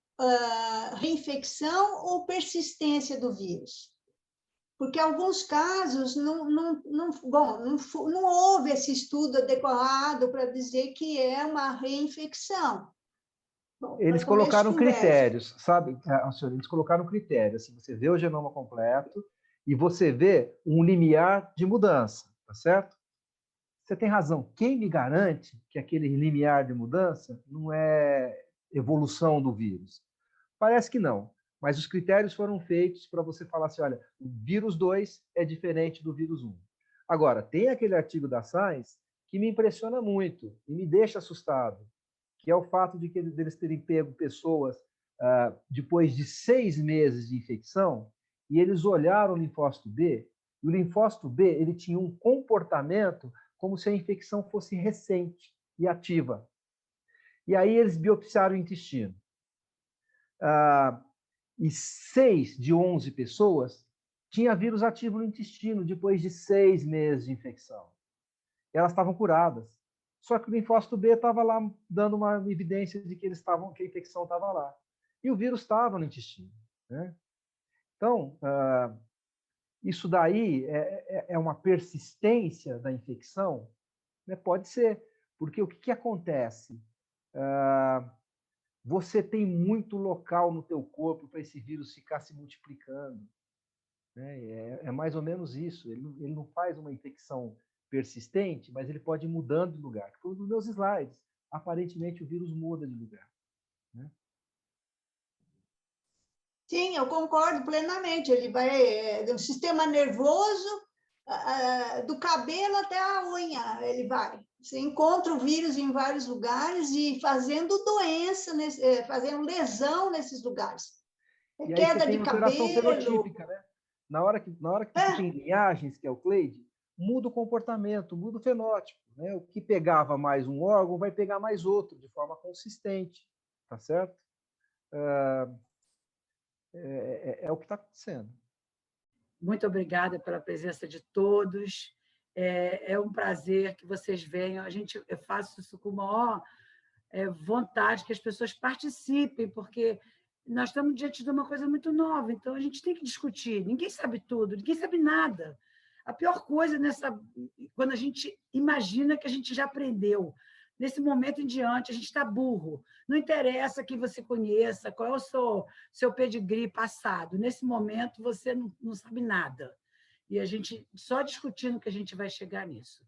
reinfecção ou persistência do vírus? Porque em alguns casos não houve esse estudo adequado para dizer que é uma reinfecção. Bom, eles colocaram critérios, sabe, Alcione? Eles colocaram critérios. Assim, você vê o genoma completo e você vê um limiar de mudança, tá certo? Você tem razão. Quem me garante que aquele limiar de mudança não é evolução do vírus? Parece que não, mas os critérios foram feitos para você falar assim, olha, o vírus 2 é diferente do vírus 1. Agora, tem aquele artigo da Science que me impressiona muito e me deixa assustado, que é o fato de que eles terem pego pessoas depois de 6 meses de infecção e eles olharam o linfócito B, e o linfócito B ele tinha um comportamento como se a infecção fosse recente e ativa. E aí eles biopsiaram o intestino. E 6 de 11 pessoas tinha vírus ativo no intestino depois de 6 meses de infecção. Elas estavam curadas. Só que o linfócito B estava lá dando uma evidência de que que a infecção estava lá. E o vírus estava no intestino. Né? Então, isso daí é uma persistência da infecção? Né? Pode ser, porque o que acontece? Você tem muito local no teu corpo para esse vírus ficar se multiplicando. Né? É mais ou menos isso. Ele não faz uma infecção persistente, mas ele pode ir mudando de lugar. Foi um dos meus slides. Aparentemente, o vírus muda de lugar. Né? Sim, eu concordo plenamente. Ele vai do sistema nervoso, do cabelo até a unha, ele vai. Você encontra o vírus em vários lugares e fazendo doença, fazendo lesão nesses lugares. E aí queda você tem de alteração cabelo. fenotípica, né? Na hora que você tem linhagens, que é o Clade, muda o comportamento, muda o fenótipo. Né? O que pegava mais um órgão vai pegar mais outro, de forma consistente. Tá certo? É o que está acontecendo. Muito obrigada pela presença de todos. É um prazer que vocês venham. Eu faço isso com a maior vontade que as pessoas participem, porque nós estamos diante de uma coisa muito nova, então a gente tem que discutir. Ninguém sabe tudo, ninguém sabe nada. A pior coisa quando a gente imagina que a gente já aprendeu. Nesse momento em diante, a gente está burro. Não interessa que você conheça, qual é o seu pedigree passado. Nesse momento, você não sabe nada. E a gente, só discutindo que a gente vai chegar nisso.